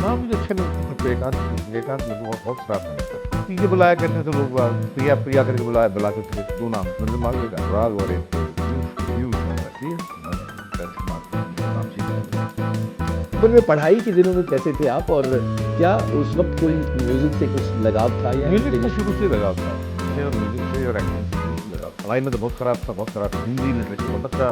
नाम मुझे अच्छा नहीं लगता था। एकांत मेरे को बहुत खराब नहीं लगता। पीछे बुलाया करते थे लोग, प्रिया प्रिया करके बुलाते थे। दो नाम मेरे दिमाग में, एक अनुराग और एक पीयूष रहती है। बचपन में पढ़ाई के दिनों में कैसे थे आप, और क्या उस वक्त कोई म्यूजिक से कुछ लगाव था या म्यूजिक से शुरू से लगाव था, म्यूजिक से और एक्टिंग से शुरू से लगाव था। पढ़ाई में तो बहुत खराब था, बहुत खराब। हिंदी लिटरेचर बहुत अच्छा,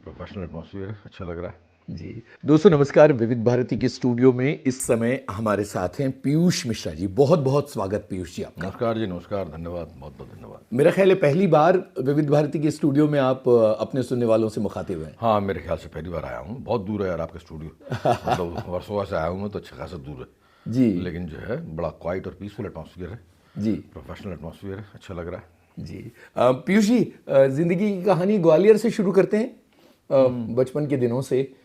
प्रोफेशनल एटमॉस्फेयर अच्छा लग रहा है जी। दोस्तों नमस्कार, विविध भारती के स्टूडियो में इस समय हमारे साथ हैं पीयूष मिश्रा जी। बहुत बहुत स्वागत पीयूष जी आपका। नमस्कार जी, नमस्कार, धन्यवाद, बहुत बहुत धन्यवाद। मेरा ख्याल है पहली बार विविध भारती के स्टूडियो में आप अपने सुनने वालों से मुखातिब हैं। हाँ, मेरे ख्याल से पहली बार आया हूँ। बहुत दूर है यार आपका स्टूडियो। मतलब वर्षों से आया हूँ मैं, तो अच्छा खासा दूर है जी। लेकिन जो है बड़ा क्वाइट और पीसफुल एटमॉस्फेयर है जी प्रोफेशनल एटमॉस्फेयर है, अच्छा लग रहा है जी। पीयूष जी, जिंदगी की कहानी ग्वालियर से शुरू करते हैं, बचपन के दिनों से।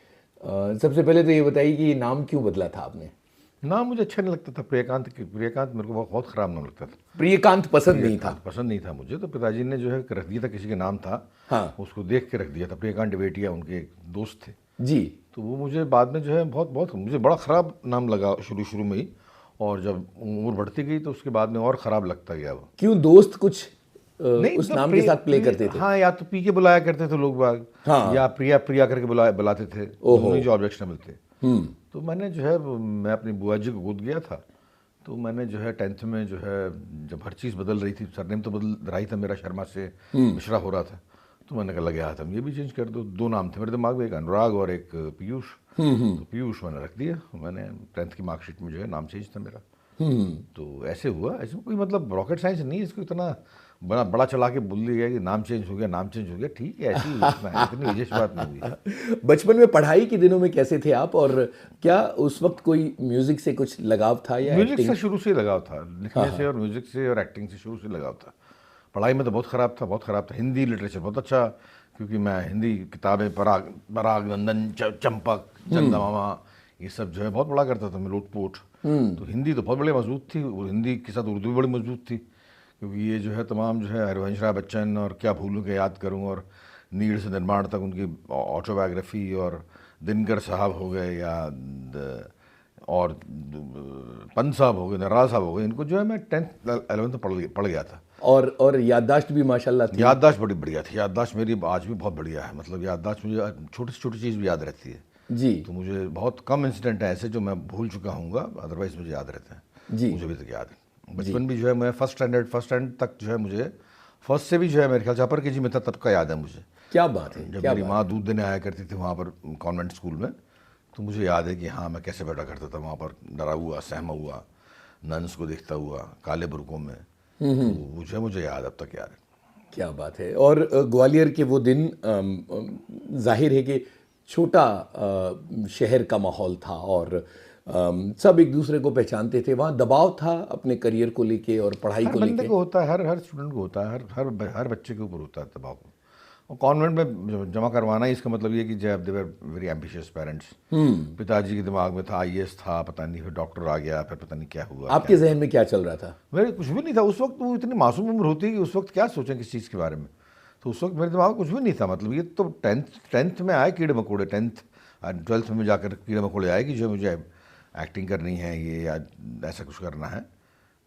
सबसे पहले तो ये बताइए कि नाम क्यों बदला था आपने? नाम मुझे अच्छा नहीं लगता था। प्रियकांत मेरे को बहुत खराब नाम लगता था। प्रियकांत पसंद नहीं था? पसंद नहीं था मुझे, तो पिताजी ने जो है रख दिया था, किसी के नाम था, हाँ उसको देख के रख दिया था। प्रियकांत बेटिया उनके एक दोस्त थे, जी। तो वो मुझे बाद में जो है बहुत मुझे बड़ा ख़राब नाम लगा शुरू में ही, और जब उम्र बढ़ती गई तो उसके बाद में और ख़राब लगता गया वो। क्यों, दोस्त कुछ नहीं, उस मतलब नाम के साथ प्ले करते थे? हाँ, या तो पी के बुलाया करते थे लोग बाग, हाँ। या प्रिया प्रिया करके बुलाते थे, दोनों ही जो ऑब्जेक्शनबल थे। तो मैंने जो है, मैं अपनी बुआ जी को गोद गया था, तो मैंने जो है 10th में जो है, जब हर चीज़ बदल रही थी, सरनेम तो बदल रहा ही था मेरा, शर्मा से मिश्रा हो रहा था, तो मैंने कहा लगे हाथ हम ये भी चेंज कर दो। दो नाम थे मेरे दिमाग में, एक अनुराग और एक पीयूष। तो पीयूष मैंने रख दिया। मैंने 10th की मार्कशीट में जो है नाम चेंज था मेरा। तो ऐसे हुआ। ऐसे कोई मतलब रॉकेट साइंस नहीं है, इसको इतना बड़ा चला के बोल दिया कि नाम चेंज हो गया, नाम चेंज हो गया, ठीक है, ऐसी इतनी विशेष बात नहीं हुई। बचपन में पढ़ाई के दिनों में कैसे थे आप, और क्या उस वक्त कोई म्यूजिक से कुछ लगाव था या म्यूजिक एक्टिंग? से शुरू से लगाव था, लिखने से और म्यूजिक से और एक्टिंग से शुरू से लगाव था। पढ़ाई में तो बहुत ख़राब था, बहुत ख़राब था। हिंदी लिटरेचर बहुत अच्छा, क्योंकि मैं हिंदी किताबें पराग नंदन, चंपक, चंदमामा, ये सब जो है बहुत पढ़ा करता था मैं, लोटपोट। तो हिंदी तो बहुत बड़ी मजबूत थी, और हिंदी के साथ उर्दू भी बड़ी मजबूत थी, क्योंकि ये जो है तमाम जो है हरिवंश राय बच्चन और क्या भूलूं के याद करूं, और नीड़ से निर्माण तक उनकी ऑटोबायोग्राफी, और दिनकर साहब हो गए, या और पंत साहब हो गए, नराज साहब हो गए, इनको जो है मैं 10th 11th में पढ़ गया था। और याददाश्त भी माशाल्लाह थी? याददाश्त बड़ी बढ़िया थी। याददाश्त मेरी आज भी बहुत बढ़िया है। मतलब याददाश्त मुझे छोटी से छोटी चीज़ भी याद रहती है जी तो मुझे बहुत कम इंसिडेंट है ऐसे जो मैं भूल चुका हूँगा, अदरवाइज मुझे याद रहते हैं। जी। मुझे अभी तक याद है। बचपन भी जो है मैं फर्स्ट स्टैंडर्ड तक जो है मुझे, फर्स्ट से भी जो है मेरे ख्याल से अपर केजी में था तब का याद है मुझे। क्या बात है, जब क्या मेरी बात माँ दूध देने आया करती थी वहाँ पर कॉन्वेंट स्कूल में, तो मुझे याद है कि हाँ मैं कैसे बैठा करता था वहाँ पर, डरा हुआ, सहमा हुआ, नन्स को देखता हुआ काले बुर्कों में। तो मुझे याद, अब तक याद है। क्या बात है। और ग्वालियर के वो दिन, जाहिर है कि छोटा शहर का माहौल था, और सब एक दूसरे को पहचानते थे। वहाँ दबाव था अपने करियर को लेके और पढ़ाई हर को बंदे लेके? को होता है, हर स्टूडेंट को होता है, हर बच्चे के ऊपर होता है दबाव। और कॉन्वेंट में जमा करवाना ही इसका मतलब ये कि जब दे वर वेरी एम्बिशियस पेरेंट्स। पिताजी के दिमाग में था आईएएस था, पता नहीं, फिर डॉक्टर आ गया, फिर पता नहीं क्या हुआ। आपके जहन में क्या चल रहा था? मेरे कुछ भी नहीं था उस वक्त। वो इतनी मासूम उम्र होती है कि उस वक्त क्या सोचें किस चीज़ के बारे में। तो उस वक्त मेरे दिमाग में कुछ भी नहीं था। मतलब ये तो टेंथ में आए कीड़े मकोड़े, 12th में जाकर कीड़े मकोड़े आए कि जो मुझे एक्टिंग करनी है, ये या ऐसा कुछ करना है।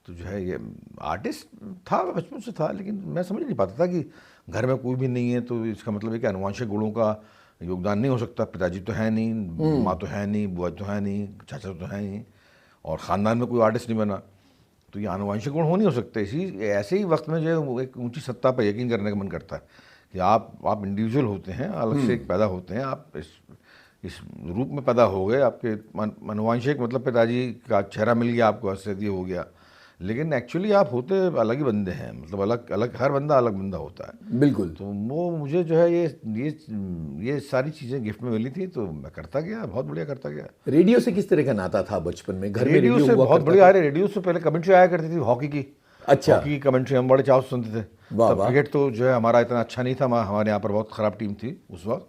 तो जो है ये आर्टिस्ट था, बचपन से था, लेकिन मैं समझ नहीं पाता था कि घर में कोई भी नहीं है तो इसका मतलब है कि अनुवांशिक गुणों का योगदान नहीं हो सकता। पिताजी तो है नहीं, माँ तो है नहीं, बुआ तो है नहीं, चाचा तो है नहीं, और ख़ानदान में कोई आर्टिस्ट नहीं बना, तो ये आनुवंशिक गुण हो नहीं हो सकते। ऐसे ही वक्त में जो है एक ऊंची सत्ता पर यकीन करने का मन करता है कि आप इंडिविजुअल होते हैं, अलग से एक पैदा होते हैं, आप इस रूप में पैदा हो गए, आपके आनुवंशिक मतलब पिताजी का चेहरा मिल गया आपको, असलियत ये हो गया, लेकिन एक्चुअली आप होते अलग ही बंदे हैं। मतलब अलग अलग, हर बंदा अलग बंदा होता है। बिल्कुल। तो वो मुझे जो है ये सारी चीज़ें गिफ्ट में मिली थी, तो मैं करता गया, बहुत बढ़िया करता गया। रेडियो से किस तरह का नाता था बचपन में? घर में रेडियो से हुआ बहुत करता बढ़िया। था? रेडियो से पहले कमेंट्री आया करती थी हॉकी की। अच्छा। हॉकी की कमेंट्री हम बड़े चाव से सुनते थे। वाह तब वाह। क्रिकेट तो जो है हमारा इतना अच्छा नहीं था, हमारे यहाँ पर बहुत ख़राब टीम थी उस वक्त।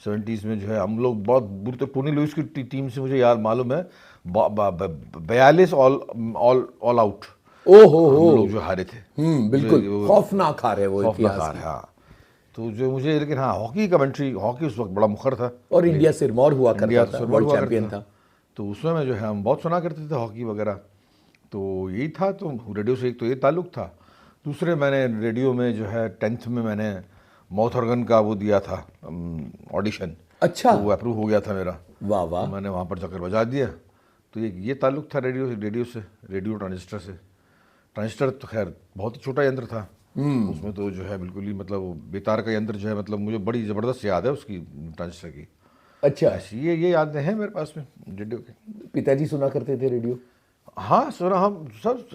70s में जो है हम लोग बहुत बुरी, तो टोनी लुइस की टीम से मुझे याद मालूम है 42 ऑल आउट ओ हो हम लोग जो हारे थे। बिल्कुल खौफनाक हार है वो, खौफनाक इतिहास हार की। है, हाँ। तो जो मुझे, लेकिन हाँ हॉकी कमेंट्री, हॉकी उस वक्त बड़ा मुखर था। और इंडिया सिरमौर हुआ इंडिया करता था, सिरमौर वर्ल्ड हुआ चैंपियन करता था। तो उसमें मैं जो है हम बहुत सुना करते थे हॉकी वगैरह। तो यही था, तो रेडियो से एक तो ये ताल्लुक़ था। दूसरे मैंने रेडियो में जो है 10th में मैंने माउथ ऑर्गन का वो दिया था ऑडिशन। अच्छा। तो वो अप्रूव हो गया था मेरा। वाह वाह। तो मैंने वहाँ पर जाकर बजा दिया। तो ये ताल्लुक़ था रेडियो से, रेडियो ट्रांजिस्टर से। ट्रांजिस्टर तो खैर बहुत ही छोटा यंत्र था। उसमें तो जो है बिल्कुल ही मतलब वो बेतार का यंत्र जो है, मतलब मुझे बड़ी ज़बरदस्त याद है उसकी, ट्रांजिस्टर की। अच्छा, ऐसी ये यादें हैं मेरे पास में रेडियो के। पिताजी सुना करते थे रेडियो? हाँ सुना, हम सब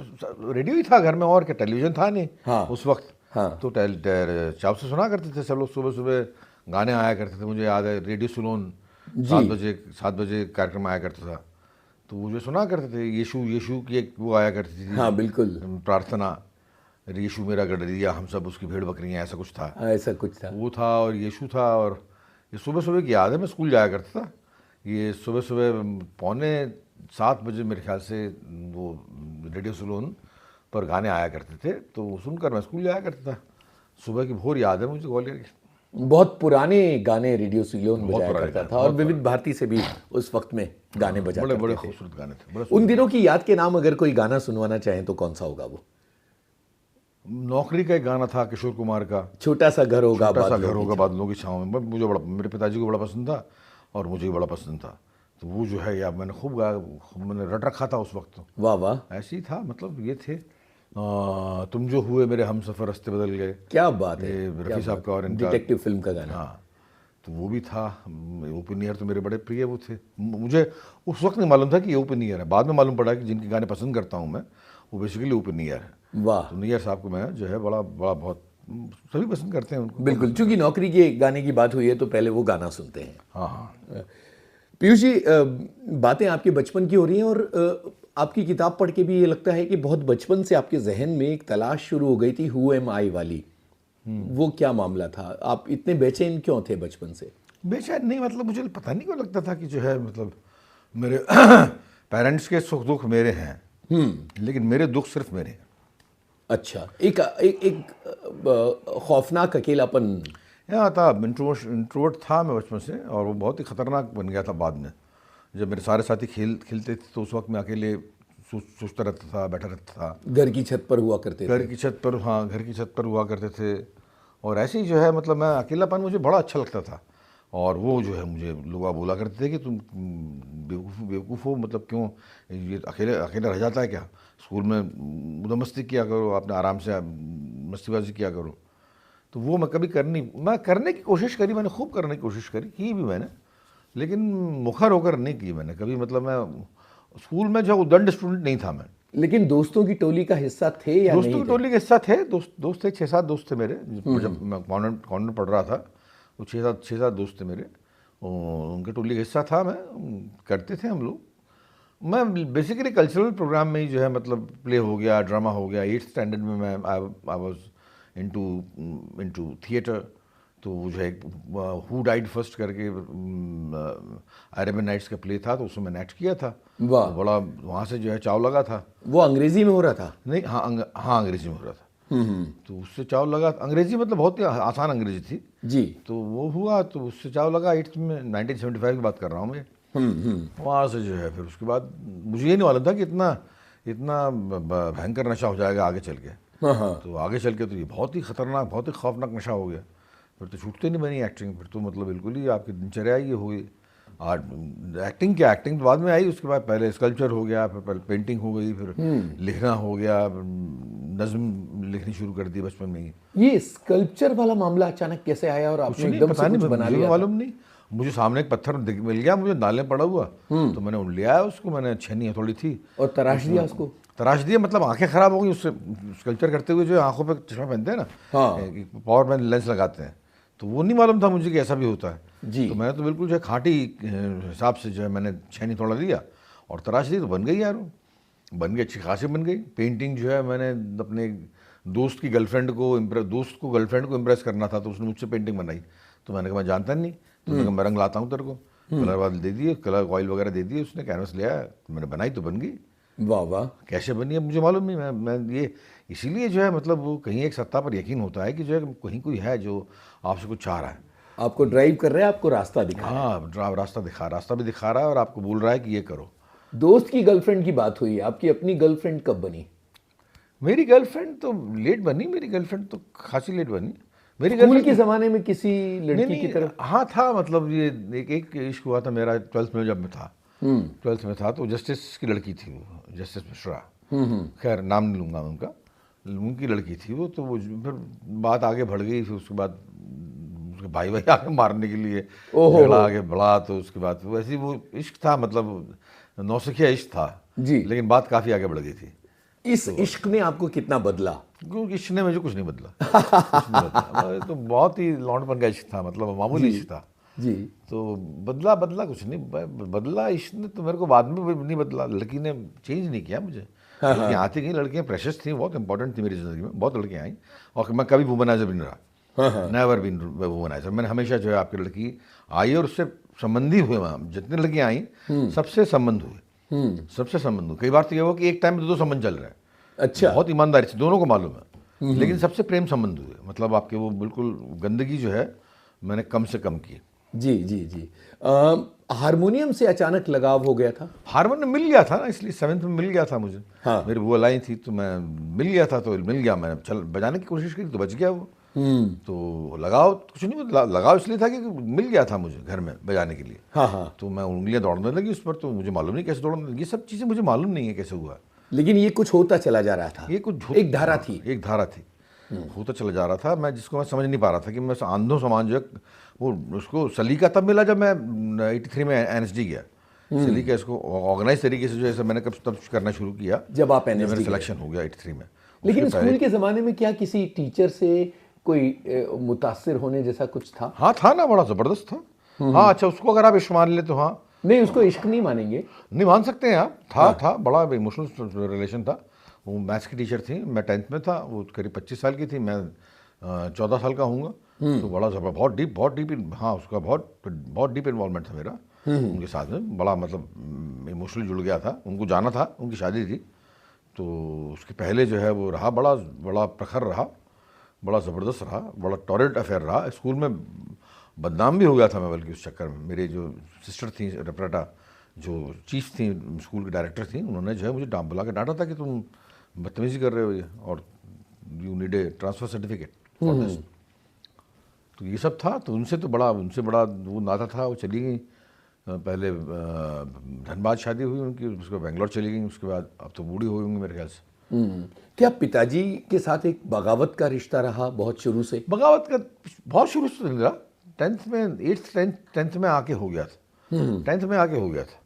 रेडियो ही था घर में, और क्या, टेलीविज़न था नहीं हाँ। उस वक्त। हाँ। तो चाव से सुना करते थे सब लोग, सुबह सुबह गाने आया करते थे। मुझे याद है रेडियो सुलोन 7 बजे कार्यक्रम आया करता था। तो वो जो सुना करते थे, यीशु की एक वो आया करती थी। हाँ बिल्कुल। प्रार्थना, यीशु मेरा गडरिया, हम सब उसकी भेड़ बकरियाँ, ऐसा कुछ था। ऐसा कुछ था। वो था और यीशु था। और ये सुबह सुबह की याद है, मैं स्कूल जाया करता था। ये सुबह सुबह 6:45 मेरे ख्याल से वो रेडियो सुलोन पर गाने आया करते थे। तो वो सुनकर मैं स्कूल जाया करता था। सुबह की भोर याद है मुझे ग्वालियर की। बहुत पुराने गाने रेडियो सिलोन बहुत बजाया पुराने करता गाने, था, और बहुत विविध भारती से भी उस वक्त में गाने बजा बड़े करते बड़े थे। खूबसूरत गाने थे, बड़े उन दिनों की याद के नाम अगर कोई गाना सुनवाना चाहें तो कौन सा होगा वो? नौकरी का एक गाना था किशोर कुमार का, छोटा सा घर होगा छोटा सा बादलों घर की होगा छाँव। बादलों की छाँव में। मुझे बड़ा, मेरे पिताजी को बड़ा पसंद था और मुझे भी बड़ा पसंद था। तो वो जो है यार मैंने खूब गाया, मैंने रट रखा था उस वक्त। तो वाह वाह, ऐसे ही था, मतलब ये थे तुम जो हुए मेरे हम सफ़र रास्ते बदल गए, क्या बात है। ये क्या रफ़ी साहब बात का और है। इनका। डिटेक्टिव फिल्म का गाना। हाँ, तो वो भी था। ओपन ईयर तो मेरे बड़े प्रिय वो थे। मुझे उस वक्त नहीं मालूम था कि ये ओपन ईयर है, बाद में मालूम पड़ा कि जिनके गाने पसंद करता हूँ मैं वो बेसिकली ओपन ईयर है। वाह, तो नैयर साहब को मैं जो है बड़ा बड़ा बहुत, सभी पसंद करते हैं उनको। बिल्कुल। चूंकि नौकरी के गाने की बात हुई है तो पहले वो गाना सुनते हैं। हाँ हाँ। पीयूष जी, बातें आपके बचपन की हो रही हैं, और आपकी किताब पढ़ के भी ये लगता है कि बहुत बचपन से आपके जहन में एक तलाश शुरू हो गई थी हु एम आई वाली। वो क्या मामला था? आप इतने बेचैन क्यों थे बचपन से? बेचैन नहीं, मतलब मुझे पता नहीं क्यों लगता था कि जो है मतलब मेरे पेरेंट्स के सुख दुख मेरे हैं, लेकिन मेरे दुख सिर्फ मेरे हैं। अच्छा, एक खौफनाक अकेलापन। यहाँ था, इंट्रोवर्ट था मैं बचपन से, और वो बहुत ही खतरनाक बन गया था बाद में। जब मेरे सारे साथी खेलते थे तो उस वक्त मैं अकेले सोचता रहता था, बैठा रहता था। घर की छत पर हुआ करते थे। घर की छत पर, हाँ घर की छत पर हुआ करते थे। और ऐसे ही जो है मतलब मैं अकेलापन मुझे बड़ा अच्छा लगता था। और वो जो है मुझे लोग बोला करते थे कि तुम बेवकूफ़ हो, मतलब क्यों ये अकेले अकेला रह जाता है क्या, स्कूल में उधर मस्ती किया करो, अपने आराम से मस्तीबाजी किया करो। तो वो मैं कभी मैं करने की कोशिश करी, मैंने खूब करने की कोशिश की भी मैंने, लेकिन मुखर होकर नहीं की मैंने कभी। मतलब मैं स्कूल में जो उद्दंड स्टूडेंट नहीं था मैं। लेकिन दोस्तों की टोली का हिस्सा थे या दोस्तों नहीं की थे? टोली के हिस्सा थे, दोस्त थे, 6-7 दोस्त थे मेरे। जब मैं कॉन्वेंट पढ़ रहा था तो 6-7 दोस्त थे मेरे, उनके टोली का हिस्सा था मैं। करते थे हम लोग। मैं बेसिकली कल्चरल प्रोग्राम में ही जो है मतलब प्ले हो गया, ड्रामा हो गया। 8th स्टैंडर्ड में मैं आई वाज इनटू थिएटर। तो वो जो है हु डाइड फर्स्ट करके अरेबियन नाइट्स का प्ले था, तो उसमें मैंने एक्ट किया था। वाह। तो बड़ा वहाँ से जो है चाव लगा था। वो अंग्रेजी में हो रहा था? नहीं, हाँ हाँ अंग्रेजी में हो रहा था। तो उससे चाव लगा। अंग्रेजी मतलब बहुत ही आसान अंग्रेजी थी जी। तो वो हुआ, तो उससे चाव लगा। 8th में 1975 की बात कर रहा हूँ मैं। वहाँ से जो है फिर उसके बाद मुझे ये नहीं मालूम था कि इतना भयंकर नशा हो जाएगा आगे चल के। हाँ हाँ। तो आगे चल के तो ये बहुत ही खतरनाक, बहुत ही खौफनाक नशा हो गया। फिर तो छूटते नहीं बनी एक्टिंग। फिर तो मतलब बिल्कुल ही आपकी दिनचर्या ये हो गई। और एक्टिंग तो बाद में आई। उसके बाद पहले स्कल्पचर हो गया, फिर पहले पेंटिंग हो गई, फिर लिखना हो गया। नज्म लिखनी शुरू कर दी बचपन में ही। ये स्कल्पचर वाला मामला अचानक कैसे आया और आपने एकदम पता से नहीं, कुछ बना मुझे लिया था? मालूम नहीं। मुझे सामने एक पत्थर मिल गया, मुझे नाले पड़ा हुआ, तो मैंने उन लिया उसको। मैंने छेनी हथौड़ी थी और तराश दिया उसको? तराश दिया, मतलब आंखें खराब हो गई उससे स्कल्पचर करते हुए। जो आंखों पे चश्मा पहनते हैं ना, हाँ। पावर मैन लेंस लगाते हैं, तो वो नहीं मालूम था मुझे कि ऐसा भी होता है। जी। तो मैंने तो बिल्कुल जो है खांटी हिसाब से जो है मैंने छेनी थोड़ा लिया और तराश दी, तो बन गई यार। वो बन गई, अच्छी खासी बन गई। पेंटिंग जो है मैंने अपने दोस्त की गर्लफ्रेंड को इम्प्रेस करना था, तो उसने मुझसे पेंटिंग बनाई। तो मैंने कहा मैं जानता नहीं, तो मैंने कहा मैं रंग लाता हूँ तेरे को। कलर वाले दे दिए, कलर ऑयल वगैरह दे दिए उसने, कैनवस ले आया, मैंने बनाई तो बन गई। वाह वाह। कैसे बनी है मुझे मालूम नहीं। मैं इसीलिए जो है मतलब वो कहीं एक सत्ता पर यकीन होता है कि जो है कहीं कोई है जो आपसे कुछ चाह रहा है। आपको ड्राइव कर रहा है, आपको रास्ता दिखा रहा है। हाँ, रास्ता भी दिखा रहा है और आपको बोल रहा है कि ये करो। दोस्त की गर्लफ्रेंड की बात हुई, आपकी अपनी गर्लफ्रेंड कब बनी? मेरी गर्लफ्रेंड तो लेट बनी, मेरी गर्लफ्रेंड तो खासी लेट बनी। मेरी स्कूल गर्लफ्रेंड के ज़माने में किसी नहीं लड़की की नहीं, तरफ? हाँ था, मतलब ये एक इश्क हुआ था मेरा 12th में, जब मैं था 12th में था, तो जस्टिस की लड़की थी वो, जस्टिस मिश्रा। खैर नाम नहीं लूँगा मैं उनका, उनकी लड़की थी वो। तो वो फिर बात आगे बढ़ गई, फिर उसके बाद उसके भाई भाई आगे मारने के लिए ओहो। झगड़ा आगे बढ़ा। तो उसके बाद वैसे ही वो इश्क था, मतलब नौसिखिया इश्क था जी। लेकिन बात काफ़ी आगे बढ़ गई थी। इस इश्क ने आपको कितना बदला? क्योंकि इश्क ने मुझे कुछ नहीं बदला, कुछ नहीं बदला। ये तो बहुत ही लौंडपन का इश्क था, मतलब मामूली इश्क था। जी। तो बदला कुछ नहीं, बदला इसने तो मेरे को बाद में भी नहीं बदला। लड़की ने चेंज नहीं किया मुझे। लड़कियाँ आती गई, लड़कियाँ प्रेशस थी, बहुत इंपॉर्टेंट थी मेरी ज़िंदगी में, बहुत लड़कियाँ आई। और मैं कभी वुमनाइजर भी नहीं रहा, नेवर बीन वुमनाइजर। मैंने हमेशा जो है आपकी लड़की आई और उससे संबंधी हुए, वहाँ जितनी लड़कियाँ आई सबसे संबंध हुए, सबसे संबंध हुए। कई बार तो ये हुआ कि एक टाइम में दो संबंध चल रहे हैं। अच्छा। बहुत ईमानदारी से, दोनों को मालूम है, लेकिन सबसे प्रेम संबंध हुए। मतलब आपके वो बिल्कुल गंदगी जो है मैंने कम से कम की। जी जी जी। हारमोनियम से अचानक लगाव हो गया था? हारमोनियम मिल गया था ना, इसलिए 7th में मिल गया था मुझे। हाँ। मेरी बुआ लाई थी तो मैं मिल गया था, तो मिल गया। मैंने चल बजाने की कोशिश की तो बच गया वो। तो लगाव कुछ नहीं, लगाव इसलिए था कि मिल गया था मुझे घर में बजाने के लिए। हाँ हाँ। तो मैं उंगलियां दौड़ने लगी उस पर, तो मुझे मालूम नहीं कैसे दौड़ने लगी। ये सब चीज़ें मुझे मालूम नहीं है कैसे हुआ। लेकिन ये कुछ होता चला जा रहा था, ये कुछ एक धारा थी। एक धारा थी, होता चला जा रहा था। मैं जिसको मैं समझ नहीं पा रहा था कि मैं आंधो समाज जो है, वो उसको सलीका तब मिला जब मैं 83 में NSD गया। सलीका इसको ऑर्गेनाइज तरीके से जो है मैंने कब तब करना शुरू किया जब आप जब मेरा NSD सिलेक्शन हो गया 83 में। लेकिन स्कूल के ज़माने में क्या किसी टीचर से कोई मुतासिर होने जैसा कुछ था? हाँ था ना, बड़ा ज़बरदस्त था। हाँ अच्छा, उसको अगर आप इश्क मान ले तो हाँ, नहीं, उसको इश्क नहीं मानेंगे। नहीं मान सकते हैं आप। था बड़ा इमोशनल रिलेशन था। वो मैथ्स की टीचर थी, मैं 10th में था, वो करीब 25 साल की थी, मैं 14 साल का हूँगा। तो बड़ा बहुत डीप हाँ, उसका बहुत डीप इन्वॉल्वमेंट था मेरा उनके साथ में। बड़ा मतलब इमोशनली जुड़ गया था, उनको जाना था, उनकी शादी थी। तो उसके पहले जो है वो रहा, बड़ा प्रखर रहा, बड़ा ज़बरदस्त रहा, बड़ा टॉरेंट अफेयर रहा। स्कूल में बदनाम भी हो गया था मैं, बल्कि उस चक्कर में। मेरी जो सिस्टर थी रपराटा, जो चीफ थी, स्कूल की डायरेक्टर थी, उन्होंने जो है मुझे बुला के डांटा था कि तुम बदतमीजी कर रहे हो ये, और you need a transfer certificate for this. तो ये सब था। तो उनसे बड़ा वो नाता था। वो चली गई पहले धनबाद शादी हुई उनकी, उसके बाद बेंगलोर चली गई। उसके बाद अब तो बूढ़ी हुई होंगी मेरे ख्याल से। क्या पिताजी के साथ एक बगावत का रिश्ता रहा बहुत शुरू से? बगावत का बहुत शुरू से नहीं रहा। 10th में 10th में आके हो गया था। 10th में आके हो गया था।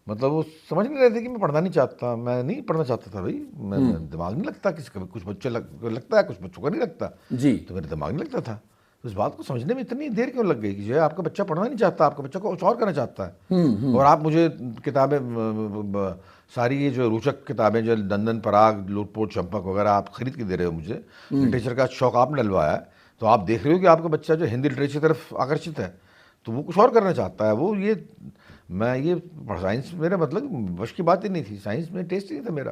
मतलब वो समझ नहीं रहे थे कि मैं पढ़ना नहीं चाहता। मैं नहीं पढ़ना चाहता था भाई, मैं दिमाग नहीं लगता किसी का। कुछ बच्चे लगता है, कुछ बच्चों का नहीं लगता जी। तो मेरा दिमाग नहीं लगता था। तो इस बात को समझने में इतनी देर क्यों लग गई कि जो है आपका बच्चा पढ़ना नहीं चाहता, आपका बच्चा कुछ और करना चाहता है। और आप मुझे किताबें सारी ये जो रोचक किताबें जो दंदन पराग लोटपोट चंपक वगैरह आप खरीद के दे रहे हो मुझे, लिटरेचर का शौक आपने डलवाया है। तो आप देख रहे हो कि आपका बच्चा जो हिंदी लिटरेचर की तरफ आकर्षित है, तो वो कुछ और करना चाहता है। वो ये साइंस मेरा मतलब वश की बात ही नहीं थी, साइंस में टेस्ट ही नहीं था मेरा।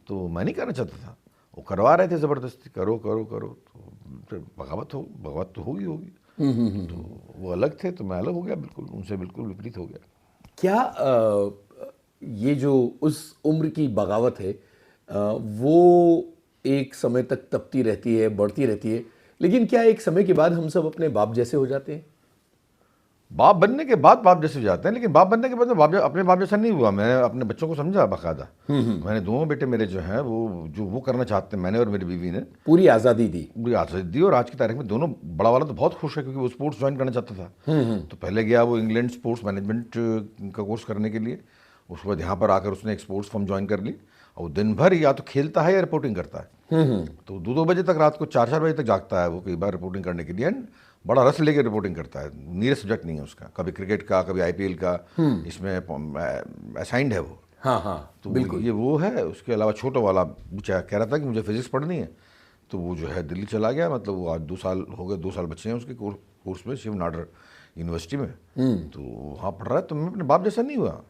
तो मैं नहीं करना चाहता था, वो करवा रहे थे ज़बरदस्ती, करो करो करो। तो फिर बगावत तो होगी। तो वो अलग थे तो मैं अलग हो गया, बिल्कुल उनसे बिल्कुल विपरीत हो गया। क्या ये जो उस उम्र की बगावत है, वो एक समय तक तपती रहती है, बढ़ती रहती है, लेकिन क्या एक समय के बाद हम सब अपने बाप जैसे हो जाते हैं? बाप बनने के बाद बाप जैसे हो जाते हैं, लेकिन बाप बनने के बाद मैं अपने बाप जैसा नहीं हुआ। मैंने अपने बच्चों को समझा बाकायदा। मैंने दोनों बेटे मेरे जो हैं वो करना चाहते हैं, मैंने और मेरी बीवी ने पूरी आज़ादी दी। पूरी आज़ादी दी। और आज की तारीख में दोनों, बड़ा वाला तो बहुत खुश है क्योंकि वो स्पोर्ट्स ज्वाइन करना चाहता था। तो पहले गया वो इंग्लैंड स्पोर्ट्स मैनेजमेंट का कोर्स करने के लिए। उसके बाद यहाँ पर आकर उसने एक स्पोर्ट्स फॉर्म ज्वाइन कर ली, और दिन भर या तो खेलता है या रिपोर्टिंग करता है। तो 2-2 बजे तक, रात को 4-4 बजे तक जागता है वो कई बार रिपोर्टिंग करने के लिए। एंड बड़ा रस लेकर रिपोर्टिंग करता है, नीरस सब्जेक्ट नहीं है उसका, कभी क्रिकेट का कभी IPL का, इसमें असाइंड है वो। हाँ हाँ, तो बिल्कुल ये वो है। उसके अलावा छोटा वाला कह रहा था कि मुझे फिजिक्स पढ़नी है, तो वो जो है दिल्ली चला गया। मतलब वो आज 2 साल हो गए, 2 साल बच्चे हैं उसके कोर्स में, शिव नाडर यूनिवर्सिटी में। तो वहाँ पढ़ रहा है। तो मैं अपने बाप जैसा नहीं हुआ।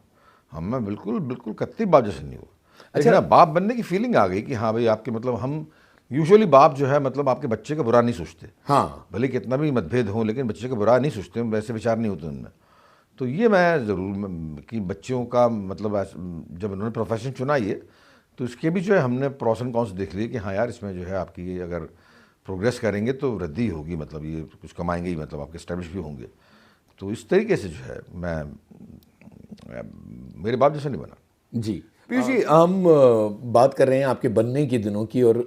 हाँ, मैं बिल्कुल कत्ती बाप जैसा नहीं हुआ। लेकिन हाँ, बाप बनने की फीलिंग आ गई कि हाँ भाई आपके मतलब हम यूजुअली बाप जो है मतलब आपके बच्चे का बुरा नहीं सोचते, हाँ, भले कितना भी मतभेद हो लेकिन बच्चे का बुरा नहीं सोचते, वैसे विचार नहीं होते उनमें। तो ये मैं ज़रूर कि बच्चों का मतलब जब उन्होंने प्रोफेशन चुना ये, तो इसके भी जो है हमने प्रॉस एंड कॉन्स देख लिए कि हाँ यार इसमें जो है आपकी अगर प्रोग्रेस करेंगे तो वृद्धि होगी, मतलब ये कुछ कमाएंगे ही, मतलब आपके स्टैब्लिश भी होंगे। तो इस तरीके से जो है मेरे बाप जैसा नहीं बना। जी। पीयूष जी, हम बात कर रहे हैं आपके बनने के दिनों की, और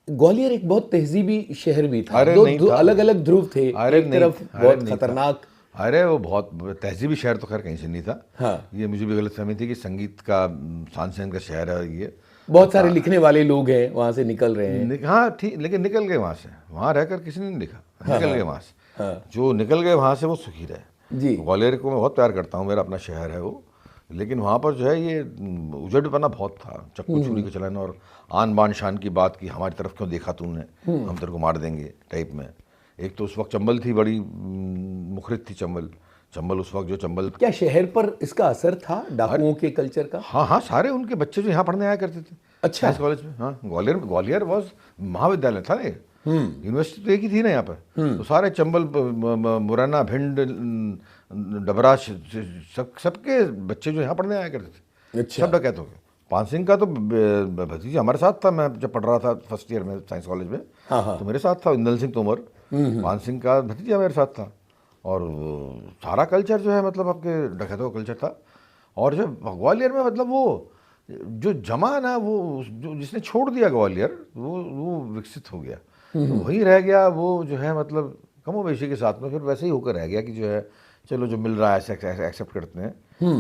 ग्वालियर एक बहुत तहजीबी शहर भी था। अरे दो नहीं दो था। अलग अलग ध्रुव थे, अरे एक नहीं तरफ अरे बहुत नहीं था। खतरनाक। अरे वो बहुत तहजीबी शहर तो खैर कहीं से नहीं था। हाँ, ये मुझे भी गलतफहमी थी कि संगीत का तानसेन का शहर है ये। बहुत सारे लिखने वाले लोग हैं वहां से निकल रहे हैं। हाँ ठीक, लेकिन निकल गए वहाँ से, वहाँ रहकर किसी ने नहीं लिखा, हाँ, निकल हाँ, गए वहाँ से। हाँ, जो निकल गए वहाँ से वो सुखी रहे। जी, ग्वालियर को मैं बहुत प्यार करता हूँ, मेरा अपना शहर है वो, लेकिन वहाँ पर जो है ये उजड़पना बहुत था, चक्कू छुरी का चलन और आन बान शान की बात की, हमारी तरफ क्यों देखा तूने, हम तेरे को मार देंगे टाइप में। एक तो उस वक्त चंबल थी, बड़ी मुखरित थी चंबल। चंबल उस वक्त जो चंबल, क्या शहर पर इसका असर था डाकुओं के कल्चर का? हाँ हाँ, सारे उनके बच्चे जो यहाँ पढ़ने आया करते थे अच्छा। साइंस कॉलेज में। हाँ, ग्वालियर वॉज महाविद्यालय था ना ये, यूनिवर्सिटी तो एक ही थी ना यहाँ पर। तो सारे चंबल, मुरैना, भिंड, डबरा, सबके बच्चे जो यहाँ पढ़ने आया करते थे, अच्छा। सब डकैत हो गए। पान सिंह का तो भतीजा हमारे साथ था, मैं जब पढ़ रहा था फर्स्ट ईयर में साइंस कॉलेज में, हाँ, हाँ, तो मेरे साथ था इंदल सिंह तोमर, पान सिंह का भतीजा मेरे साथ था। और सारा कल्चर जो है मतलब आपके डकैतों का कल्चर था। और जब ग्वालियर में मतलब वो जो जमा ना, वो जो जिसने छोड़ दिया ग्वालियर, वो विकसित हो गया, तो वहीं रह गया वो जो है मतलब कमोबेशी के साथ में फिर वैसे ही होकर रह गया कि जो है चलो जो मिल रहा है ऐसे एक्सेप्ट करते हैं,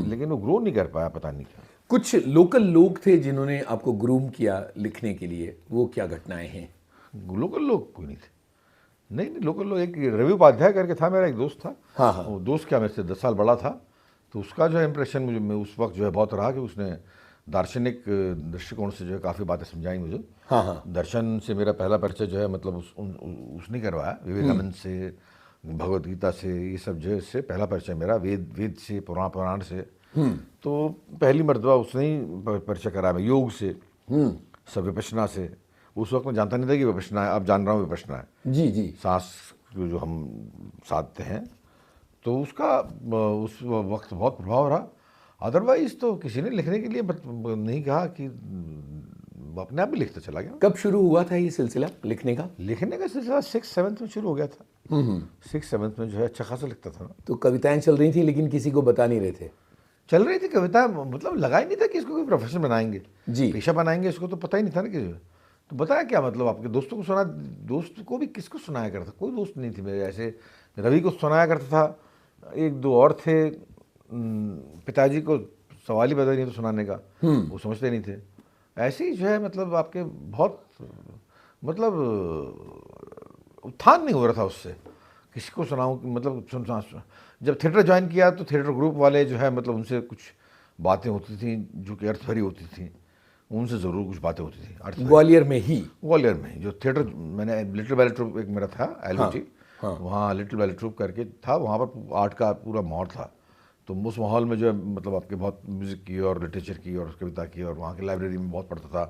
लेकिन वो ग्रो नहीं कर पाया, पता नहीं क्या। कुछ लोकल लोग थे जिन्होंने आपको ग्रूम किया लिखने के लिए, वो क्या घटनाएं हैं? लोकल लोग कोई नहीं थे। नहीं, लोकल लोग, एक रवि उपाध्याय करके था, मेरा एक दोस्त था। हाँ, हाँ, वो दोस्त क्या मेरे से 10 साल बड़ा था, तो उसका जो इम्प्रेशन मुझे में उस वक्त जो है बहुत रहा कि उसने दार्शनिक दृष्टिकोण से जो है काफ़ी बातें समझाई मुझे। हाँ, हाँ, दर्शन से मेरा पहला परिचय जो है मतलब उसने करवाया, विवेकानंद से, भगवत गीता से, ये सब जो है इससे पहला परिचय मेरा, वेद से, पुराण से। तो पहली मर्तबा उसने ही परिचय कराया, मैं योग से, सब विपश्यना से। उस वक्त मैं जानता नहीं था कि विपश्यना है, अब जान रहा हूँ विपश्यना है, जी, जी, सांस जो हम साधते हैं। तो उसका उस वक्त बहुत प्रभाव रहा। अदरवाइज तो किसी ने लिखने के लिए नहीं कहा कि वो अपने आप भी लिखता चला गया। कब शुरू हुआ था ये सिलसिला लिखने का? लिखने का सिलसिला 6th-7th में शुरू हो गया था। 6th-7th में जो है अच्छा खासा लिखता था। तो कविताएं चल रही थी लेकिन किसी को बता नहीं रहे थे। चल रही थी कविता, मतलब लगा ही नहीं था कि इसको कोई प्रोफेशन बनाएंगे, जी, पेशा बनाएंगे इसको, तो पता ही नहीं था ना कि। तो बताया क्या मतलब, आपके दोस्तों को सुना, दोस्त को भी किसको सुनाया करता, कोई दोस्त नहीं थी मेरे ऐसे। रवि को सुनाया करता था, एक दो और थे, पिताजी को सवाल ही पता नहीं तो सुनाने का, वो समझते नहीं थे। ऐसे ही जो है मतलब आपके बहुत मतलब उत्थान नहीं हो रहा था उससे, किसी को सुनाऊँ मतलब जब थिएटर ज्वाइन किया तो थिएटर ग्रुप वाले जो है मतलब उनसे कुछ बातें होती थी जो कि अर्थ भरी होती थी, उनसे ज़रूर कुछ बातें होती थी अर्थ। ग्वालियर में ही? ग्वालियर में जो थिएटर, मैंने लिटिल बैले ट्रूप एक मेरा था एलओटी, हाँ, वहाँ लिटिल बैले ट्रूप करके था, वहाँ पर आर्ट का पूरा माहौल था। तो उस माहौल में जो है मतलब आपके बहुत म्यूज़िक की और लिटरेचर की और कविता की, और वहाँ की लाइब्रेरी में बहुत पढ़ता था।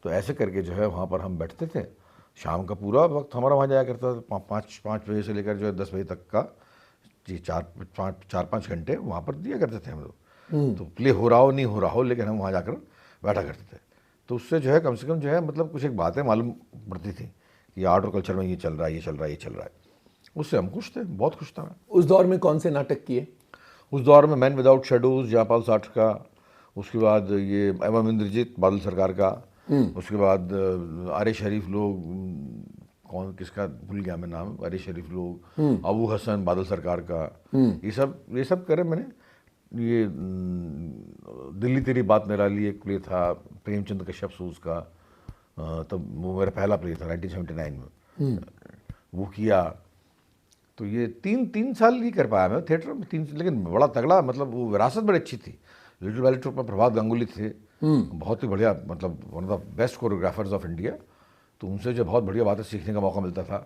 तो ऐसे करके जो है वहाँ पर हम बैठते थे, शाम का पूरा वक्त हमारा वहाँ जाया करता था, 5 बजे से लेकर जो है 10 बजे तक का जी 4-5 घंटे वहाँ पर दिया करते थे हम लोग। तो प्ले हो रहा हो नहीं हो रहा हो, लेकिन हम वहाँ जाकर बैठा करते थे। तो उससे जो है कम से कम जो है मतलब कुछ एक बातें मालूम पड़ती थी कि आर्ट और कल्चर में ये चल रहा है, ये चल रहा है, ये चल रहा है। उससे हम खुश थे, बहुत खुश था मैं। उस दौर में कौन से नाटक किए? उस दौर में मैन विदाउट शेडोज, जयपाल साठ का, उसके बाद ये एवं इंद्रजीत बादल सरकार का, उसके बाद आरे शरीफ लोग, कौन किसका भूल गया मैं नाम, आरे शरीफ लोग, अबू हसन बादल सरकार का, ये सब करे मैंने। ये दिल्ली तेरी बात निराली एक प्ले था, प्रेमचंद कश्यप सूज का, तब वो मेरा पहला प्ले था 1979 में, वो किया। तो ये तीन साल ही कर पाया मैं थिएटर में, 3, लेकिन बड़ा तगड़ा, मतलब वो विरासत बड़ी अच्छी थी। लिटिल बैले ट्रूप में प्रभात गांगुली थे, बहुत ही बढ़िया, मतलब one of the best choreographers of India. तो उनसे जो बहुत बढ़िया बातें सीखने का मौका मिलता था,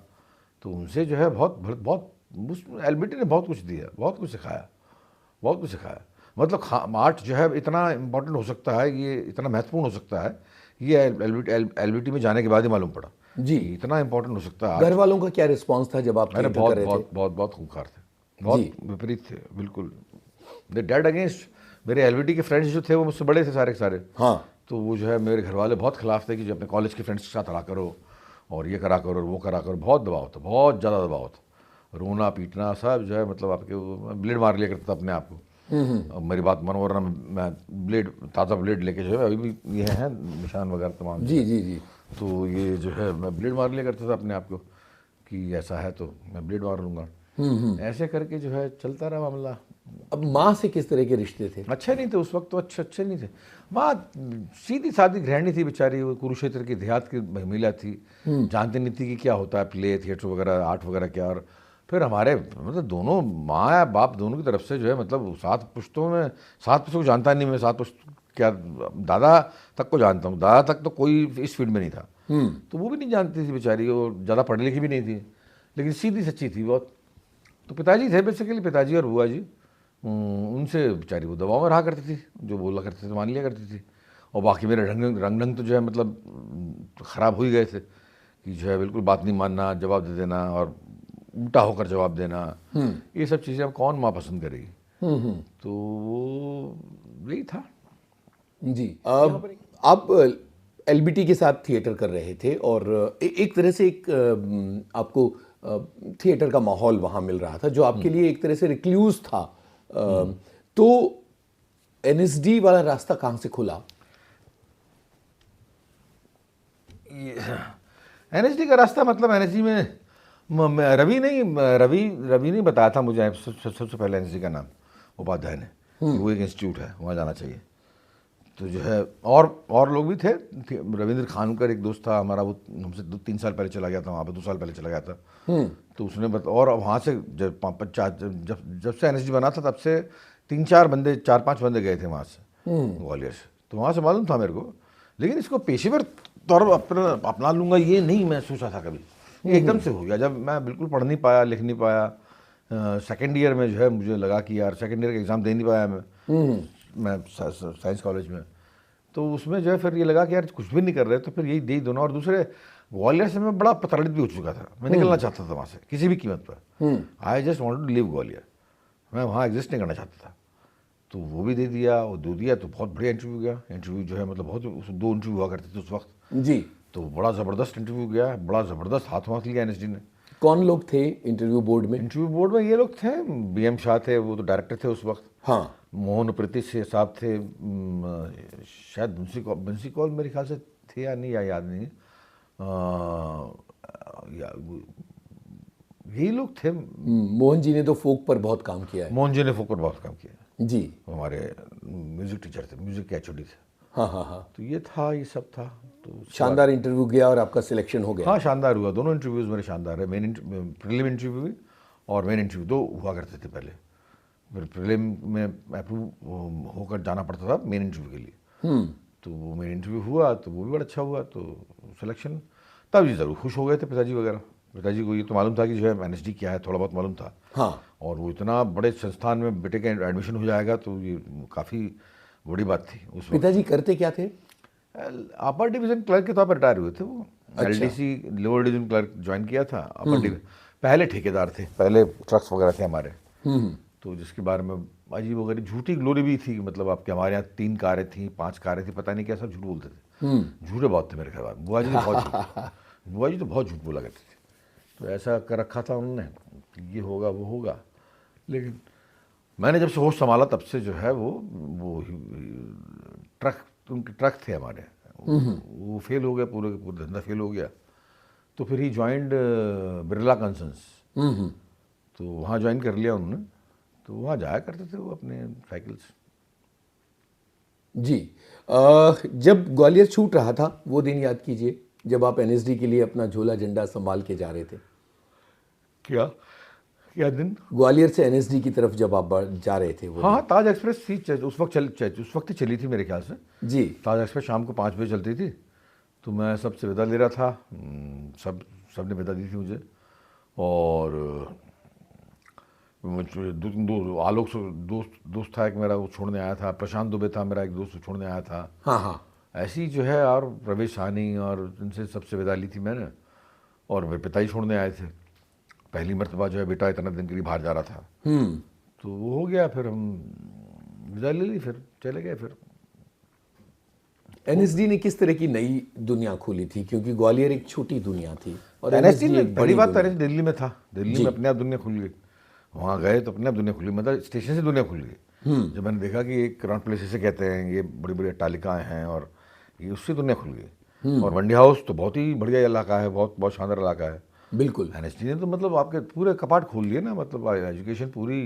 तो उनसे जो है बहुत बहुत एलबीटी ने बहुत कुछ दिया, बहुत कुछ सिखाया, बहुत कुछ सिखाया। मतलब आर्ट जो है इतना इम्पोर्टेंट हो सकता है, ये इतना महत्वपूर्ण हो सकता है, ये एलबीटी में जाने के बाद ही मालूम पड़ा जी। कि इतना इम्पोर्टेंट हो सकता है घर आर्ट। वालों का क्या रिस्पांस था जब आप अरे थिएटर बहुत कर रहे थे? बहुत बहुत बहुत खूंखार थे, जी। बहुत विपरीत थे, बिल्कुल। They did against. मेरे एलबीटी के फ्रेंड्स जो थे वो मुझसे बड़े थे सारे के सारे। हाँ। तो वो जो है मेरे घर वाले बहुत खिलाफ थे कि जो अपने कॉलेज के फ्रेंड्स के साथ रहा करो और ये करा करो और वो करा करो। बहुत दबाव था, बहुत ज़्यादा दबाव था, रोना पीटना सब जो है, मतलब आपके ब्लेड मार लिया करता था अपने आप को। अब मेरी बात मानो, वरना मैं ब्लेड, ताज़ा ब्लेड लेके जो है, अभी भी ये है निशान वगैरह तमाम। जी जी जी। तो ये जो है मैं ब्लेड मार लिया करता था अपने आप को कि ऐसा है तो मैं ब्लेड मार लूँगा। ऐसे करके जो है चलता रहा मामला। अब माँ से किस तरह के रिश्ते थे? अच्छे नहीं थे उस वक्त, तो अच्छे नहीं थे। माँ सीधी सादी गृहिणी थी बेचारी, वो कुरुक्षेत्र की देहात की महिला थी, जानती नहीं थी कि क्या होता है प्ले थिएटर वगैरह, आर्ट वगैरह क्या। और फिर हमारे मतलब दोनों माँ या बाप दोनों की तरफ से जो है, मतलब 7 पुश्तों में 7 पुश्तों को जानता नहीं मैं, 7 पुश्त क्या, दादा तक को जानता हूँ, दादा तक तो कोई इस फील्ड में नहीं था। तो वो भी नहीं जानती थी बेचारी, और ज़्यादा पढ़ी लिखी भी नहीं थी, लेकिन सीधी सच्ची थी बहुत। तो पिताजी थे बेसिकली, पिताजी और बुआ जी, उनसे बेचारी वो दबाव में रहा करती थी, जो बोला करते थे तो मान लिया करती थी। और बाकी मेरे रंग ढंग तो जो है मतलब ख़राब हो ही गए थे कि जो है बिल्कुल बात नहीं मानना, जवाब दे देना और उल्टा होकर जवाब देना, ये सब चीज़ें अब कौन माँ पसंद करेगी। तो वो यही था। जी। आप एलबीटी के साथ थिएटर कर रहे थे और एक तरह से एक आपको थिएटर का माहौल वहाँ मिल रहा था जो आपके लिए एक तरह से रिक्लूज था। तो एनएसडी वाला रास्ता कहाँ से खुला? एनएसडी का रास्ता मतलब एनएसडी में रवि नहीं बताया था मुझे सबसे पहले एनएसडी का नाम, उपाध्याय ने, कि वो एक इंस्टीट्यूट है, वहाँ जाना चाहिए। तो जो है और लोग भी थे, रविंद्र खानकर एक दोस्त था हमारा, वो हमसे 2-3 साल पहले चला गया था वहाँ पर, 2 साल पहले चला गया था। तो उसने और वहाँ से जब से एनएसडी बना था तब से 4-5 बंदे गए थे वहाँ से, ग्वालियर से। तो वहाँ से मालूम था मेरे को, लेकिन इसको पेशेवर तौर पर अपना लूँगा ये नहीं मैं सोचा था कभी। ये एकदम से हो गया जब मैं बिल्कुल पढ़ नहीं पाया, लिख नहीं पाया। सेकेंड ईयर में जो है मुझे लगा कि यार सेकेंड ईयर का एग्ज़ाम दे नहीं पाया मैं साइंस कॉलेज में। तो उसमें जो है फिर ये लगा कि यार कुछ भी नहीं कर रहे, तो फिर यही दे दोनों। और दूसरे ग्वालियर से मैं बड़ा प्रताड़ित भी हो चुका था, मैं निकलना चाहता था वहाँ से किसी भी कीमत पर। I just wanted to leave Gwalior, मैं वहाँ एग्जिस्ट नहीं करना चाहता था। तो वो भी दे दिया, और दे दिया तो बहुत बढ़िया इंटरव्यू गया। इंटरव्यू जो है मतलब बहुत, 2 इंटरव्यू हुआ करते थे उस वक्त जी। तो बड़ा ज़बरदस्त इंटरव्यू गया, बड़ा ज़बरदस्त हाथ लिया एनएसडी ने। कौन लोग थे इंटरव्यू बोर्ड में? इंटरव्यू बोर्ड में ये लोग थे, बीएम शाह थे, वो तो डायरेक्टर थे उस वक्त। हाँ। मोहन प्रीति से साहब थे, शायद बंसी कौल मेरे ख्याल से थे या नहीं, या याद नहीं। यही लोग थे। मोहन जी ने तो फोक पर बहुत काम किया है। मोहन जी ने फोक पर बहुत काम किया जी। हमारे म्यूजिक टीचर थे, म्यूजिक के एचओडी थे। हाँ हाँ हाँ। तो ये था, ये सब था। तो शानदार इंटरव्यू गया और आपका सिलेक्शन हो गया। हाँ शानदार हुआ, दोनों इंटरव्यूज़ मेरे शानदार है। प्रीलिम इंटरव्यू भी और मेन इंटरव्यू 2 हुआ करते थे पहले। फिर प्रीलिम में अप्रूव होकर जाना पड़ता था मेन इंटरव्यू के लिए। तो वो मेन इंटरव्यू हुआ तो वो भी बड़ा अच्छा हुआ, तो सिलेक्शन। तब जी ज़रूर खुश हो गए थे पिताजी वगैरह। पिताजी को ये तो मालूम था कि जो है एनएसडी क्या है, थोड़ा बहुत मालूम था। हाँ। और वो इतना बड़े संस्थान में बेटे का एडमिशन हो जाएगा तो ये काफ़ी बड़ी बात थी उस वक्त। पिताजी करते क्या थे? अपर डिवीज़न क्लर्क के तौर पर रिटायर हुए थे वो। LDC lower division clerk join किया था। अपर डिवीज़न पहले ठेकेदार थे, पहले ट्रक्स वगैरह थे हमारे। तो जिसके बारे में अजीब वगैरह झूठी ग्लोरी भी थी, मतलब आपके हमारे यहाँ 3 कारें थी, 5 कारें थी, पता नहीं क्या, सब झूठ बोलते थे। झूठे बहुत थे मेरे घर वाले। बुआ जी तो बहुत बुआ जी तो बहुत झूठ बोला करते थे। तो ऐसा कर रखा था उन्होंने, ये होगा वो होगा। लेकिन मैंने जब से होश संभाला तब से जो है वो उनके ट्रक थे हमारे, वो फेल हो गया, पूरे का पूरा धंधा फेल हो गया। तो फिर ही ज्वाइंड बिरला कंसन्स, तो वहाँ ज्वाइन कर लिया उन्होंने। तो वहाँ जाया करते थे वो अपने साइकिल से। जी। जब ग्वालियर छूट रहा था वो दिन याद कीजिए जब आप एनएसडी के लिए अपना झोला झंडा संभाल के जा रहे थे। क्या दिन? ग्वालियर से एनएसडी की तरफ जब आप जा रहे थे वो हाँ, ताज एक्सप्रेस थी उस वक्त ही चली थी मेरे ख्याल से जी। ताज एक्सप्रेस शाम को 5 बजे चलती थी। तो मैं सबसे विदा ले रहा था, सब ने विदा दी थी मुझे। और दो आलोक दोस्त था एक मेरा, वो छोड़ने आया था। प्रशांत दुबे था मेरा एक दोस्त, वो छोड़ने आया था। हाँ हाँ। ऐसी जो है, और प्रवेश सानी और इनसे सबसे विदा ली थी मैंने। और मेरे पिताजी छोड़ने आए थे, पहली मरतबा जो है बेटा इतना दिन के लिए बाहर जा रहा था। तो वो हो गया, फिर हम विदा ले ली, फिर चले गए। फिर एनएसडी ने किस तरह की नई दुनिया खोली थी, क्योंकि ग्वालियर एक छोटी दुनिया थी और एनएसडी एनएसडी में एक बड़ी बात दुनिया। दिल्ली में था। दिल्ली में अपने आप दुनिया खुल गई। वहाँ गए तो अपने आप दुनिया खुली, मतलब स्टेशन से दुनिया खुल गई। जब मैंने देखा कि एक क्राउन प्लेस इसे कहते हैं, ये बड़ी बड़ी अट्टालिकाएं हैं, और ये उससे दुनिया खुल गई। और मंडी हाउस तो बहुत ही बढ़िया इलाका है, बहुत बहुत शानदार इलाका है। बिल्कुल। एनएसडी ने तो मतलब आपके पूरे कपाट खोल लिए ना, मतलब एजुकेशन पूरी।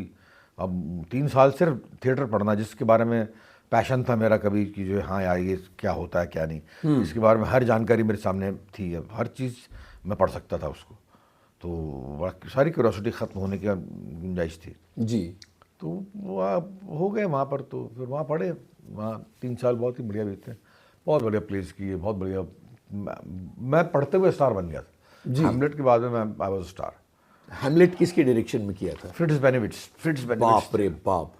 अब 3 साल सिर्फ थिएटर पढ़ना, जिसके बारे में पैशन था मेरा कभी कि जो है हाँ यार ये क्या होता है क्या नहीं, इसके बारे में हर जानकारी मेरे सामने थी। अब हर चीज़ मैं पढ़ सकता था उसको, तो सारी क्यूरोसिटी ख़त्म होने की गुंजाइश थी जी। तो वहाँ हो गए वहाँ पर। तो फिर वहाँ पढ़े, वहाँ 3 साल बहुत ही बढ़िया बीते, बहुत बढ़िया प्लेस किए, बहुत बढ़िया। मैं पढ़ते हुए स्टार बन गया था। हैमलेट के बाद में मैं आई वाज स्टार। हैमलेट किसके डायरेक्शन में किया था? फ्रिट्ज बेनेविट्स बाप रे बाप।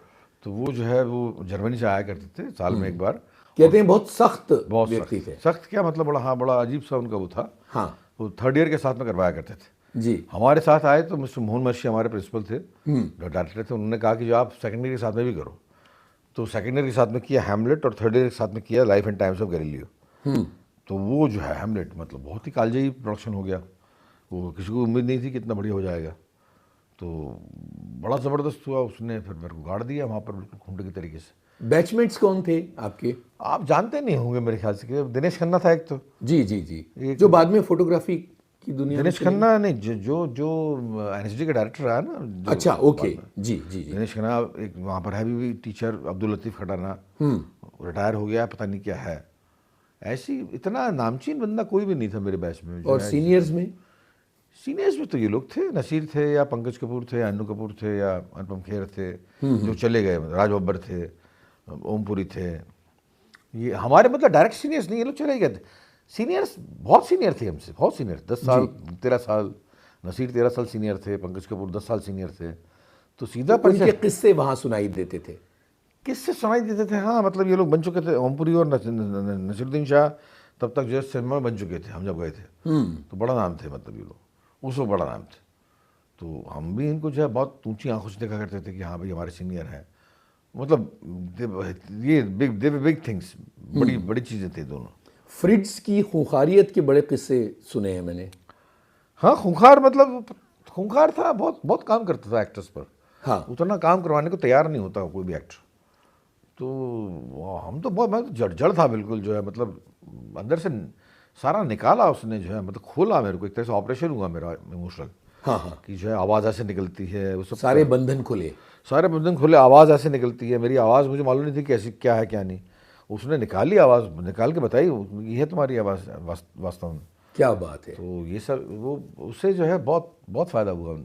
तो वो जो है वो जर्मनी से आया करते थे साल में एक बार। कहते हैं बहुत सख्त बहुत व्यक्ति थे। सख्त क्या मतलब, बड़ा हाँ बड़ा अजीब सा उनका वो था। हाँ वो 3rd ईयर के साथ में करवाया करते थे जी। हमारे साथ आए तो मिस्टर मोहन मशी हमारे प्रिंसिपल थे, जो डायरेक्टर थे। उन्होंने कहा कि जो आप 2nd ईयर के साथ में भी करो। तो 2nd ईयर के साथ में किया हैमलेट, और 3rd ईयर के साथ में किया life and times of Galileo. तो वो जो है हैमलेट मतलब बहुत ही कालजयी प्रोडक्शन हो गया। वो किसी को उम्मीद नहीं थी कि इतना बढ़िया हो जाएगा। तो बड़ा ज़बरदस्त हुआ। उसने फिर मेरे को गाड़ दिया वहाँ पर बिल्कुल खूंटे की तरीके से। बैचमेट्स कौन थे आपके? आप जानते नहीं होंगे मेरे ख्याल से कि दिनेश खन्ना था एक तो। जी जी जी, जो बाद में फोटोग्राफी की दुनिया में दिनेश खन्ना नहीं, जो एनएसडी का डायरेक्टर रहा ना, जो अच्छा ओके जी जी जी। दिनेश खन्ना एक वहाँ पर है भी टीचर, अब्दुल लतीफ़ खटाना रिटायर हो गया, पता नहीं क्या है। ऐसी इतना नामचीन बंदा कोई भी नहीं था मेरे बैच में। और सीनियर्स में? सीनियर्स में तो ये लोग थे, नसीर थे या पंकज कपूर थे, अन्नू कपूर थे या अनुपम खेर थे, जो चले गए। राज बब्बर थे, ओमपुरी थे। ये हमारे मतलब डायरेक्ट सीनियर्स नहीं, ये लोग चले गए थे। सीनियर्स बहुत सीनियर थे हमसे, बहुत सीनियर, 10 साल 13 साल। नसीर 13 साल सीनियर थे, पंकज कपूर 10 साल सीनियर थे। तो सीधा उनके किस्से वहाँ सुनाई देते थे? किससे सुनाई देते थे, हाँ मतलब ये लोग बन चुके थे। ओमपुरी और नसीरुद्दीन शाह तब तक जो सिनेमा में बन चुके थे, हम जब गए थे। तो बड़ा नाम थे, मतलब ये लोग उस वक्त बड़ा नाम थे। तो हम भी इनको जो है बहुत ऊंची आंखों से देखा करते थे कि हाँ भाई हमारे सीनियर हैं, मतलब ये बिग थिंग्स, बड़ी बड़ी चीज़ें थी दोनों। फ्रिट्ज की खूंखारियत के बड़े किस्से सुने हैं मैंने। हाँ खूंखार, मतलब खूंखार था, बहुत बहुत काम करता था एक्टर्स पर। हाँ उतना काम करवाने को तैयार नहीं होता कोई भी एक्टर। तो हम तो बहुत, मैं तो जड़ था बिल्कुल जो है, मतलब अंदर से सारा निकाला उसने जो है, मतलब खोला मेरे को। एक तरह से ऑपरेशन हुआ मेरा इमोशनल। हाँ हाँ। कि जो है आवाज़ ऐसे निकलती है, वो सब सारे बंधन खुले। सारे बंधन खुले, आवाज़ ऐसे निकलती है। मेरी आवाज़ मुझे मालूम नहीं थी कैसी क्या है क्या नहीं। उसने निकाली आवाज़, निकाल के बताई ये है तुम्हारी आवाज़ वास्तव में। क्या बात है। तो ये सब वो उससे जो है बहुत बहुत फ़ायदा हुआ।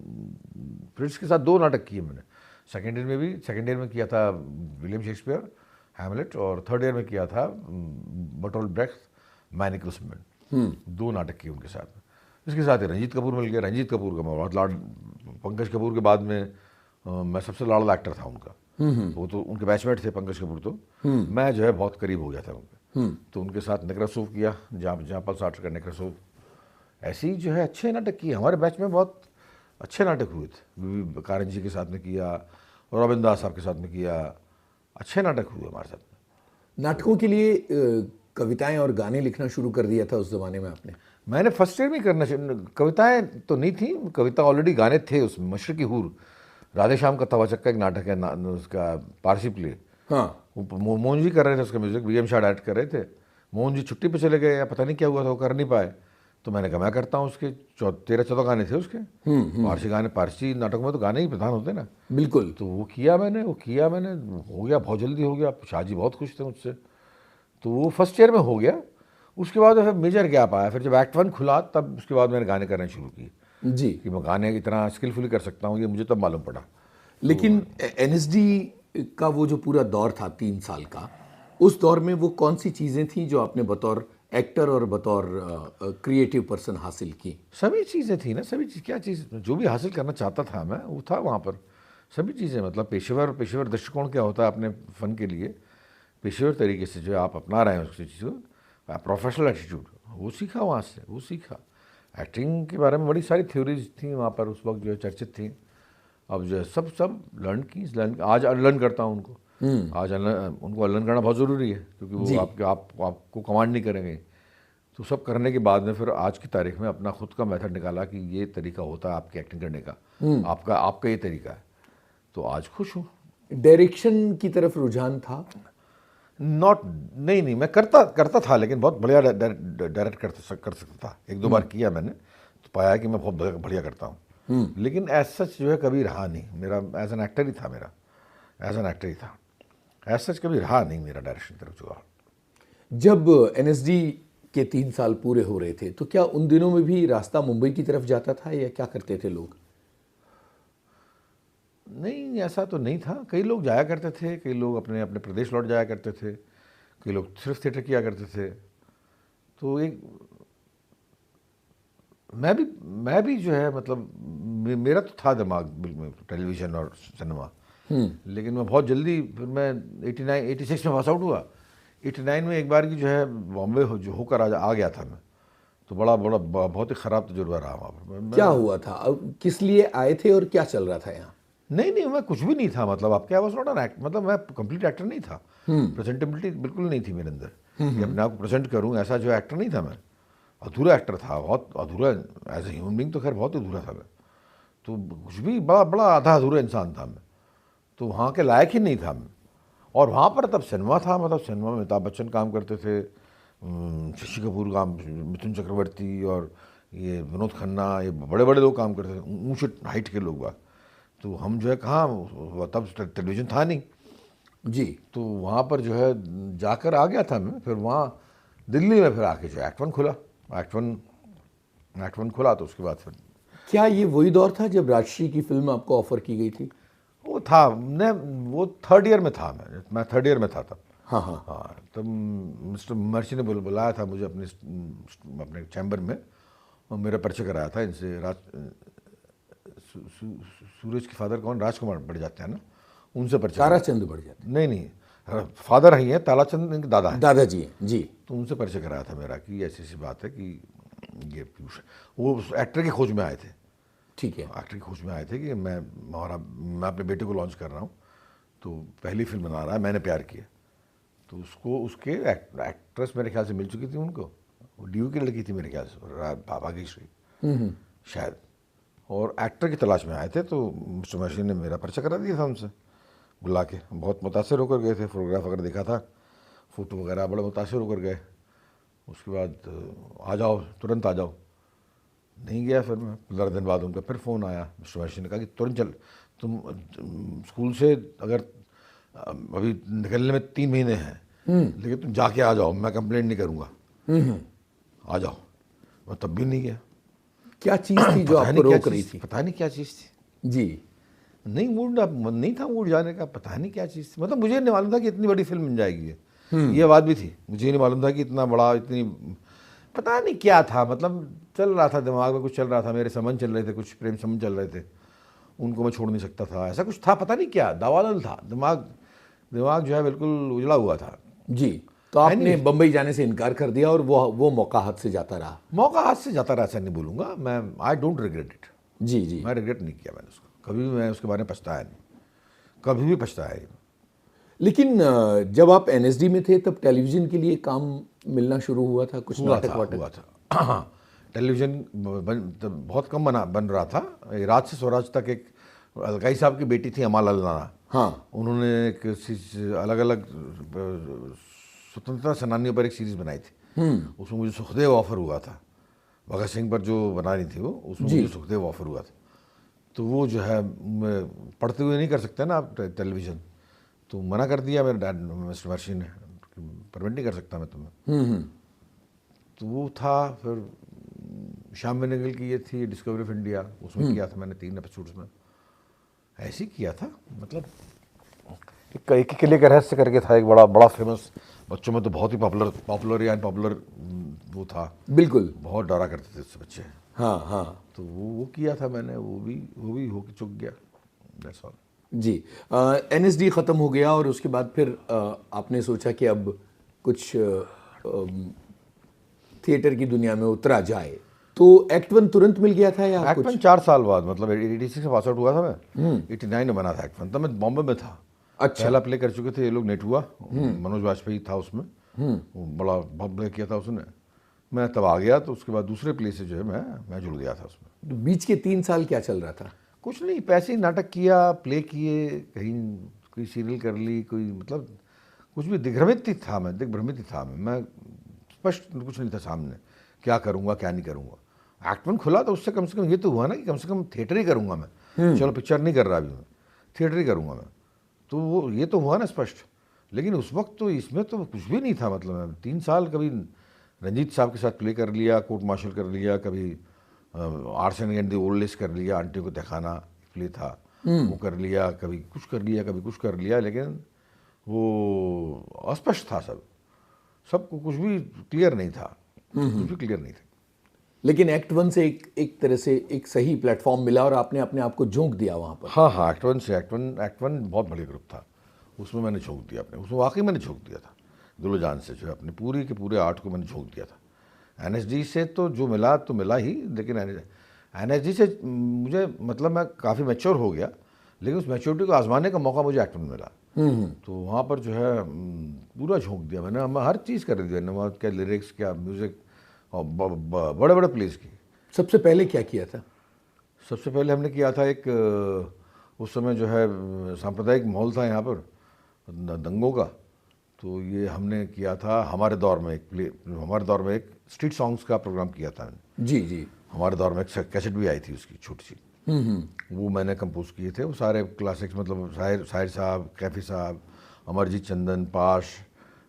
फ्रिट्ज के साथ 2 नाटक किए मैंने। 2nd ईयर में भी, 2nd ईयर में किया था विलियम शेक्सपियर हैमलेट, और 3rd ईयर में किया था बर्टोल्ट ब्रेख्ट मैन क्रिस्टमैन। 2 नाटक किए उनके साथ। इसके साथ ही रंजीत कपूर मिल गया। रंजीत कपूर का मैं बहुत लाड, पंकज कपूर के बाद में मैं सबसे लाडला एक्टर था उनका। वो तो उनके बैचमेट थे पंकज कपूर। तो मैं जो है बहुत करीब हो गया था उनके। तो उनके साथ नेक्रासोव किया, जहाँपाल साटर का नेक्रासोव। ऐसे ही जो है अच्छे नाटक किए हमारे बैच में, बहुत अच्छे नाटक हुए थे। कारन जी के साथ में किया, और रविंद्र दास साहब के साथ में किया। अच्छे नाटक हुए हमारे साथ में। नाटकों के लिए कविताएं और गाने लिखना शुरू कर दिया था उस ज़माने में आपने? मैंने फर्स्ट ईयर में करना शुरू। कविताएं तो नहीं थी, कविता ऑलरेडी गाने थे उसमें। मशरकी हूर, राधे श्याम का तवाचक्का एक नाटक है उसका पारसी प्ले। हाँ। मोहन जी कर रहे थे उसका म्यूजिक, वीएम शाह डायरेक्ट कर रहे थे। मोहन जी छुट्टी पे चले गए या पता नहीं क्या हुआ था, वो कर नहीं पाए। तो मैंने कहा मैं करता हूँ। उसके 13-14 गाने थे उसके, पारसी गाने। पारसी नाटक में तो गाने ही प्रधान होते ना। बिल्कुल। तो वो किया मैंने, हो गया, बहुत जल्दी हो गया। शाहजी बहुत खुश थे मुझसे। तो वो फर्स्ट ईयर में हो गया। उसके बाद फिर मेजर गैप आया। फिर जब एक्ट 1 खुला तब उसके बाद मैंने गाने करने शुरू किए जी। कि मैं गाने इतना स्किलफुली कर सकता हूँ, ये मुझे तब मालूम पड़ा। लेकिन एनएसडी का वो जो पूरा दौर था 3 साल का, उस दौर में वो कौन सी चीज़ें थी जो आपने बतौर एक्टर और बतौर क्रिएटिव पर्सन हासिल की? सभी चीज़ें थी ना, सभी चीज़। क्या चीज़ जो भी हासिल करना चाहता था मैं, वो था वहाँ पर। सभी चीज़ें, मतलब पेशेवर दृष्टिकोण क्या होता है अपने फ़न के लिए, पेशेवर तरीके से जो है आप अपना रहे हैं उस चीज़ को, प्रोफेशनल एटीट्यूड, वो सीखा वहाँ से, वो सीखा। एक्टिंग के बारे में बड़ी सारी थ्योरीज थी वहाँ पर उस वक्त जो है चर्चित थी। अब जो है सब लर्न आज अनलर्न करता हूँ उनको। आज उनको अनलर्न करना बहुत ज़रूरी है, क्योंकि वो आपको कमांड नहीं करेंगे। तो सब करने के बाद में फिर आज की तारीख में अपना खुद का मेथड निकाला कि ये तरीका होता है आपकी एक्टिंग करने का, आपका ये तरीका है। तो आज खुश हूँ। डायरेक्शन की तरफ रुझान था? नहीं, मैं करता था, लेकिन बहुत बढ़िया डायरेक्ट कर सकता था। एक दो बार किया मैंने, तो पाया कि मैं बहुत बढ़िया करता हूँ, लेकिन एज सच जो है कभी रहा नहीं मेरा। एज एन एक्टर ही था मेरा, एज सच कभी रहा नहीं मेरा डायरेक्शन की तरफ जुगाड़। जब एनएसडी के 3 साल पूरे हो रहे थे, तो क्या उन दिनों में भी रास्ता मुंबई की तरफ जाता था, या क्या करते थे लोग? नहीं, ऐसा तो नहीं था। कई लोग जाया करते थे, कई लोग अपने अपने प्रदेश लौट जाया करते थे, कई लोग सिर्फ थिएटर किया करते थे। तो एक मैं भी जो है, मतलब मेरा तो था दिमाग बिल्कुल टेलीविज़न और सिनेमा, लेकिन मैं बहुत जल्दी, फिर मैं 86 में पास आउट हुआ। 89 में एक बार की जो है बॉम्बे जो होकर आ गया था मैं, तो बहुत ही ख़राब तजुर्बा रहा वहाँ पर। क्या हुआ था? किस लिए आए थे और क्या चल रहा था यहाँ? नहीं, मैं कुछ भी नहीं था, मतलब आपके I was not an act, मतलब मैं कंप्लीट एक्टर नहीं था। प्रेजेंटेबिलिटी बिल्कुल नहीं थी मेरे अंदर कि अपने आप को प्रेजेंट करूँ, ऐसा जो एक्टर नहीं था मैं। अधूरा एक्टर था, बहुत अधूरा। एज ए ह्यूमन बीइंग तो खैर बहुत अधूरा था मैं, तो कुछ भी बड़ा आधा अधूरा इंसान था मैं, तो वहाँ के लायक ही नहीं था मैं। और वहाँ पर तब सिनेमा था, मतलब सिनेमा में अमिताभ बच्चन काम करते थे, शशि कपूर काम, मिथुन चक्रवर्ती और ये विनोद खन्ना, ये बड़े बड़े लोग काम करते थे, ऊँचे हाइट के लोग। तो हम जो है कहाँ, तब टेलीविज़न था नहीं जी। तो वहाँ पर जो है जाकर आ गया था मैं। फिर वहाँ दिल्ली में फिर आके जो एक्ट वन खुला, तो उसके बाद फिर क्या ये वही दौर था जब राजश्री की फिल्म आपको ऑफर की गई थी? वो था ने वो थर्ड ईयर में था, मैं थर्ड ईयर में था तब। हाँ। तब मिस्टर मर्ची ने बुलाया था मुझे अपने चैम्बर में, और मेरा परिचय कराया था इनसे। सूरज के फादर कौन, राजकुमार बढ़ जाते हैं ना, उनसे परिचय। ताराचंद बढ़ जाते? नहीं, फादर ही है, ताराचंद इनके दादा हैं। दादाजी हैं जी। तो उनसे परिचय कराया था मेरा कि ऐसी बात है कि ये वो एक्टर की खोज में आए थे। ठीक है। एक्टर की खोज में आए थे कि मैं अपने बेटे को लॉन्च कर रहा हूँ, तो पहली फिल्म बना रहा है, मैंने प्यार किया। तो उसके एक्ट्रेस मेरे ख्याल से मिल चुकी थी उनको, वो डीयू की लड़की थी मेरे ख्याल से, भाग्यश्री शायद, और एक्टर की तलाश में आए थे। तो मिस्टर मर्ची ने मेरा परिचय करा दिया था उनसे बुला के। बहुत मुतासर होकर गए थे, फोटोग्राफ वगैरह देखा था, फ़ोटो वगैरह, बड़े मुतासर होकर गए। उसके बाद आ जाओ, तुरंत आ जाओ। नहीं गया, फिर मैं 15 दिन बाद उनका फिर फ़ोन आया। मिस्टर मर्ची ने कहा कि तुरंत चल, तुम स्कूल से अगर अभी निकलने में 3 महीने हैं, लेकिन तुम जाके आ जाओ, मैं कंप्लेंट नहीं करूँगा, आ जाओ। मैं तब भी नहीं गया। क्या चीज़ थी जो आपको रोक रही थी? पता नहीं क्या चीज़ थी जी। नहीं, नहीं था मूड जाने का, पता नहीं क्या चीज़ थी। मतलब मुझे नहीं मालूम था कि इतनी बड़ी फिल्म बन जाएगी ये बात भी थी। मुझे नहीं मालूम था कि इतना बड़ा, इतनी, पता नहीं क्या था। मतलब चल रहा था दिमाग में, कुछ चल रहा था, मेरे संबंध चल रहे थे, कुछ प्रेम संबंध चल रहे थे, उनको मैं छोड़ नहीं सकता था, ऐसा कुछ था। पता नहीं क्या दावानल था, दिमाग जो है बिल्कुल उजड़ा हुआ था जी। तो आपने बम्बई जाने से इनकार कर दिया और वो मौका हाथ से जाता रहा? मौका हाथ से जाता रहा ऐसा नहीं बोलूँगा मैं, आई डोंट रिग्रेट इट। जी। मैं रिग्रेट नहीं किया मैंने उसको कभी भी, मैं उसके बारे में पछताया नहीं, कभी भी पछताया नहीं। लेकिन जब आप एनएसडी में थे तब टेलीविज़न के लिए काम मिलना शुरू हुआ था? कुछ नाटक हुआ था। हाँ, टेलीविज़न बहुत कम बन रहा था। राज से स्वराज तक एक अलकाई साहब की बेटी थी अमाल अल्लाना, हाँ, उन्होंने एक अलग अलग स्वतंत्रता सेनानियों पर एक सीरीज़ बनाई थी। उसमें मुझे सुखदेव ऑफर हुआ था, भगत सिंह पर जो बना रही थी वो, उसमें मुझे सुखदेव ऑफर हुआ था। तो वो जो है पढ़ते हुए नहीं कर सकते ना आप टेलीविज़न, तो मना कर दिया मेरे डैड मिस्टर मर्ची ने, परमिट नहीं कर सकता मैं तुम्हें। तो वो था। फिर श्याम बेनेगल की ये थी डिस्कवरी ऑफ इंडिया, उसमें किया था मैंने 3 एपिसोड्स में, ऐसे ही किया था। मतलब एक किले का रहस्य करके था, एक बड़ा फेमस, बच्चों में तो बहुत ही पॉपुलर वो था, बिल्कुल, बहुत डरा करते थे उससे बच्चे। हाँ। तो वो किया था मैंने, वो भी होके चुक गया, दैट्स ऑल। जी। एनएसडी ख़त्म हो गया और उसके बाद फिर आपने सोचा कि अब कुछ थिएटर की दुनिया में उतरा जाए, तो एक्ट वन तुरंत मिल गया था या एक्ट कुछ? वन 4 साल बाद, मतलब 86 से पास आउट हुआ था मैं, 89 में बना था एक्ट वन, तब मैं बॉम्बे में था। अच्छा। पहला प्ले कर चुके थे ये लोग, नेटुआ, मनोज वाजपेयी था उसमें, वो बड़ा बहुत प्ले किया था उसने। मैं तब आ गया, तो उसके बाद दूसरे प्ले से जो है मैं जुड़ गया था उसमें। तो बीच के 3 साल क्या चल रहा था? कुछ नहीं, पैसे ही नाटक किया, प्ले किए, कहीं कोई सीरियल कर ली, कोई मतलब कुछ भी दिग्भ्रमित ही था मैं, दिग्भ्रमित ही था मैं स्पष्ट कुछ नहीं था सामने, क्या करूँगा क्या नहीं करूँगा। एक्ट वन खुला तो उससे कम से कम ये तो हुआ ना कि कम से कम थिएटर ही करूँगा मैं, चलो पिक्चर नहीं कर रहा अभी मैं, थिएटर ही करूँगा मैं, तो वो ये तो हुआ ना स्पष्ट। लेकिन उस वक्त तो इसमें तो कुछ भी नहीं था, मतलब 3 साल कभी रंजीत साहब के साथ प्ले कर लिया, कोर्ट मार्शल कर लिया, कभी arson and the old list कर लिया, आंटियों को दिखाना प्ले था वो कर लिया, कभी कुछ कर लिया, कभी कुछ कर लिया, लेकिन वो अस्पष्ट था सबको कुछ भी क्लियर नहीं था, कुछ भी क्लियर नहीं था। लेकिन एक्ट वन से एक तरह से एक सही प्लेटफॉर्म मिला और आपने अपने आप को झोंक दिया वहाँ पर। हाँ हाँ, एक्ट वन बहुत बड़े ग्रुप था, उसमें मैंने झोंक दिया अपने, उसमें वाकई मैंने झोंक दिया था दिलो जान से, जो है अपने पूरी के पूरे आर्ट को मैंने झोंक दिया था। एनएसडी से तो जो मिला तो मिला ही, लेकिन एनएसडी से मुझे मतलब मैं काफ़ी मैच्योर हो गया, लेकिन उस मैच्योरिटी को आजमाने का मौका मुझे एक्ट में मिला। तो वहाँ पर जो है पूरा झोंक दिया मैंने, मैं हर चीज़ कर दिया, नमाज क्या, लिरिक्स क्या, म्यूज़िक, और बड़े बड़े प्लेस की। सबसे पहले क्या किया था? सबसे पहले हमने किया था एक उस समय जो है सांप्रदायिक माहौल था यहाँ पर दंगों का, तो ये हमने किया था हमारे दौर में एक प्ले, हमारे दौर में एक स्ट्रीट सॉन्ग्स का प्रोग्राम किया था मैंने। जी जी। हमारे दौर में एक कैसेट भी आई थी उसकी छोटी सी, वो मैंने कंपोज किए थे, वो सारे क्लासिक्स, मतलब शाहिर साहब, कैफी साहब, अमरजीत चंदन, पाश,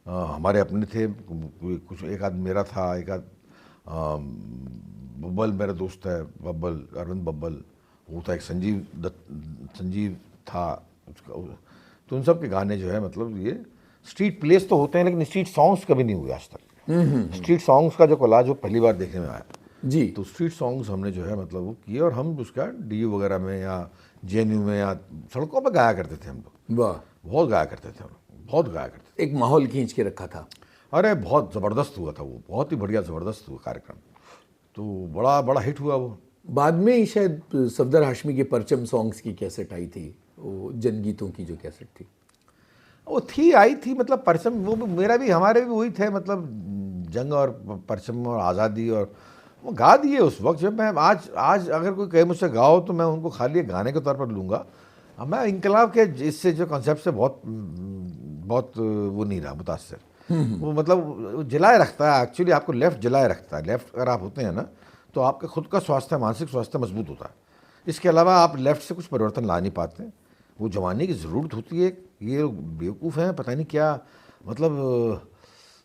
हमारे अपने थे कुछ, एक आध मेरा था, एक आध बब्बल मेरा दोस्त है, बब्बल, अरविंद बब्बल, वो था, एक संजीव था उसका, तो उन सब के गाने जो है, मतलब ये स्ट्रीट प्लेस तो होते हैं, लेकिन स्ट्रीट सॉन्ग्स कभी नहीं हुए आज तक। स्ट्रीट सॉन्ग्स का जो कोलाज वो पहली बार देखने में आया जी। तो स्ट्रीट सॉन्ग्स हमने जो है मतलब वो किए, और हम उसका डीयू वगैरह में या जेएनयू में या सड़कों पर गाया करते थे हम लोग, वाह। बहुत गाया करते थे हम लोग, बहुत गाया करते थे। एक माहौल खींच के रखा था। अरे बहुत ज़बरदस्त हुआ था वो, बहुत ही बढ़िया ज़बरदस्त हुआ कार्यक्रम, तो बड़ा बड़ा हिट हुआ वो। बाद में शायद सफदर हाशमी के परचम सॉन्ग्स की कैसेट आई थी, वो जनगीतों की जो कैसेट थी, वो थी, आई थी, मतलब परचम, वो मेरा भी, हमारे भी वही थे, मतलब जंग और परचम और आज़ादी, और वो गा दिए उस वक्त। जब मैं आज अगर कोई कहे मुझसे गाओ, तो मैं उनको खाली एक गाने के तौर पर लूँगा। अब मैं इनकलाब के इससे जो कॉन्सेप्ट से बहुत वो नहीं रहा मुतासर, वो मतलब जलाए रखता है एक्चुअली, आपको लेफ्ट जलाए रखता है। लेफ्ट अगर आप होते हैं ना, तो आपका खुद का स्वास्थ्य, मानसिक स्वास्थ्य मजबूत होता है। इसके अलावा आप लेफ्ट से कुछ परिवर्तन ला नहीं पाते, वो जमाने की ज़रूरत होती है। ये लोग बेवकूफ़ हैं, पता नहीं क्या, मतलब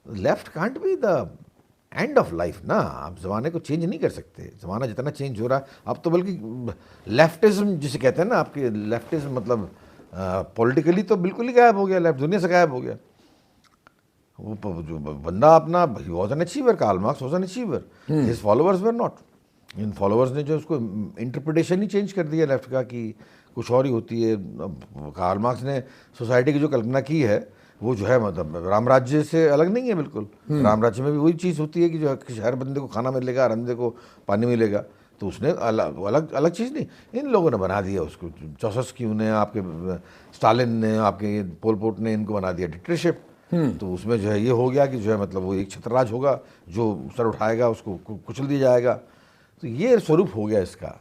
left can't be the end of life ना, आप ज़माने को चेंज नहीं कर सकते। ज़माना जितना चेंज हो रहा है अब तो, बल्कि लेफ्टिज्म जिसे कहते हैं ना, आपके लेफ्टिज्म मतलब पॉलिटिकली तो बिल्कुल ही गायब हो गया, लेफ्ट दुनिया से गायब हो गया। वो जो बंदा अपना, he was an achiever, Karl Marx was an achiever, his followers were not. इन फॉलोअर्स ने जो उसको इंटरप्रिटेशन ही चेंज कर दिया लेफ्ट का, कि कुछ और ही होती है। कार्ल मार्क्स ने सोसाइटी की जो कल्पना की है, वो जो है मतलब राम राज्य से अलग नहीं है बिल्कुल। राम राज्य में भी वही चीज़ होती है कि जो हर बंदे को खाना मिलेगा, हर बंदे को पानी मिलेगा, तो उसने अलग चीज़ नहीं, इन लोगों ने बना दिया उसको। चौसस्की ने, आपके स्टालिन ने, आपके पोल पोट ने इनको बना दिया डिक्टेटरशिप। तो उसमें जो है ये हो गया कि जो है मतलब वो एक छत्रराज होगा, जो सर उठाएगा उसको कुचल दिया जाएगा। तो ये स्वरूप हो गया इसका।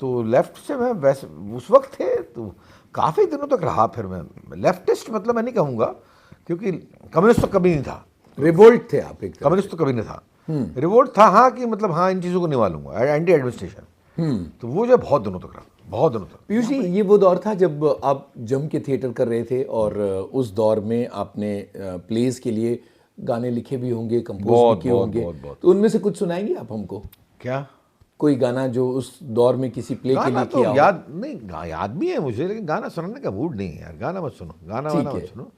तो लेफ्ट से मैं वैसे उस वक्त थे, तो काफ़ी दिनों तक रहा। फिर मैं लेफ्टिस्ट मतलब मैं नहीं कहूँगा, क्योंकि कम्युनिस्ट तो कभी नहीं था। रिवोल्ट थे आप एक तरह कम्युनिस्ट तो कभी नहीं था, रिवोल्ट था हाँ, कि मतलब हाँ, इन चीज़ों को निवालूंगा, एंटी एडमिनिस्ट्रेशन। तो वो जो बहुत दिनों तक रहा, बहुत दिनों तक। पीयूष जी, ये वो दौर था जब आप जम के थिएटर कर रहे थे, और उस दौर में आपने प्लेस के लिए गाने लिखे भी होंगे, कंपोज भी किए होंगे, तो उनमें से कुछ सुनाएंगे आप हमको? क्या कोई गाना जो उस दौर में किसी प्ले के लिए तो किया हो? याद नहीं, याद भी है मुझे, लेकिन गाना सुनाने का मूड नहीं है यार। गाना मत सुनो, गाना वाना मत सुनो।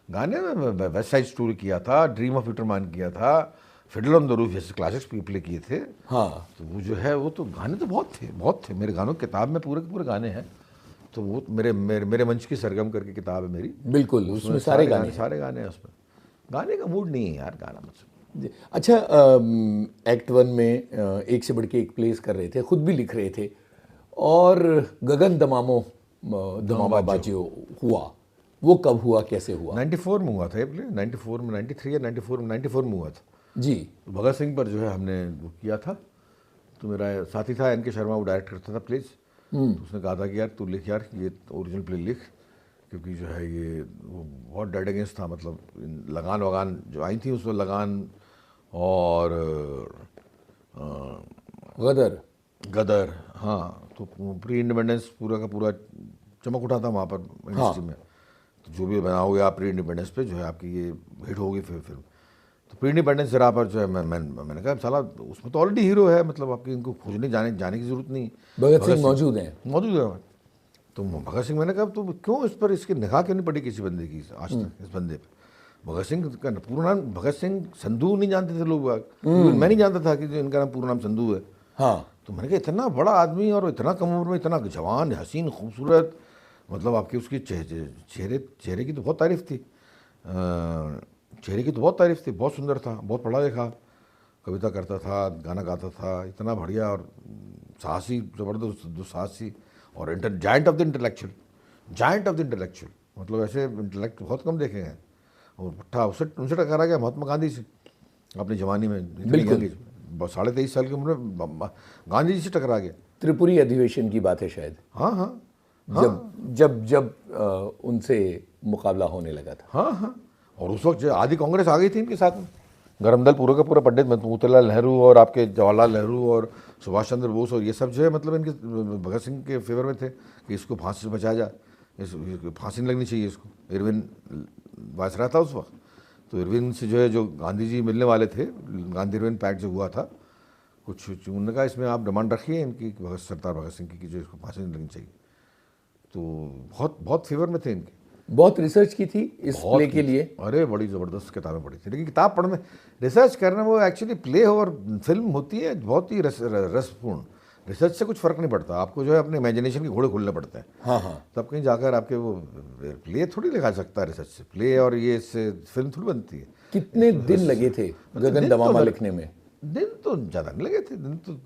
गाने में वेस्ट साइड स्टोरी किया था, ड्रीम ऑफ पीटर किया था, फिडल ऑन द रूफ जैसे क्लासिक्स प्ले किए थे। हाँ, तो वो जो है, वो तो गाने तो बहुत थे, बहुत थे मेरे गानों की किताब में, पूरे के पूरे गाने हैं। तो वो मेरे मेरे मेरे मंच की सरगम करके किताब है मेरी। बिल्कुल, उसमें सारे गाने हैं। सारे गाने हैं उसमें। गाने का मूड नहीं है यार, गाना मतलब। जी। अच्छा, एक्ट वन में एक से बढ़ के एक प्लेस कर रहे थे, खुद भी लिख रहे थे, और गगन दमामा बाजियो हुआ, वो कब हुआ, कैसे हुआ? 94 में हुआ था ये प्ले, 94 में, 93 या 94 में हुआ था। जी। तो भगत सिंह पर जो है हमने वो किया था। तो मेरा साथी था एन के शर्मा, वो डायरेक्ट करता था प्लेज। तो उसने कहा था कि यार तू लिख यार, ये ओरिजिनल प्ले लिख, क्योंकि जो है ये वो बहुत डेड अगेंस्ट था। मतलब लगान वगान जो आई थी उसमें, लगान और गदर। गदर, हाँ। तो प्री इंडिपेंडेंस पूरा का पूरा चमक उठा था वहाँ पर इंडस्ट्री में। तो जो भी बना हो गया प्री इंडिपेंडेंस पे जो है आपकी ये हिट होगी फिल्म। तो प्री इंडिपेंडेंस जरा पर जो है मैंने कहा साला उसमें तो ऑलरेडी हीरो है, मतलब आपकी इनको खोजने जाने की जरूरत नहीं। भगत सिंह मौजूद हैं। मौजूद है। तो भगत सिंह, मैंने कहा तो क्यों इस पर इसकी निगाह क्यों नहीं पड़ी किसी बंदे की आज तक इस बंदे पे। भगत सिंह का पूरा नाम भगत सिंह संधू नहीं जानते थे लोग। मैं नहीं जानता था कि जो इनका नाम पूरा नाम संधू है। हाँ। तो मैंने कहा इतना बड़ा आदमी और इतना कम उम्र में इतना जवान, हसीन, खूबसूरत, मतलब आपकी उसकी चेहरे की तो बहुत तारीफ थी। चेहरे की तो बहुत तारीफ थी, बहुत सुंदर था, बहुत पढ़ा लिखा, कविता करता था, गाना गाता था, इतना बढ़िया और साहसी, ज़बरदस्त दुस्साहसी, और giant of the intellectual, giant of the intellectual. मतलब ऐसे इंटेलेक्ट बहुत कम देखे हैं। और भट्टा उनसे टकरा गया महात्मा गांधी से अपनी जवानी में। बिल्कुल। 23.5 साल की उम्र में गांधी जी से टकरा गया। त्रिपुरी अधिवेशन की बात है शायद। हाँ हाँ जब उनसे मुकाबला होने लगा था। हाँ हाँ। और उस वक्त जो आधी कांग्रेस आ गई थी इनके साथ में, गरम दल पूरा का पूरा पंडित मोतीलाल नेहरू और आपके जवाहरलाल नेहरू और सुभाष चंद्र बोस और ये सब जो है मतलब इनके भगत सिंह के फेवर में थे कि इसको फांसी से बचाया जाए, फांसी नहीं लगनी चाहिए इसको। इरविन वायसराय था उस वक्त। तो इरविन से जो है जो गांधी जी मिलने वाले थे, गांधी इरविन पैक्ट जो हुआ था, कुछ उन्होंने कहा इसमें आप डिमांड रखिए इनकी सरदार भगत सिंह की कि जो इसको फांसी नहीं लगनी चाहिए। तो बहुत बहुत फेवर में थे इनके। बहुत रिसर्च की थी इस प्ले के लिए। अरे बड़ी ज़बरदस्त किताबें पढ़ी थी, लेकिन किताब पढ़ने, रिसर्च करना, वो एक्चुअली प्ले और फिल्म होती है बहुत ही रसपूर्ण। रिसर्च से कुछ फ़र्क नहीं पड़ता, आपको जो है अपने इमेजिनेशन के घोड़े खोलने पड़ते हैं। हाँ हाँ। तब कहीं जाकर आपके वो प्ले थोड़ी लिखा सकता है रिसर्च से, प्ले और ये इससे फिल्म थोड़ी बनती है। कितने दिन लगे थे गगन दमामा लिखने में? दिन तो ज़्यादा नहीं लगे थे। दिन तो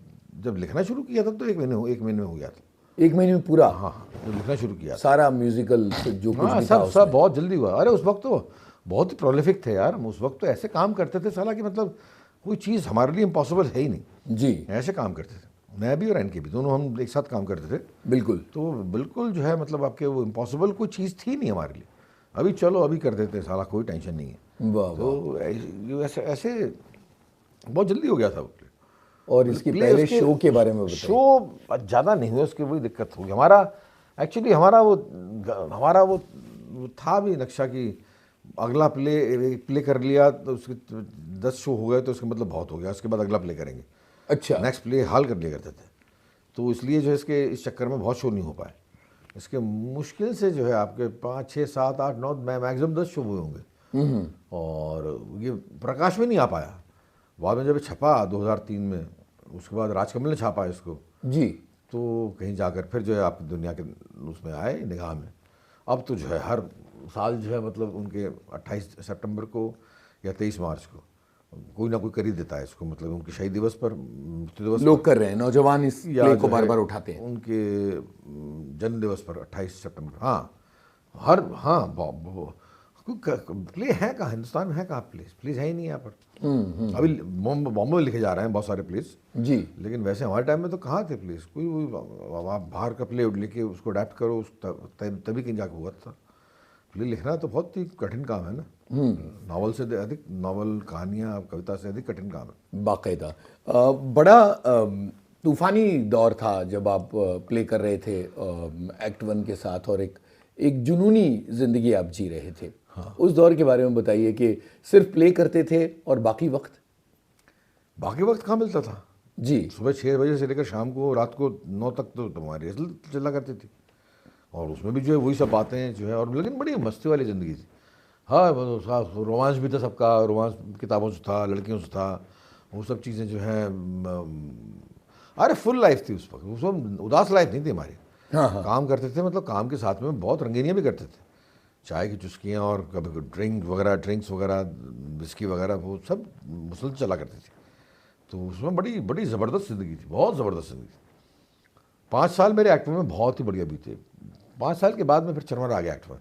जब लिखना शुरू किया था तो एक महीने में हो गया था। 1 महीने में पूरा? हाँ, जब लिखना शुरू किया सारा म्यूजिकल जो कुछ भी था सब बहुत जल्दी हुआ। अरे उस वक्त तो बहुत ही प्रोलिफिक थे यार। उस वक्त तो ऐसे काम करते थे साला कि मतलब कोई चीज़ हमारे लिए इम्पॉसिबल है ही नहीं जी। ऐसे काम करते थे। मैं भी और एनके भी, दोनों हम एक साथ काम करते थे। बिल्कुल। तो बिल्कुल जो है मतलब आपके वो इम्पॉसिबल कोई चीज़ थी नहीं हमारे लिए। अभी चलो अभी कर देते साला, कोई टेंशन नहीं है। वाह। तो ऐसे बहुत जल्दी हो गया था। और इसके पहले शो के बारे में बताइए। शो ज़्यादा नहीं हुआ, उसकी वही दिक्कत होगी। हमारा वो था भी नक्शा कि अगला प्ले कर लिया तो उसके 10 शो हो गए तो उसका मतलब बहुत हो गया, उसके बाद अगला प्ले करेंगे। अच्छा। नेक्स्ट प्ले हाल कर लिया करते थे। तो इसलिए जो है इस चक्कर में बहुत शो नहीं हो पाए। इसके मुश्किल से जो है आपके 5, 6, 7, 8, 9 मैक्सिमम 10 शो हुए होंगे। और ये प्रकाश में नहीं आ पाया। बाद में जब छपा 2003 में, उसके बाद राजकमल ने छापा इसको जी। तो कहीं जाकर फिर जो है आप दुनिया के उसमें आए निगाह में। अब तो जो है हर साल जो है मतलब उनके 28 सितंबर को या 23 मार्च को कोई ना कोई कर ही देता है इसको। मतलब उनके शहीद दिवस पर, मृत्यु दिवस लोग कर रहे हैं, नौजवान इस प्ले को बार बार उठाते हैं। उनके जन्म दिवस पर 28 सितंबर। प्ले है कहाँ हिंदुस्तान में, है कहाँ प्लेस है ही नहीं यहाँ पर। अभी बॉम्बे में लिखे जा रहे हैं बहुत सारे प्लेस जी। लेकिन वैसे हमारे टाइम में तो कहाँ थे प्लेस कोई। आप बाहर का प्ले लेके उसको अडेप्ट करो तभी कहीं जाकर हुआ था। प्ले लिखना तो बहुत ही कठिन काम है ना। नॉवल से अधिक, नॉवल, कहानियाँ, कविता से अधिक कठिन काम है बाकायदा। बड़ा तूफानी दौर था जब आप प्ले कर रहे थे एक्ट 1 के साथ, और एक जुनूनी जिंदगी आप जी रहे थे। हाँ। उस दौर के बारे में बताइए कि सिर्फ प्ले करते थे और बाकी वक्त कहाँ मिलता था जी। सुबह 6 बजे से लेकर शाम को रात को 9 तक तो हमारी रिहर्सल चला करती थी। और उसमें भी जो है वही सब बातें जो है, और लेकिन बड़ी मस्ती वाली ज़िंदगी थी। हाँ, रोमांस भी था सबका, रोमांस किताबों से था, लड़कियों से था, वो सब चीज़ें जो हैं। अरे फुल लाइफ थी उस वक्त, उसमें उदास लाइफ नहीं थी हमारी। हाँ हाँ काम करते थे, मतलब काम के साथ में बहुत रंगीनियाँ भी करते थे, चाय की चुस्कियाँ और कभी कोई ड्रिंक्स वगैरह, विस्की वगैरह, वो सब मुसलसल चला करती थी। तो उसमें बड़ी बड़ी ज़बरदस्त ज़िंदगी थी, बहुत ज़बरदस्त ज़िंदगी थी। 5 साल मेरे एक्ट में बहुत ही बढ़िया बीते। 5 साल के बाद में फिर चरमर आ गया एक्ट में।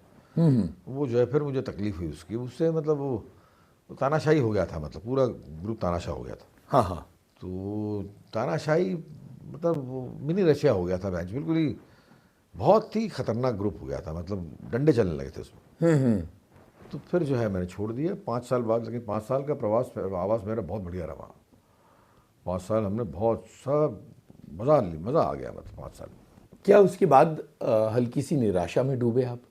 वो जो है फिर मुझे तकलीफ हुई उसकी, उससे मतलब वो तानाशाही हो गया था, मतलब पूरा ग्रुप तानाशाह हो गया था। हाँ हाँ तो तानाशाही मतलब वो मिनी रशिया हो गया था मैच, बिल्कुल ही बहुत ही खतरनाक ग्रुप हो गया था, मतलब डंडे चलने लगे थे उसमें। तो फिर जो है मैंने छोड़ दिया 5 साल बाद। लेकिन 5 साल का आवास मेरा बहुत बढ़िया रहा। 5 साल हमने बहुत सब मज़ा आ गया, मतलब 5 साल। क्या उसके बाद हल्की सी निराशा में डूबे आप?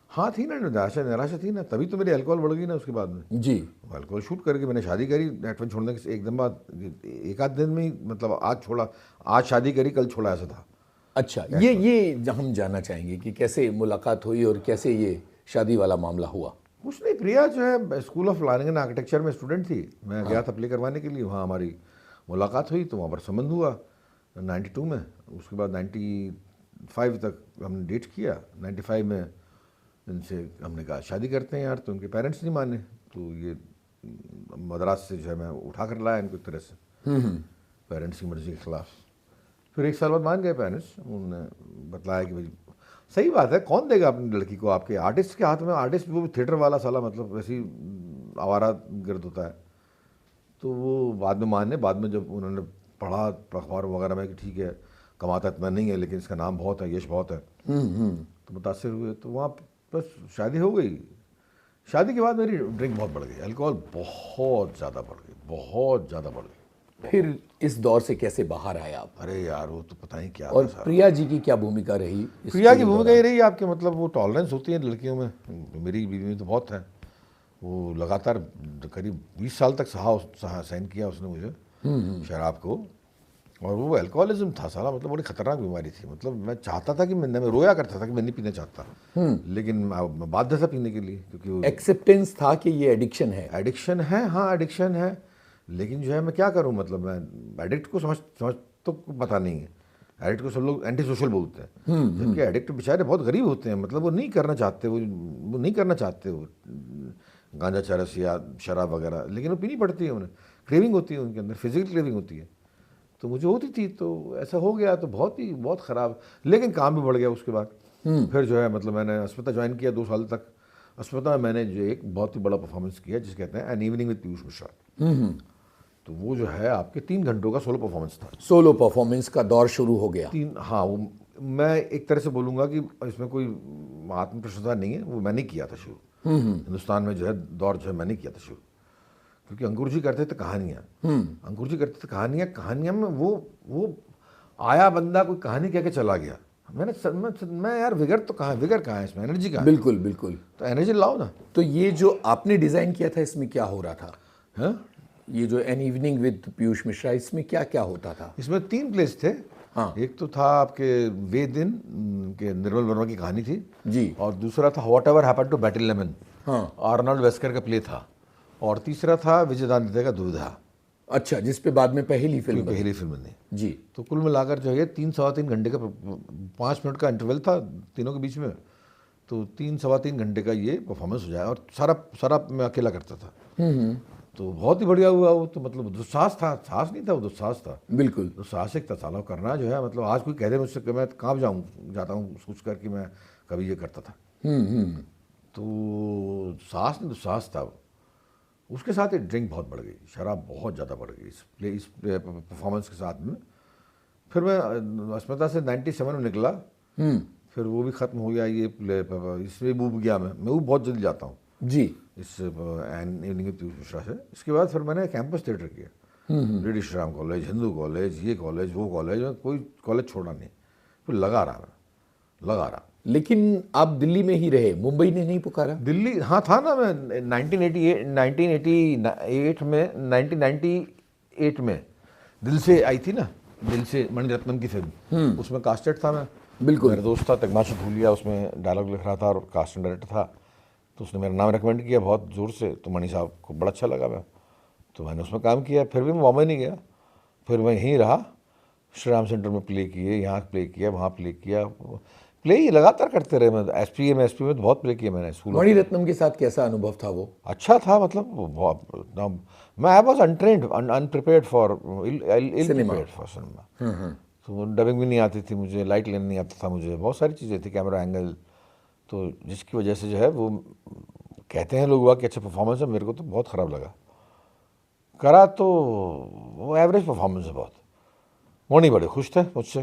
हाँ थी ना, निराशा थी ना, तभी तो मेरी अल्कोहल बढ़ गई ना उसके बाद में। जी। अल्कोहल शूट करके मैंने शादी करी, नेटवन छोड़ने के एकदम बाद, एक आध दिन में ही, मतलब आज छोड़ा, आज शादी करी, कल छोड़ा, ऐसा था। अच्छा, ये हम जानना चाहेंगे कि कैसे मुलाकात हुई और कैसे ये शादी वाला मामला हुआ। कुछ नहीं, प्रिया जो है school of planning and architecture में स्टूडेंट थी, मैं गया था अप्लाई करवाने के लिए, वहाँ हमारी मुलाकात हुई, तो वहाँ पर संबंध हुआ 92 में। उसके बाद 95 तक हमने डेट किया। 95 में इनसे हमने कहा शादी करते हैं यार, तो उनके पेरेंट्स नहीं माने, तो ये मद्रास से जो है मैं उठा कर लाया इनको एक तरह से, पेरेंट्स की मर्जी के खिलाफ। फिर 1 साल बाद मान गए पेरेंट्स, उन्होंने बतलाया कि भाई सही बात है, कौन देगा अपनी लड़की को आपके आर्टिस्ट के हाथ में, आर्टिस्ट वो भी थिएटर वाला साला, मतलब वैसी आवारा गर्द होता है। तो वो बाद में माने, बाद में जब उन्होंने पढ़ा अखबार वगैरह में कि ठीक है कमाता इतना नहीं है लेकिन इसका नाम बहुत है, यश बहुत है, तो मुतासर हुए, तो वहाँ बस शादी हो गई। शादी के बाद मेरी ड्रिंक बहुत बढ़ गई, अल्कोहल बहुत ज़्यादा बढ़ गई, बहुत ज़्यादा बढ़ गई। फिर इस दौर से कैसे बाहर आए आप? अरे यार वो तो पता ही क्या और था सारा। प्रिया जी की क्या भूमिका रही इस प्रिया की पूरे भूमिका दौरान? ये रही आपके, मतलब वो टॉलरेंस होती है लड़कियों में, मेरी बीवी में तो बहुत है। वो लगातार करीब 20 साल तक सहन किया उसने मुझे शराब को, और वो अल्कोहलिज्म था साला, मतलब बड़ी खतरनाक बीमारी थी। मतलब मैं चाहता था कि मैं रोया करता था कि मैं नहीं पीना चाहता, लेकिन मैं बाध्य था पीने के लिए, क्योंकि एक्सेप्टेंस था कि ये एडिक्शन है। एडिक्शन है, हाँ एडिक्शन है, लेकिन जो है मैं क्या करूं, मतलब मैं एडिक्ट को समझ तो पता नहीं है। एडिक्ट को सब लोग एंटी सोशल बोलते हैं, जबकि एडिक्ट बेचारे बहुत गरीब होते हैं, मतलब वो नहीं करना चाहते, वो नहीं करना चाहते वो गांजा चरस या शराब वगैरह, लेकिन वो पीनी पड़ती है, उन्हें क्रेविंग होती है, उनके अंदर फिजिकल क्रेविंग होती है। तो मुझे होती थी, तो ऐसा हो गया, तो बहुत ख़राब, लेकिन काम भी बढ़ गया उसके बाद। फिर जो है मतलब मैंने अस्मिता ज्वाइन किया 2 साल तक। अस्मिता में मैंने जो एक बहुत ही बड़ा परफॉर्मेंस किया जिसे कहते हैं an evening with Piyush Mishra. तो वो जो है आपके 3 घंटों का सोलो परफॉर्मेंस था। सोलो परफॉर्मेंस का दौर शुरू हो गया। हाँ, वो मैं एक तरह से बोलूँगा कि इसमें कोई आत्म प्रशंसा नहीं है, वो मैंने किया था शुरू। हिंदुस्तान में जो है दौर जो है मैंने किया था शुरू, क्योंकि अंकुर जी करते थे कहानियाँ, अंकुर जी करते थे कहानियाँ में वो आया बंदा कोई कहानी कह के चला गया। मैं यार विगर कहाँ है इसमें, एनर्जी कहाँ है? बिल्कुल बिल्कुल। तो एनर्जी लाओ ना। तो ये जो आपने डिजाइन किया था इसमें क्या हो रहा था? हाँ, ये जो an evening with Piyush Mishra, इसमें क्या क्या होता था? इसमें 3 प्लेस थे। हाँ। एक तो था आपके वे दिन के निर्मल वर्मा की कहानी थी जी। और दूसरा था whatever happened to Betty Lemon, हाँ। आर्नल्ड वेस्कर का प्ले था, और तीसरा था विजयदानते का दुविधा। अच्छा, जिस पे बाद में पहली फिल्म बनी। पहली फिल्म ने। जी। तो कुल मिलाकर जो है 3-3.25 घंटे का 5 मिनट का इंटरवल था तीनों के बीच में, तो 3-3.25 घंटे का ये परफॉर्मेंस हो जाए, और सारा मैं अकेला करता था। तो बहुत ही बढ़िया हुआ वो, तो मतलब दुस्साहस था, साहस नहीं था, वो दुस्साहस था, बिल्कुल। दुस्साहसिक था साला करना जो है। मतलब आज कोई कह दे मुझसे कि मैं कहाँ जाता हूँ सोच कर कि मैं कभी ये करता था, तो साहस नहीं दुस्साहस था वो। उसके साथ एक ड्रिंक बहुत बढ़ गई, शराब बहुत ज़्यादा बढ़ गई इस परफॉर्मेंस के साथ में। फिर मैं अस्मिता से 97 में निकला, फिर वो भी ख़त्म हो गया ये प्ले, इसमें ऊब गया मैं ऊब बहुत जल्दी जाता हूँ जी। इस इवनिंग विद पीयूष मिश्रा से। इसके बाद फिर मैंने कैंपस थिएटर किया, British Ram college, Hindu college, ये कॉलेज वो कॉलेज, कोई कॉलेज छोड़ा नहीं, फिर लगा रहा। लेकिन आप दिल्ली में ही रहे, मुंबई ने नहीं पुकारा? दिल्ली हाँ था ना, मैं 1998 में दिल से आई थी ना, दिल से मणिरत्नम की फिल्म, उसमें कास्टेड था मैं। बिल्कुल। मेरा दोस्त था तगमाशु भूलिया, उसमें डायलॉग लिख रहा था और कास्टिंग डायरेक्टर था, तो उसने मेरा नाम रिकमेंड किया बहुत ज़ोर से, तो मणि साहब को बड़ा अच्छा लगा मैं, तो मैंने उसमें काम किया। फिर भी मैं बॉम्बे नहीं गया, फिर मैं यहीं रहा, श्री राम सेंटर में प्ले किए, यहाँ प्ले किया, वहाँ प्ले किया, प्ले ही लगातार करते रहे। मैं एसपी में तो बहुत प्ले किया मैंने स्कूल। मणिरत्नम के साथ कैसा अनुभव था वो? अच्छा था, मतलब मैं I was untrained, अनप्रिपेयर्ड for cinema. For cinema. तो डबिंग भी नहीं आती थी मुझे, लाइट लेना नहीं आता था मुझे, बहुत सारी चीज़ें थी, कैमरा एंगल, तो जिसकी वजह से जो है वो कहते हैं लोग कि अच्छा परफॉर्मेंस है, मेरे को तो बहुत ख़राब लगा। करा तो वो एवरेज परफॉर्मेंस है बहुत। मोनी बड़े खुश थे मुझसे,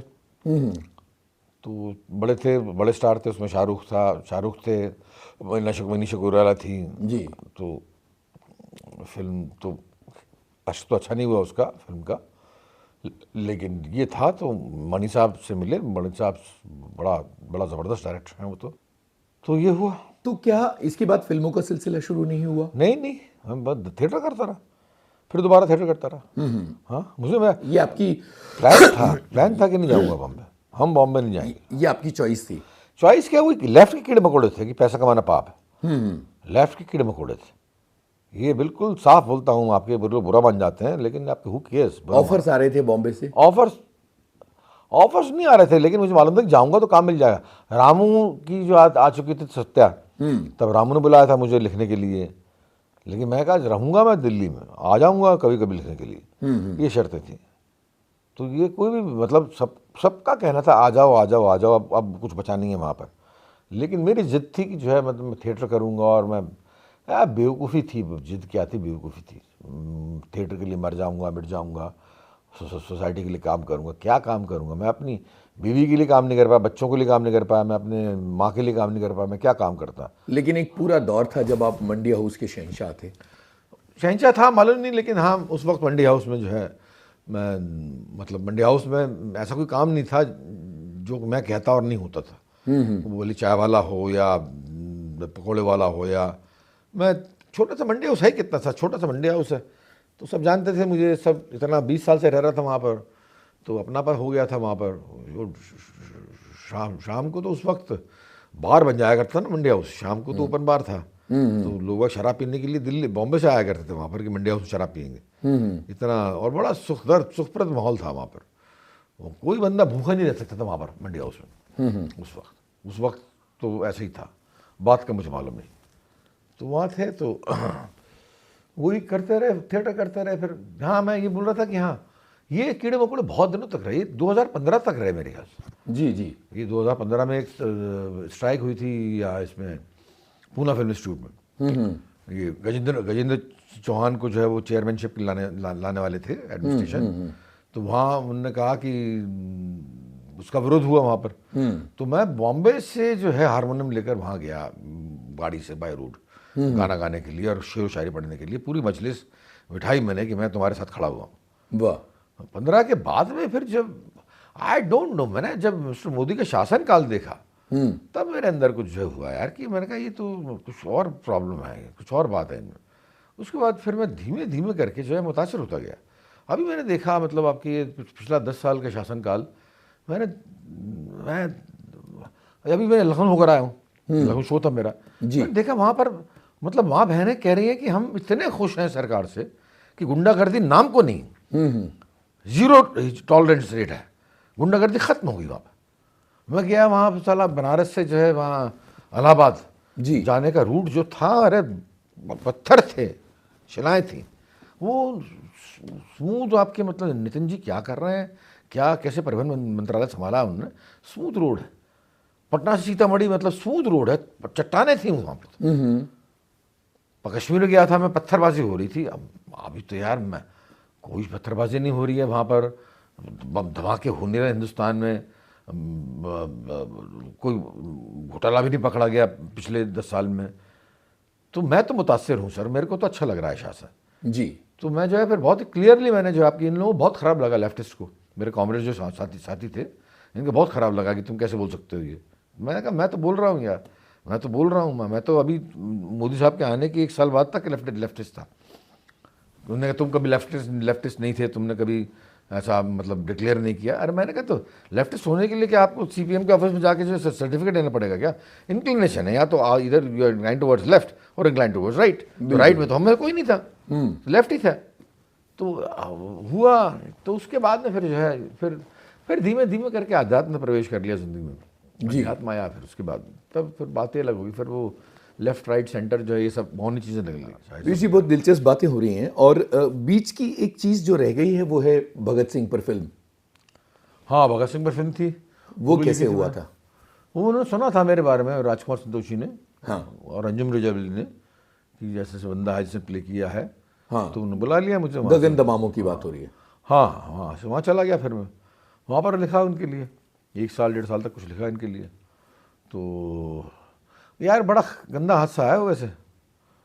तो बड़े थे, बड़े स्टार थे उसमें, शाहरुख थे, मनीषा कोइराला थी जी। तो फिल्म तो तो अच्छा नहीं हुआ उसका फिल्म का, लेकिन ये था तो मनी साहब से मिले। मनी साहब बड़ा बड़ा ज़बरदस्त डायरेक्टर हैं वो, तो ये हुआ। तो क्या इसके बाद फिल्मों का सिलसिला शुरू नहीं हुआ? नहीं, हम बस थिएटर करता रहा, फिर दोबारा थिएटर करता रहा। हाँ, मैं ये आपकी प्लान था कि नहीं जाऊँगा बॉम्बे, हम बॉम्बे नहीं जाएंगे। ये आपकी चॉइस थी? चॉइस क्या हुई, लेफ्ट के कीड़े मकोड़े थे कि पैसा कमाना पाप है। लेफ्ट के कीड़े मकोड़े थे, ये बिल्कुल साफ बोलता हूँ। आपके बुरा मान जाते हैं, लेकिन आपके हु केयर्स। ऑफर्स आ रहे थे बॉम्बे से? ऑफर्स नहीं आ रहे थे, लेकिन मुझे मालूम था कि जाऊंगा तो काम मिल जाएगा। रामू की जो आ चुकी थी सत्या, तब रामू ने बुलाया था मुझे लिखने के लिए, लेकिन मैं कहा रहूंगा मैं दिल्ली में, आ जाऊंगा कभी कभी लिखने के लिए, ये शर्तें थी। तो ये कोई भी मतलब सबका कहना था आ जाओ आ जाओ आ जाओ, अब कुछ बचा नहीं है वहाँ पर। लेकिन मेरी जिद थी कि जो है मतलब मैं थिएटर करूँगा, और मैं बेवकूफ़ी थी, जिद क्या थी, बेवकूफ़ी थी। थिएटर के लिए मर जाऊँगा, मिट जाऊँगा, सोसाइटी के लिए काम करूँगा। क्या काम करूँगा मैं? अपनी बीवी के लिए काम नहीं कर पाया, बच्चों के लिए काम नहीं कर पाया, मैं अपने माँ के लिए काम नहीं कर पाया, मैं क्या काम करता। लेकिन एक पूरा दौर था जब आप मंडी हाउस के शहंशाह थे। शहंशाह था मालूम नहीं, लेकिन हाँ उस वक्त मंडी हाउस में जो है मैं, मतलब मंडी हाउस में ऐसा कोई काम नहीं था जो मैं कहता और नहीं होता था। वो बोली चाय वाला हो या पकौड़े वाला हो, या मैं छोटा सा मंडी हाउस है, कितना सा छोटा सा मंडी हाउस है, तो सब जानते थे मुझे, सब इतना 20 साल से रह रहा था वहाँ पर, तो अपनापन हो गया था वहाँ पर। शाम को तो उस वक्त बार बन जाया करता था ना मंडी हाउस, शाम को तो ओपन बार था, तो लोग शराब पीने के लिए दिल्ली बॉम्बे से आया करते थे वहाँ पर कि मंडी हाउस में शराब पियेंगे। इतना, और बड़ा सुखप्रद माहौल था वहाँ पर। कोई बंदा भूखा नहीं रह सकता था वहाँ पर मंडी हाउस में उस वक्त तो ऐसे ही था, बात का मुझे मालूम नहीं। तो वहाँ थे तो वही करते रहे, थिएटर करते रहे। फिर हाँ मैं ये बोल रहा था कि हाँ ये कीड़े मकोड़े बहुत दिनों तक रहे, 2015 तक रहे मेरे ख्याल से। जी। ये 2015 में एक स्ट्राइक हुई थी या इसमें पूना फिल्म इंस्टीट्यूट में, ये गजेंद्र चौहान को जो है वो चेयरमैनशिप लाने वाले थे एडमिनिस्ट्रेशन, तो वहाँ उन्होंने कहा कि उसका विरोध हुआ वहाँ पर। तो मैं बॉम्बे से जो है हारमोनियम लेकर वहाँ गया गाड़ी से बाय रोड, गाना गाने के लिए और शेर व शायरी पढ़ने के लिए। पूरी मजलिस बिठाई मैंने कि मैं तुम्हारे साथ खड़ा हुआ हूँ। वाह। 15 के बाद में फिर जब आई डोंट नो, मैंने जब मिस्टर मोदी का शासनकाल देखा तब मेरे अंदर कुछ जो हुआ यार कि मैंने कहा ये तो कुछ और प्रॉब्लम है, कुछ और बात है इनमें। उसके बाद फिर मैं धीमे धीमे करके जो है मुतासर होता गया। अभी मैंने देखा मतलब आपकी ये पिछला 10 साल का शासनकाल, मैं अभी मैं लखनऊ होकर आया हूँ, लखनऊ शो था मेरा जी। मैंने देखा वहाँ पर मतलब वहाँ बहनें कह रही हैं कि हम इतने खुश हैं सरकार से कि गुंडागर्दी नाम को नहीं, 0 टॉलरेंस रेट है, गुंडागर्दी खत्म हो गई वहाँ पर। मैं गया वहाँ पर, साला बनारस से जो है वहाँ इलाहाबाद जी जाने का रूट जो था, अरे पत्थर थे, शिलाएँ थी, वो स्मूथ आपके मतलब नितिन जी क्या कर रहे हैं, क्या कैसे परिवहन मंत्रालय संभाला उन्होंने, स्मूथ रोड है। पटना से सीतामढ़ी मतलब स्मूथ रोड है, चट्टाने थी वहाँ पर। कश्मीर गया था मैं, पत्थरबाजी हो रही थी। अब अभी तो यार मैं कोई पत्थरबाजी नहीं हो रही है वहाँ पर, बम धमाके हो नहीं रहे हिंदुस्तान में, कोई घोटाला भी नहीं पकड़ा गया पिछले 10 साल में। तो मैं तो मुतासिर हूँ सर, मेरे को तो अच्छा लग रहा है शासन जी। तो मैं जो है फिर बहुत ही क्लियरली मैंने जो आपकी, इन लोगों को बहुत ख़राब लगा लेफ्टिस्ट को, मेरे कॉमरेड जो साथी थे, इनको बहुत ख़राब लगा कि तुम कैसे बोल सकते हो ये। मैंने कहा मैं तो बोल रहा हूँ यार, मैं तो बोल रहा हूँ, मैं तो अभी मोदी साहब के आने के 1 साल बाद तक लेफ्टिस्ट था। उन्होंने कहा तुम कभी लेफ्टिस्ट नहीं थे, तुमने कभी ऐसा मतलब डिक्लेयर नहीं किया। अरे मैंने कहा तो लेफ्टिस्ट होने के लिए क्या आपको सीपीएम के ऑफिस में जाके जो सर्टिफिकेट देना पड़ेगा क्या? इंक्लिनेशन है, या तो इधर you are incline towards left और इंक्लाइन टुवर्ड्स राइट। तो राइट में तो हमें कोई नहीं था, लेफ्ट ही था। तो हुआ, तो उसके बाद में फिर जो है फिर फिर धीमे धीमे करके आध्यात्म में प्रवेश कर लिया जिंदगी में, जी। अध्यात्म आया फिर उसके बाद, तब फिर बातें अलग हुई, फिर वो लेफ्ट राइट सेंटर जो है ये सब बहुत चीज़ें लगने लगी। पीयूष जी, बहुत दिलचस्प बातें हो रही हैं, और बीच की एक चीज़ जो रह गई है वो है भगत सिंह पर फिल्म। हाँ, भगत सिंह पर फिल्म थी, वो भी कैसे लिखी थी हुआ मैंने। था? वो उन्होंने सुना था मेरे बारे में राजकुमार संतोषी ने, हाँ। और अंजुम रिजावी ने, कि जैसे ऐसे बंदा है जिसने प्ले किया है, हाँ। तो उन्होंने बुला लिया मुझे वहाँ से। गगन तमामों की बात हो रही है। हाँ, वहाँ से वहाँ चला गया, फिर मैं वहाँ पर लिखा उनके लिए 1 साल 1.5 साल तक कुछ लिखा इनके लिए। तो यार बड़ा गंदा हादसा है वो वैसे।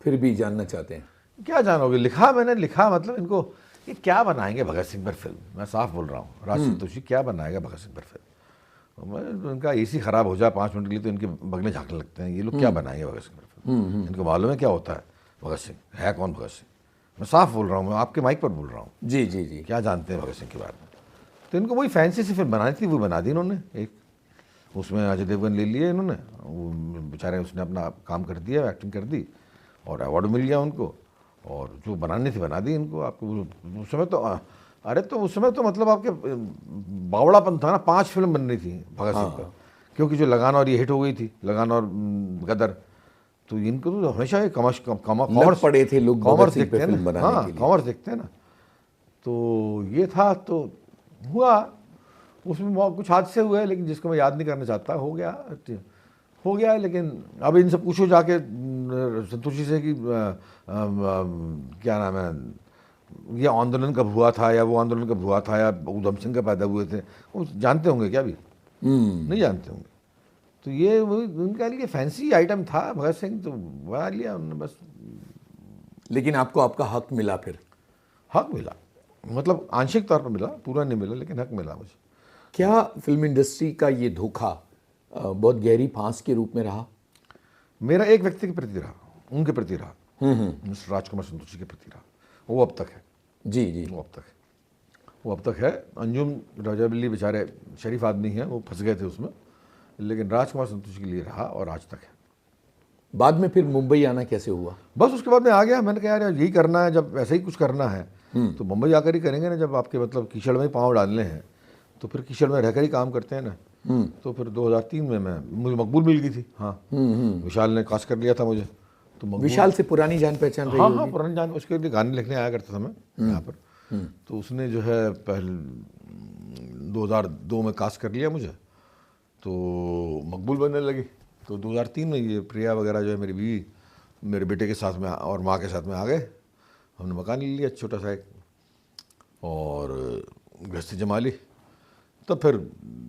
फिर भी जानना चाहते हैं। क्या जानोगे, लिखा मैंने, लिखा मतलब इनको ये क्या बनाएंगे भगत सिंह पर फिल्म, मैं साफ बोल रहा हूँ, राज संतोषी क्या बनाएगा भगत सिंह पर फिल्म। मैं उनका एसी खराब हो जाए 5 मिनट के लिए तो इनके बगले झांकने लगते हैं, ये लोग क्या बनाएंगे भगत सिंह पर फिल्म, इनको मालूम है क्या होता है भगत सिंह, है कौन भगत सिंह। मैं साफ बोल रहा हूँ, मैं आपके माइक पर बोल रहा हूँ, जी जी जी। क्या जानते हैं भगत सिंह के बारे में। तो इनको वही फैंसी सी फिल्म बनानी थी, वो बना दी इन्होंने एक, उसमें अजय देवगन ले लिए इन्होंने, वो बेचारे उसने अपना काम कर दिया, एक्टिंग कर दी और अवार्ड मिल गया उनको, और जो बनानी थी बना दी इनको। आपको उस समय तो अरे तो उस समय तो मतलब आपके बावड़ापन था ना, 5 फिल्म बननी थी भगत सिंह पर, क्योंकि जो लगान और ये हिट हो गई थी, लगान और गदर, तो इनको तो हमेशा ही कॉमर्स पड़े थे लोग भगत कॉमर्स सिंह देखते पे हैं फिल्म ना, बनाने हाँ के लिए। कॉमर्स देखते हैं ना। तो ये था, तो हुआ उसमें कुछ हादसे हुए, लेकिन जिसको मैं याद नहीं करना चाहता, हो गया। लेकिन अब इनसे पूछो जाके संतोषी से कि क्या नाम है, ये आंदोलन कब हुआ था, या वो आंदोलन कब हुआ था, या उधम सिंह कब पैदा हुए थे, वो जानते होंगे क्या भी? नहीं जानते होंगे। तो ये उनके लिए फैंसी आइटम था भगत सिंह, तो बना लिया उन्होंने बस। लेकिन आपको आपका हक मिला फिर? हक मिला, मतलब आंशिक तौर पर मिला, पूरा नहीं मिला, लेकिन हक मिला मुझे। क्या फिल्म इंडस्ट्री का ये धोखा बहुत गहरी फांस के रूप में रहा? मेरा एक व्यक्ति के प्रति रहा, उनके प्रति रहा, मिस्टर राजकुमार संतोषी के प्रति रहा। वो अब तक है। जी जी। वो अब तक है। अंजुम रजाविली बेचारे शरीफ आदमी हैं, वो फंस गए थे उसमें, लेकिन राजकुमार संतोषी के लिए रहा और आज तक है। बाद में फिर मुंबई आना कैसे हुआ? बस उसके बाद में आ गया, मैंने कहा यार यही करना है, जब ऐसा ही कुछ करना है तो मुंबई आकर ही करेंगे ना, जब आपके मतलब कीचड़ में ही पाँव डालने हैं तो फिर कीचड़ में रहकर ही काम करते हैं ना। तो फिर 2003 में मुझे मकबूल मिल गई थी। हाँ, विशाल ने कास्ट कर लिया था मुझे, तो विशाल से पुरानी जान पहचान रही हाँ होगी? हाँ, पुरानी जान, उसके लिए गाने लिखने आया करता था मैं यहाँ पर। तो उसने जो है पहले 2002 में कास्ट कर लिया मुझे, तो मकबूल बनने लगी। तो 2003 में ये प्रिया वगैरह जो है मेरी बीवी मेरे बेटे के साथ में और माँ के साथ में आ गए, हमने मकान ले लिया छोटा सा एक, और गृहस्थी जमा ली। तब फिर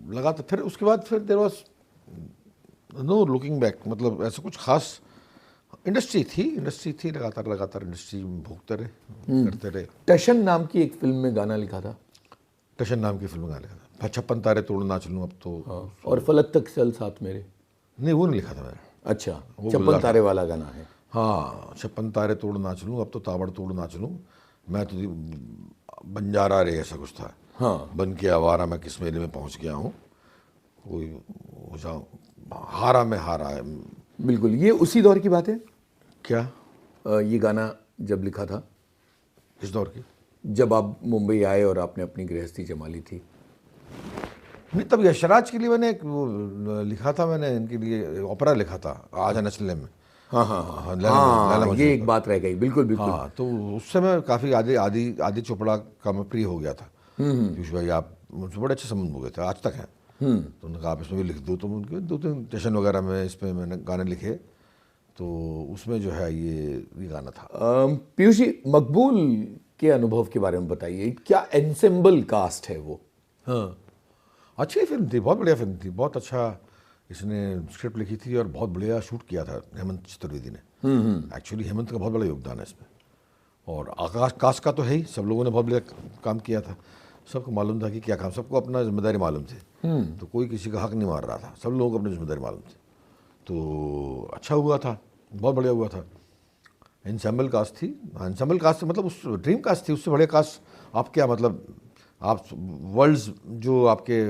लगा, तो फिर उसके बाद फिर there was no looking back, मतलब ऐसा कुछ खास इंडस्ट्री थी, लगातार इंडस्ट्री में भोगते रहे, करते रहे। टशन नाम की एक फिल्म में गाना लिखा था। टशन नाम की फिल्म गाने का 56 तारे तोड़ नाच लूँ अब तो। और फलक तक चल साथ मेरे। नहीं, वो नहीं लिखा था मैंने। अच्छा, वो 56 तारे वाला गाना है। हाँ, 56 तारे तोड़ नाच लूँ अब तो ताबड़ तोड़ नाच लूँ, मैं तो बंजारा रे, ऐसा कुछ था। हाँ। बन के आवारा मैं किस मेले में पहुँच गया हूँ, कोई हो जाऊँ हारा में हारा है। बिल्कुल, ये उसी दौर की बात है क्या? ये गाना जब लिखा था? इस दौर की, जब आप मुंबई आए और आपने अपनी गृहस्थी जमा ली थी? नहीं, तब यशराज के लिए मैंने एक वो लिखा था, मैंने इनके लिए ओपेरा लिखा था, आजा नचले में। हाँ हाँ हाँ, हाँ, ये एक बात रह गई। बिल्कुल बिल्कुल। हाँ, तो उस समय काफ़ी आदि चोपड़ा का मैं प्रिय हो गया था। पीयूष भाई, आप मुझसे बड़े अच्छे संबंध हो गए थे, आज तक हैं। तो उन्होंने कहा आप इसमें भी लिख दो, तो उनके 2-3 स्टेशन वगैरह में इस पर मैंने गाने लिखे, तो उसमें जो है ये गाना था। पीयूष जी, मकबूल के अनुभव के बारे में बताइए, क्या एंसेम्बल कास्ट है वो? हाँ, अच्छी फिल्म थी, बहुत बढ़िया फिल्म थी, बहुत अच्छा इसने स्क्रिप्ट लिखी थी और बहुत बढ़िया शूट किया था हेमंत चतुर्वेदी ने। एक्चुअली हेमंत का बहुत बड़ा योगदान है इसमें, और आकाश कास्ट का तो है ही, सब लोगों ने बहुत बढ़िया काम किया था, सबको मालूम था कि क्या काम, सबको अपना जिम्मेदारी मालूम थी, तो कोई किसी का हक नहीं मार रहा था, सब लोगों को अपनी जिम्मेदारी मालूम थी, तो अच्छा हुआ था, बहुत बढ़िया हुआ था। एंसेम्बल कास्ट थी, एंसेम्बल कास्ट मतलब उस ड्रीम कास्ट थी, उससे बढ़िया कास्ट आप क्या, मतलब आप वर्ल्ड्स जो आपके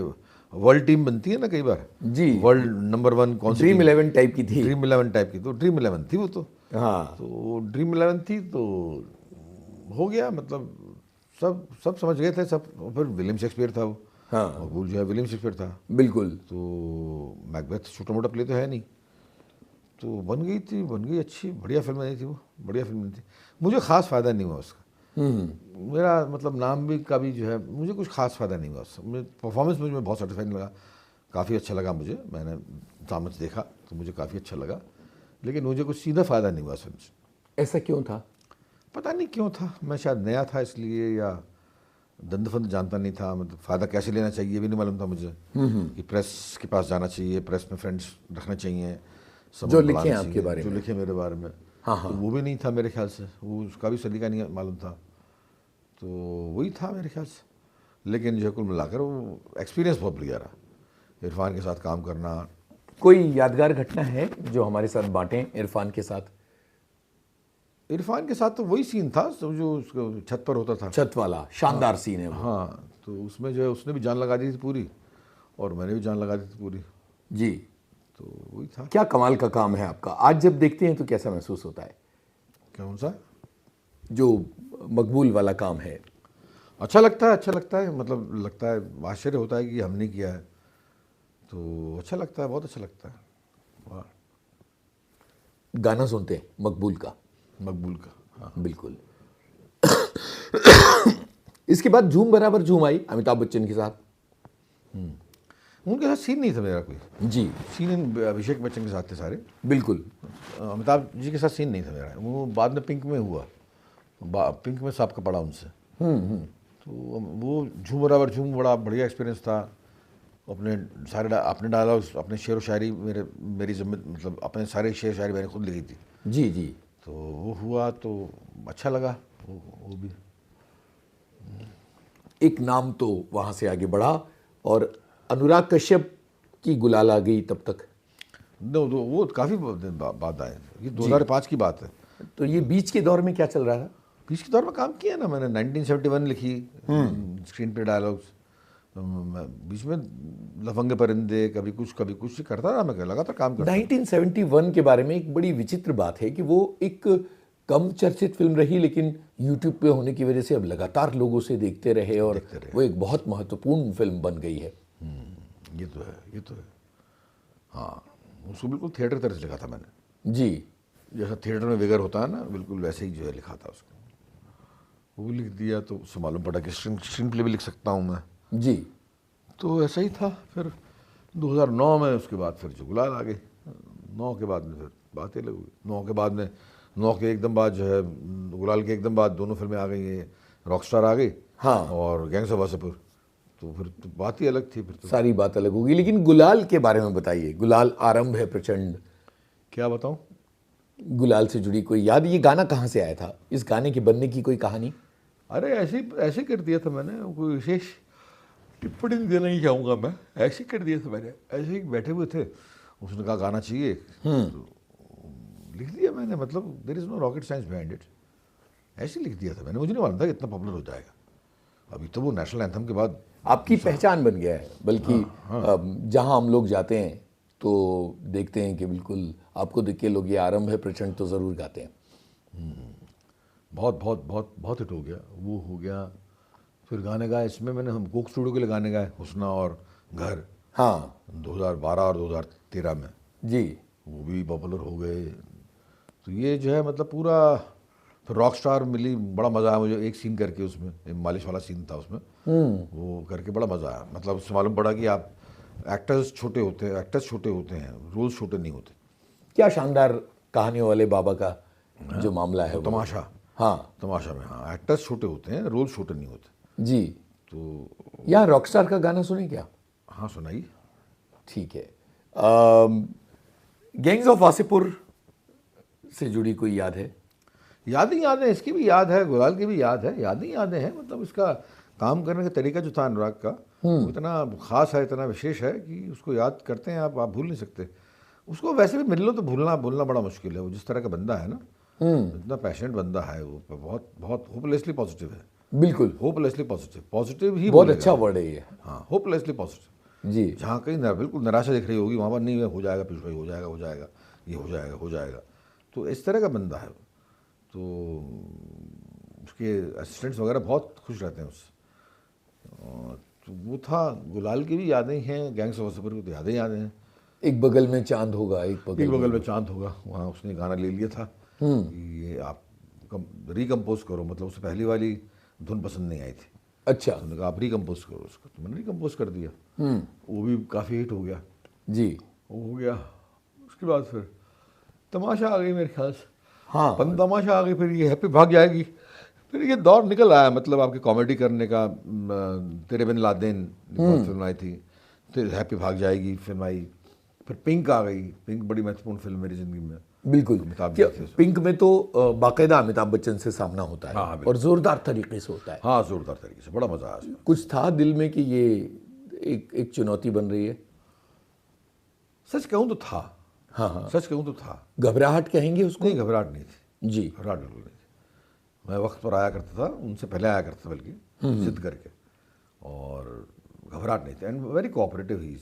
वर्ल्ड टीम बनती है ना कई बार जी, वर्ल्ड नंबर 1 कौन सी, ड्रीम 11 टाइप की थी। ड्रीम 11 टाइप की, तो ड्रीम 11 थी वो तो। हाँ, तो ड्रीम 11 थी, तो हो गया, मतलब सब समझ गए थे सब। फिर विलियम शेक्सपियर था वो, हाँ। मकबूल जो है विलियम शेक्सपियर था, बिल्कुल। तो मैकबेथ छोटा मोटा प्ले तो है नहीं, तो बन गई थी, बन गई अच्छी बढ़िया फिल्म नहीं थी वो, बढ़िया फिल्म नहीं थी। मुझे ख़ास फ़ायदा नहीं हुआ उसका, मेरा मतलब नाम भी का भी जो है, मुझे कुछ खास फ़ायदा नहीं हुआ उससे। परफॉर्मेंस मुझे बहुत सेटिस्फाइंग लगा, काफ़ी अच्छा लगा मुझे, मैंने सामने से देखा तो मुझे काफ़ी अच्छा लगा, लेकिन मुझे कुछ सीधा फ़ायदा नहीं हुआ उस फिल्म से। ऐसा क्यों था? पता नहीं क्यों था, मैं शायद नया था इसलिए, या दंद फंद जानता नहीं था, मतलब फ़ायदा कैसे लेना चाहिए भी नहीं मालूम था मुझे, कि प्रेस के पास जाना चाहिए, प्रेस में फ्रेंड्स रखने चाहिए, सब जो लिखे बुलाना आपके चाहिए, बारे जो में। लिखे मेरे बारे में। हाँ, हाँ। तो वो भी नहीं था मेरे ख्याल से, वो उसका भी सलीका नहीं मालूम था, तो वही था मेरे ख्याल से। लेकिन जो कुल मिलाकर वो एक्सपीरियंस बहुत बढ़िया रहा, इरफान के साथ काम करना। कोई यादगार घटना है जो हमारे साथ बांटें इरफान के साथ? इरफान के साथ तो वही सीन था जो उसको छत पर होता था। छत वाला शानदार सीन है वो। हाँ, तो उसमें जो है उसने भी जान लगा दी थी पूरी, और मैंने भी जान लगा दी थी पूरी, जी। तो वही था। क्या कमाल का काम है आपका। आज जब देखते हैं तो कैसा महसूस होता है? कौन सा? जो मकबूल वाला काम है। अच्छा लगता है, अच्छा लगता है, मतलब लगता है, आश्चर्य होता है कि हमने किया है, तो अच्छा लगता है, बहुत अच्छा लगता है। वाह। गाना सुनते हैं मकबूल का? मकबूल का, हाँ। बिल्कुल। इसके बाद झूम बराबर झूम आई अमिताभ बच्चन के साथ। उनके साथ सीन नहीं था मेरा कोई, जी। सीन अभिषेक बच्चन के साथ थे सारे, बिल्कुल। अमिताभ जी के साथ सीन नहीं था मेरा, वो बाद में पिंक में हुआ, पिंक में साहब का पड़ा उनसे। तो वो झूम बराबर झूम बड़ा बढ़िया एक्सपीरियंस था। अपने सारे अपने डायलॉग्स, अपने शेर व शायरी मेरी जिम्मे, मतलब अपने सारे शेर शायरी मैंने खुद लिखी थी, जी जी। तो वो हुआ तो अच्छा लगा, वो भी। एक नाम तो वहां से आगे बढ़ा और अनुराग कश्यप की गुलाल आ गई तब तक। वो काफ़ी बाद आए, ये 2005 की बात है। तो ये बीच के दौर में क्या चल रहा था? बीच के दौर में काम किया ना मैंने, 1971 लिखी स्क्रीन पे डायलॉग्स, बीच में लफंगे परिंदे, कभी कुछ करता रहा मैं, लगातार काम करता। 1971 के बारे में एक बड़ी विचित्र बात है कि वो एक कम चर्चित फिल्म रही, लेकिन यूट्यूब पे होने की वजह से अब लगातार लोग उसे देखते रहे और वो एक बहुत महत्वपूर्ण फिल्म बन गई है। ये तो है, ये तो है। हाँ, उसको बिल्कुल थिएटर तरह से लिखा था मैंने, जी। जैसा थिएटर में विगर होता है ना, बिल्कुल वैसे ही जो है लिखा था उसको, वो लिख दिया, तो उससे मालूम पड़ा कि स्क्रीन प्ले भी लिख सकता हूँ मैं, जी। तो ऐसा ही था। फिर 2009 में उसके बाद फिर जो गुलाल आ गई, 9 के बाद में फिर बातें लग गई, 9 के बाद में, 9 के एकदम बाद जो है, गुलाल के एकदम बाद दोनों फिल्में आ गई, ये रॉकस्टार आ गई, हाँ। और गैंग्स ऑफ वासेपुर, तो फिर तो बात ही अलग थी फिर तो। सारी बात अलग होगी, लेकिन गुलाल के बारे में बताइए। गुलाल आरंभ है प्रचंड। क्या बताऊँ? गुलाल से जुड़ी कोई याद? ये गाना कहाँ से आया था? इस गाने के बनने की कोई कहानी? अरे ऐसे ऐसे कर दिया था मैंने, कोई विशेष टिप्पणी देना नहीं चाहूँगा मैं, ऐसे कर दिया था मैंने, ऐसे ही बैठे हुए थे, उसने कहा गाना चाहिए, तो लिख दिया मैंने, मतलब there is no rocket science behind it, ऐसे लिख दिया था मैंने, मुझे नहीं मालूम था कि इतना पॉपुलर हो जाएगा। अभी तो वो नेशनल एंथम के बाद आपकी पहचान बन गया है, बल्कि जहां हम लोग जाते हैं तो देखते हैं कि बिल्कुल आपको देख के लोग ये आरंभ है प्रचंड तो ज़रूर गाते हैं। बहुत बहुत बहुत बहुत हिट हो गया, वो हो गया। फिर गाने गाए इसमें मैंने, हम कोक स्टूडियो के लिए गाने गाए, हुस्ना और घर, हाँ 2012 और 2013 में, जी। वो भी पॉपुलर हो गए। तो ये जो है मतलब पूरा, फिर रॉक स्टार मिली, बड़ा मज़ा आया मुझे एक सीन करके, उसमें एक मालिश वाला सीन था उसमें, वो करके बड़ा मज़ा आया। मतलब उससे मालूम पड़ा कि आप एक्टर्स छोटे होते हैं, रोल्स छोटे नहीं होते। क्या शानदार कहानियों वाले बाबा का जो मामला है वो। तमाशा, हाँ तमाशा में, हाँ, एक्टर्स छोटे होते हैं, रोल्स छोटे नहीं होते। जी। तो यहाँ रॉकस्टार का गाना सुने क्या? हाँ सुनाइए। ठीक है। गैंग्स ऑफ वासेपुर से जुड़ी कोई याद है? याद ही याद है, इसकी भी याद है, गुलाल की भी याद है, याद ही यादें हैं। मतलब इसका काम करने का तरीका जो था अनुराग का, वो इतना खास है, इतना विशेष है कि उसको याद करते हैं आप भूल नहीं सकते उसको। वैसे भी मिल लो तो भूलना भूलना बड़ा मुश्किल है। वो जिस तरह का बंदा है ना, इतना पैशनेट बंदा है वो, बहुत बहुत होपलेसली पॉजिटिव है। बिल्कुल। होपलेसली पॉजिटिव, पॉजिटिव ही बहुत बोलेगा। अच्छा वर्ड है ये। हाँ, होपलेसली पॉजिटिव। जी। जहाँ कहीं बिल्कुल निराशा दिख रही होगी, वहाँ पर नहीं, हो जाएगा पीछे, हो जाएगा, हो जाएगा, ये हो जाएगा, हो जाएगा। तो इस तरह का बंदा है। तो उसके असिस्टेंट्स वगैरह बहुत खुश रहते हैं उससे। तो वो था, गुलाल की भी यादें हैं, गैंग्स ऑफ वासेपुर की तो यादें यादें हैं। एक बगल में चांद होगा, एक एक बगल बगल में। में चांद होगा, वहाँ उसने गाना ले लिया था कि ये आप रिकम्पोज करो, मतलब उससे पहली वाली धुन पसंद नहीं आई थी, अच्छा। तो उन्होंने कहा आप रिकम्पोज करो उसको, तो मैंने रिकम्पोज कर दिया। वो भी काफ़ी हिट हो गया। जी। वो हो गया, उसके बाद फिर तमाशा आ गई मेरे ख्याल से। हाँ। तमाशा आ गई, फिर ये हैप्पी भाग जाएगी, फिर ये दौर निकल आया, मतलब आपकी कॉमेडी करने का। तेरे बिन लादेन बहुत फिल्म आई थी, फिर हैप्पी भाग जाएगी फिल्म आई, फिर पिंक आ गई। पिंक बड़ी महत्वपूर्ण फिल्म मेरी ज़िंदगी में। बिल्कुल। अमिताभ क्या जी थे उसमें। पिंक में तो बाकायदा अमिताभ बच्चन से सामना होता है, हाँ, हाँ, और जोरदार तरीके से होता है। हाँ, जोरदार तरीके से, बड़ा मज़ा आया उसमें। कुछ था दिल में कि ये एक चुनौती बन रही है? सच कहूँ तो था। हाँ हाँ। सच कहूँ तो था। घबराहट कहेंगे उसको? नहीं, घबराहट नहीं थी। जी। घबराहट बिल्कुल नहीं थी। मैं वक्त पर आया करता था, उनसे पहले आया करता था बल्कि, जिद करके, और घबराहट नहीं थी। And very cooperative he is.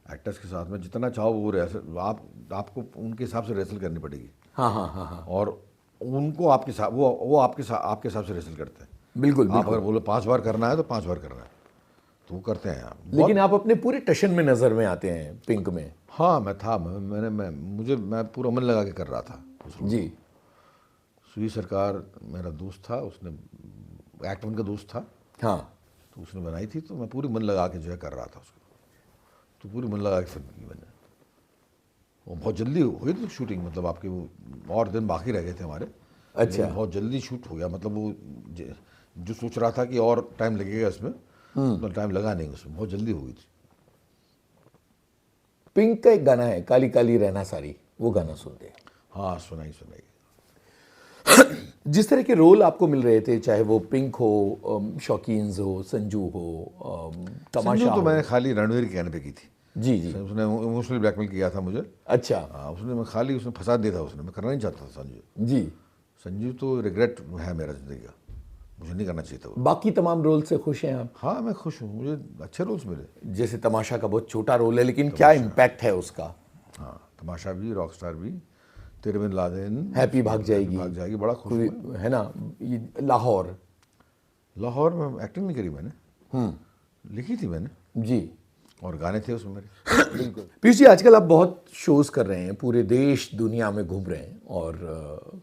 Actors के साथ में जितना चाहो वो रिहर्सल, आपको उनके हिसाब से रिहर्सल करनी पड़ेगी। हाँ हाँ हाँ हाँ। और उनको आपके साथ, वो आपके हिसाब से रिहर्सल करते हैं। बिल्कुल आप बिल्कुल। अगर बोलो 5 बार करना है तो 5 बार करना है, तो वो करते हैं आप। लेकिन आप अपने पूरे टशन में नजर में आते हैं पिंक में। हाँ, मैं था, मैं पूरा मन लगा के कर रहा था उस रोल। जी। सुई सरकार मेरा दोस्त था, उसने एक्ट 1 का दोस्त था, हाँ। तो उसने बनाई थी, तो मैं पूरी मन लगा के जो है कर रहा था उसको, तो पूरी मन लगा के फिल्म की मैंने। वो बहुत जल्दी हुई थी शूटिंग, मतलब आपके वो और दिन बाकी रह गए थे हमारे। अच्छा। लेकिन बहुत जल्दी शूट हो गया, मतलब वो जो सोच रहा था कि और टाइम लगेगा इसमें, उतना टाइम लगा नहीं उसमें, बहुत जल्दी हो गई थी। पिंक का एक गाना है, काली काली रहना सारी, वो गाना सुनते हैं। हाँ, सुनाई सुनाई। जिस तरह के रोल आपको मिल रहे थे, चाहे वो पिंक हो, शौकीन्स हो, संजू हो, तमाशा संजू तो हो। मैंने खाली रणवीर के कहने पे की थी। जी जी। उसने इमोशनल ब्लैकमेल किया था मुझे। अच्छा। हाँ, मैं खाली उसने फंसा दिया था उसने, मैं करना नहीं चाहता था संजू। जी। संजू तो रिग्रेट है मेरा ज़िंदगी का, मुझे नहीं करना चाहिए था वो। बाकी तमाम रोल से खुश हैं आप? हाँ, मैं खुश हूँ, मुझे अच्छे रोल्स मिले। जैसे तमाशा का बहुत छोटा रोल है, लेकिन क्या इम्पैक्ट है उसका? हाँ, तमाशा भी, रॉकस्टार भी, तेरे बिन लादेन, हैप्पी भाग जाएगी, बड़ा खुश कोई हूँ। है ना, ये लाहौर। लाहौर में एक्टिंग नहीं करी मैंने, लिखी थी मैंने, जी। और गाने थे उसमें मेरे। बिल्कुल। पीयूष जी, आजकल आप बहुत शोज़ कर रहे हैं, पूरे देश दुनिया में घूम रहे हैं, और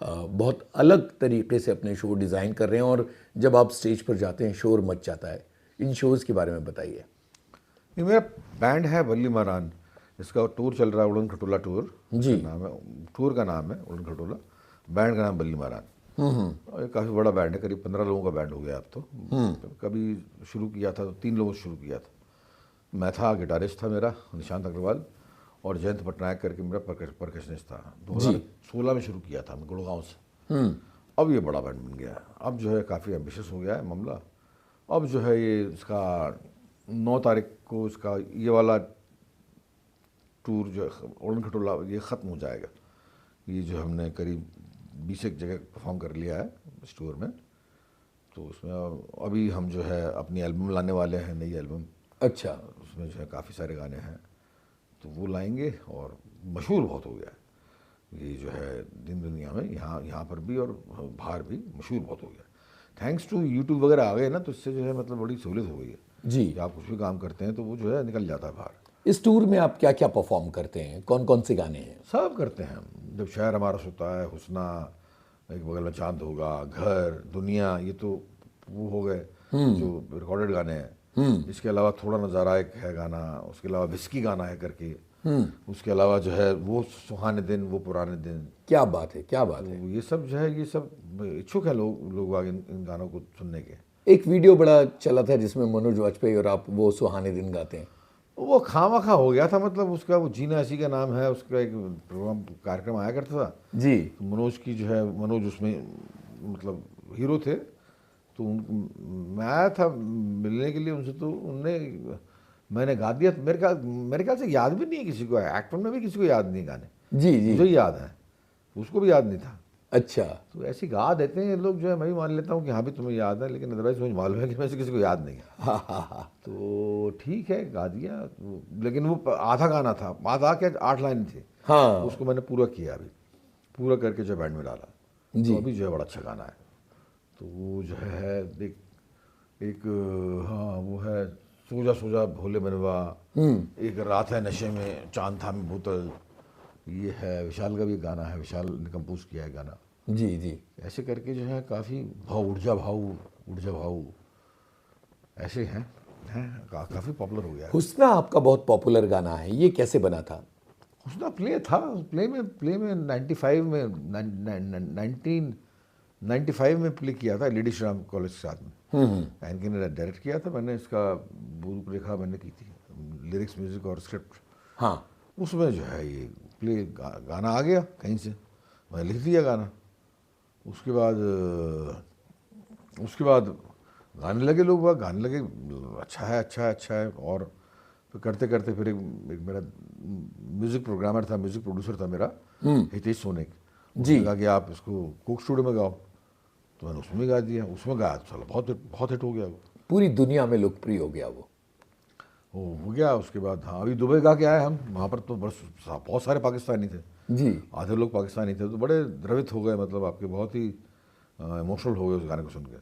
बहुत अलग तरीके से अपने शो डिज़ाइन कर रहे हैं, और जब आप स्टेज पर जाते हैं शोर मच जाता है। इन शोज़ के बारे में बताइए। ये मेरा बैंड है वल्ली मारान, इसका टूर चल रहा है, उड़न खटोला टूर जी। नाम है, टूर का नाम है उड़न खटोला, बैंड का नाम बल्ली मारान। और ये काफ़ी बड़ा बैंड है, करीब 15 लोगों का बैंड हो गया अब तो। कभी शुरू किया था तो 3 लोगों से शुरू किया था। मैं था, गिटारिस्ट था मेरा निशांत अग्रवाल, और जयंत पटनायक करके मेरा परकशनिस्ट था। 2016 में शुरू किया था मैं गुड़गांव से। अब ये बड़ा बैंड बन गया है, अब जो है काफ़ी एम्बिशियस हो गया है मामला। अब जो है ये इसका 9 तारीख को इसका ये वाला टूर जो है उड़न खटोला, ये ख़त्म हो जाएगा। ये जो हमने करीब 20 एक जगह परफॉर्म कर लिया है इस टूर में, तो उसमें अभी हम जो है अपनी एल्बम लाने वाले हैं, नई एल्बम। अच्छा। उसमें जो है काफ़ी सारे गाने हैं, तो वो लाएंगे, और मशहूर बहुत हो गया है ये जो है दिन दुनिया में, यहाँ पर भी और बाहर भी मशहूर बहुत हो गया। थैंक्स टू यूट्यूब वगैरह आ गए ना, तो इससे जो है मतलब बड़ी सहूलियत हो गई है जी। कि आप कुछ भी काम करते हैं तो वो जो है निकल जाता है बाहर। इस टूर में आप क्या क्या परफॉर्म करते हैं, कौन कौन से गाने हैं? सब करते हैं हम। जब शहर हमारा सोता है, हुस्ना, एक बगल में चांद होगा, घर, दुनिया, ये तो वो हो गए जो रिकॉर्डेड गाने हैं। इसके अलावा थोड़ा नज़ारा एक है गाना, उसके अलावा विस्की गाना है करके, उसके अलावा जो है वो सुहाने दिन, वो पुराने दिन। क्या बात है, क्या बात है। तो ये सब जो है, ये सब इच्छुक है लोग आगे इन गानों को सुनने के। एक वीडियो बड़ा चला था जिसमें मनोज वाजपेयी और आप वो सुहाने दिन गाते हैं। वो खामखा हो गया था, मतलब उसका वो जीना ऐसी का नाम है, उसका एक प्रोग्राम कार्यक्रम आया करता था जी। तो मनोज की जो है, मनोज उसमें मतलब हीरो थे, तो मैं आया था मिलने के लिए उनसे, तो मैंने गा दिया। मेरे ख्याल से याद भी नहीं है किसी को, एक्टर में भी किसी को याद नहीं गाने। जी जी। मुझे ही याद है, उसको भी याद नहीं था। अच्छा। तो ऐसे गा देते हैं लोग जो है, मैं भी मान लेता हूँ कि हाँ भी तुम्हें याद है, लेकिन अदरवाइज मुझे मालूम है कि वैसे किसी को याद नहीं है। तो ठीक है, गा दिया। लेकिन वो आधा गाना था, आधा क्या 8 लाइन थी। हाँ। उसको मैंने पूरा किया, अभी पूरा करके जो बैंड में डाला, जी। तो अभी जो है बड़ा अच्छा गाना है। तो वो जो है देख, एक हाँ वो है सोजा सोजा भोले मनवा, एक रात है नशे में चांद था में बोतल, ये है विशाल का भी गाना है, विशाल ने कंपोज किया है गाना। जी जी। ऐसे करके जो है काफ़ी भाव ऊर्जा भाव ऐसे काफ़ी पॉपुलर हो गया है। हुस्ना आपका बहुत पॉपुलर गाना है, ये कैसे बना था? हुस्ना प्ले था, प्ले में 95 में 1995 में प्ले किया था लेडी श्री राम कॉलेज के साथ में। एनके ने डायरेक्ट किया था, मैंने इसका रूपरेखा मैंने की थी, लिरिक्स म्यूजिक और स्क्रिप्ट। हाँ। उसमें जो है ये प्ले गाना आ गया कहीं से, मैंने लिख दिया गाना। उसके बाद गाने लगे लोग, वह गाने लगे अच्छा है। और फिर करते करते फिर एक मेरा म्यूजिक प्रोग्रामर था, म्यूजिक प्रोड्यूसर था मेरा, हितेश सोनेक जी, कहा कि आप इसको कोक स्टूडियो में गाओ, तो मैंने उसमें गा दिया। उसमें गाया तो चलो बहुत हिट हो गया वो, पूरी दुनिया में लोकप्रिय हो गया वो हो गया। उसके बाद हाँ अभी दुबई गा के आए हम, वहाँ पर तो बस बहुत सारे पाकिस्तानी थे जी, आधे लोग पाकिस्तानी थे, तो बड़े द्रवित हो गए, मतलब आपके बहुत ही इमोशनल हो गए उस गाने को सुन के,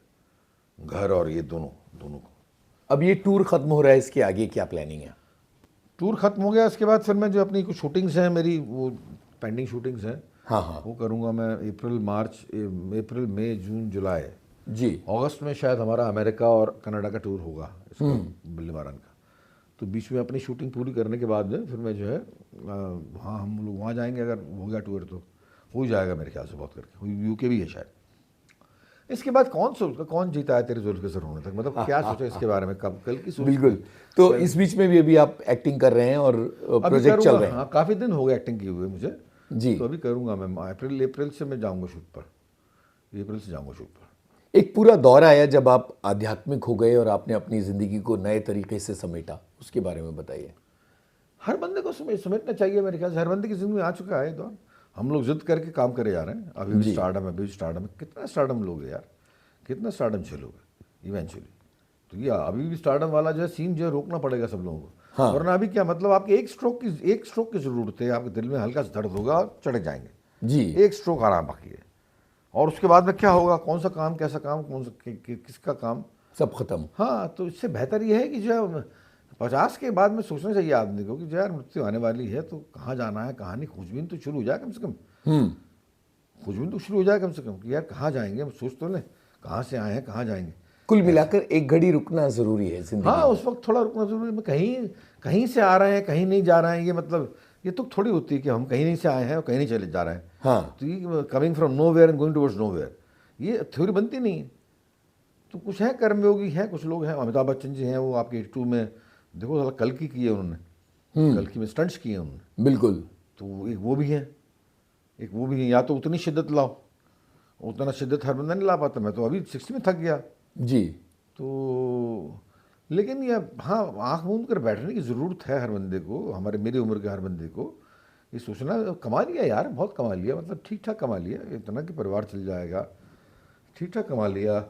घर और ये दोनों को। अब ये टूर खत्म हो रहा है, इसके आगे क्या प्लानिंग है? टूर खत्म हो गया, इसके बाद फिर मैं जो अपनी कुछ शूटिंग्स हैं मेरी, वो पेंडिंग शूटिंग्स हैं, हाँ, वो करूँगा मैं अप्रैल मई जून जुलाई जी। अगस्त में शायद हमारा अमेरिका और कनाडा का टूर होगा इसका, बिल्ली मारन का। तो बीच में अपनी शूटिंग पूरी करने के बाद में फिर मैं जो है वहाँ हम लोग वहाँ जाएंगे, अगर हो गया टूर तो हो ही जाएगा मेरे ख्याल से, बहुत करके यूके भी है शायद। इसके बाद कौन जीता है तेरे जुल्फ़ होने तक, मतलब क्या सोचा इसके बारे में, कब कल की सोच? बिल्कुल। तो इस बीच में भी अभी आप एक्टिंग कर रहे हैं और प्रोजेक्ट चल रहे हैं? हाँ काफ़ी दिन हो गए एक्टिंग किए हुए मुझे जी। तो अभी करूँगा मैं, अप्रैल से मैं जाऊँगा शूट पर, अप्रैल से जाऊँगा शूट पर। एक पूरा दौर आया जब आप आध्यात्मिक हो गए और आपने अपनी ज़िंदगी को नए तरीके से समेटा, उसके बारे में बताइए। हर बंदे को समेटना चाहिए मेरे ख्याल से, हर बंदे की ज़िंदगी में आ चुका है दौर। हम लोग जिद करके काम करे जा रहे हैं, अभी भी स्टारडम, कितना स्टारडम लोगे यार, कितना स्टारडम झेलोगे इवेंचुअली। तो ये अभी भी स्टारडम वाला जो है सीन जो है रोकना पड़ेगा सब लोगों को। हाँ। वरना अभी क्या मतलब, आपके एक स्ट्रोक की जरूरत है, आपके दिल में हल्का सा दर्द होगा और चढ़ जाएंगे जी, एक स्ट्रोक आराम बाकी है। और उसके बाद में क्या होगा, कौन सा काम, कैसा काम, किसका काम, सब खत्म। हाँ, तो इससे बेहतर ये है कि जो 50 के बाद में सोचना चाहिए आदमी को कि जो यार मृत्यु आने वाली है, तो कहाँ जाना है, कहाँ नहीं, खोजबीन तो शुरू हो जाए कम से कम। खोजबीन तो शुरू हो जाए कम से कम कि यार कहाँ जाएंगे, हम सोच तो लें कहाँ से आए हैं, कहाँ जाएंगे। कुल मिलाकर एक घड़ी रुकना जरूरी है जिंदगी। हाँ, उस वक्त थोड़ा रुकना जरूरी है। कहीं से आ रहे हैं, कहीं नहीं जा रहे हैं, ये मतलब ये तो थोड़ी होती है कि हम कहीं नहीं से आए हैं और कहीं नहीं चले जा रहे हैं। हाँ, तो ये coming from nowhere and going towards nowhere, ये थ्योरी बनती नहीं है। तो कुछ है कर्मयोगी हैं, कुछ लोग हैं, अमिताभ बच्चन जी हैं, वो आपके 82 में देखो साला कल की है उन्होंने, कल की में स्टंट्स किए उन्होंने, बिल्कुल। तो एक वो भी है, या तो उतनी शिद्दत लाओ, उतना शिद्दत हर बंदा नहीं ला पाता। मैं तो अभी 60 में थक गया जी। तो, लेकिन ये हाँ आँख मूंद कर बैठने की ज़रूरत है हर बंदे को, मेरी उम्र के हर बंदे को ये सोचना, कमा लिया यार, बहुत कमा लिया, मतलब ठीक ठाक कमा लिया, इतना कि परिवार चल जाएगा, ठीक ठाक कमा लिया,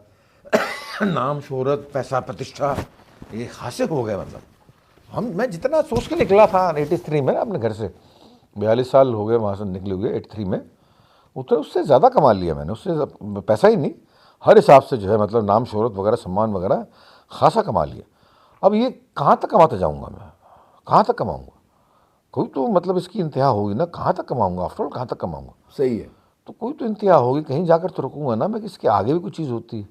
नाम शोहरत पैसा प्रतिष्ठा ये हासिल हो गए। मतलब मैं जितना सोच के निकला था 83 में अपने घर से, 42 साल हो गए वहाँ से निकले हुए 83 में, उतना उससे ज़्यादा कमा लिया मैंने, उससे पैसा ही नहीं, हर हिसाब से जो है मतलब नाम शोहरत वगैरह सम्मान वगैरह खासा कमा लिया। अब ये कहाँ तक कमाता जाऊँगा मैं, कहाँ तक कमाऊँगा, कोई तो मतलब इसकी इंतहा होगी ना, कहाँ तक कमाऊँगा, आफ्टर ऑल कहाँ तक कमाऊँगा। सही है, तो कोई तो इंतहा होगी, कहीं जाकर तो रुकूंगा ना मैं, कि इसके आगे भी कुछ चीज़ होती है।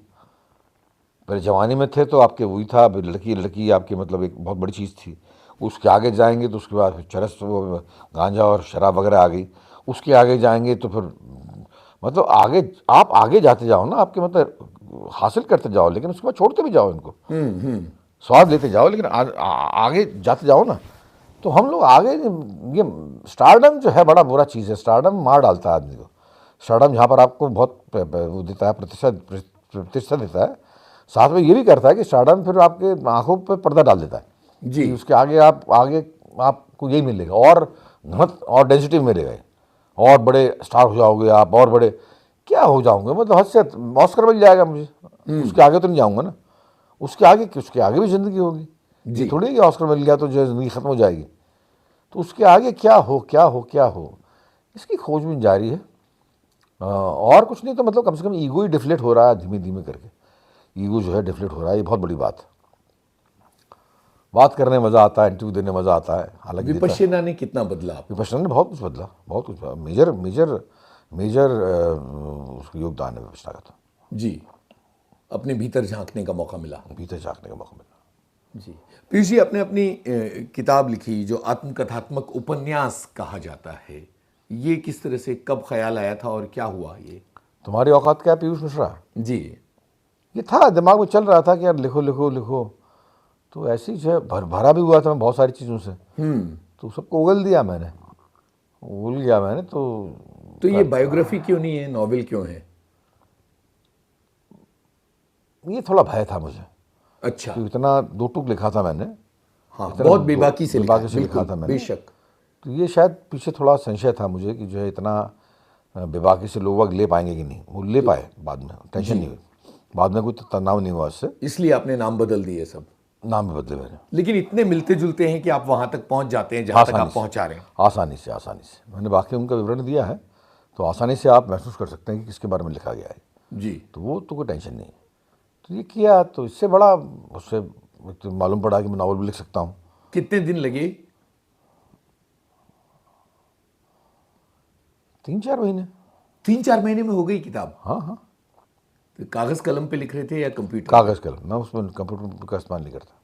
पहले जवानी में थे तो आपके वही था, लड़की आपकी मतलब एक बहुत बड़ी चीज़ थी, उसके आगे जाएंगे तो उसके बाद फिर चरस गांजा और शराब वगैरह आ गई, उसके आगे जाएंगे तो फिर मतलब आप आगे जाते जाओ ना, आपके मतलब हासिल करते जाओ, लेकिन उसके बाद छोड़ते भी जाओ इनको, स्वाद लेते जाओ, लेकिन आगे जाते जाओ ना। तो हम लोग आगे, ये स्टारडम जो है बड़ा बुरा चीज़ है, स्टारडम मार डालता है आदमी को। स्टारडम जहाँ पर आपको बहुत वो देता है, प्रतिष्ठा देता है, साथ में ये भी करता है कि स्टारडम फिर आपके आंखों पर पर्दा डाल देता है जी, उसके आगे आपको यही मिलेगा, और घनत और डेंसिटी मिलेगा, और बड़े स्टार हो जाओगे आप, और बड़े क्या हो जाओगे, मतलब हद से ऑस्कर मिल जाएगा मुझे, उसके आगे तो नहीं जाऊँगा ना, उसके आगे भी ज़िंदगी होगी जी, थोड़ी कि ऑस्कर मिल गया तो जो ज़िंदगी ख़त्म हो जाएगी। तो उसके आगे क्या हो, इसकी खोजबीन जारी है, और कुछ नहीं, तो मतलब कम से कम ईगो ही डिफ्लेट हो रहा है धीमे धीमे करके, ईगो जो है डिफ्लेट हो रहा है, ये बहुत बड़ी बात है। बात करने में मज़ा आता है, इंटरव्यू देने में मज़ा आता है, हालांकि देता है। विपश्यना ने कितना बदला आपको? विपश्यना ने बहुत कुछ बदला, बहुत कुछ बदला। मेजर मेजर मेजर उसका योगदान है विपश्यना का, तो जी, अपने भीतर झांकने का मौका मिला। भीतर झांकने का मौका मिला। जी, पीयूष जी, आपने अपनी किताब लिखी जो आत्मकथात्मक उपन्यास कहा जाता है, ये किस तरह से कब ख्याल आया था और क्या हुआ ये? तुम्हारी औकात क्या है पीयूष मिश्रा? जी, ये था दिमाग में, चल रहा था कि यार लिखो लिखो लिखो, तो ऐसे ही जो है भरा भी हुआ था मैं बहुत सारी चीज़ों से, तो सबको उगल दिया मैंने, उगल गया मैंने। तो ये बायोग्राफी क्यों नहीं है, नॉवेल क्यों है? ये थोड़ा भय था मुझे, अच्छा, तो इतना दो टूक लिखा था मैंने, हाँ, इतना बहुत बेबाकी से लिखा, लिखा बिल्कुल, था मैंने, बेशक। तो ये शायद पीछे थोड़ा संशय था मुझे कि जो है इतना बेबाकी से लोग ले पाएंगे कि नहीं। वो ले पाए, बाद में टेंशन नहीं हुई, बाद में कोई तनाव नहीं हुआ उससे। इसलिए आपने नाम बदल दिए सब, नाम भी बदले मैंने, लेकिन इतने मिलते जुलते हैं कि आप वहां तक पहुंच जाते हैं जहां तक आसानी आप से। पहुंचा रहे हैं। आसानी से, आसानी से मैंने बाकी उनका विवरण दिया है, तो आसानी से आप महसूस कर सकते हैं कि किसके बारे में लिखा गया है, जी, तो वो तो कोई टेंशन नहीं है। तो ये किया, तो इससे बड़ा उससे तो मालूम पड़ा कि मैं नावल भी लिख सकता हूँ। कितने दिन लगे? 3-4 महीने। 3-4 महीने में हो गई किताब? हाँ हाँ, तो कागज कलम पे लिख रहे थे या कंप्यूटर? कागज़ कलम, मैं उसमें कंप्यूटर का इस्तेमाल नहीं करता।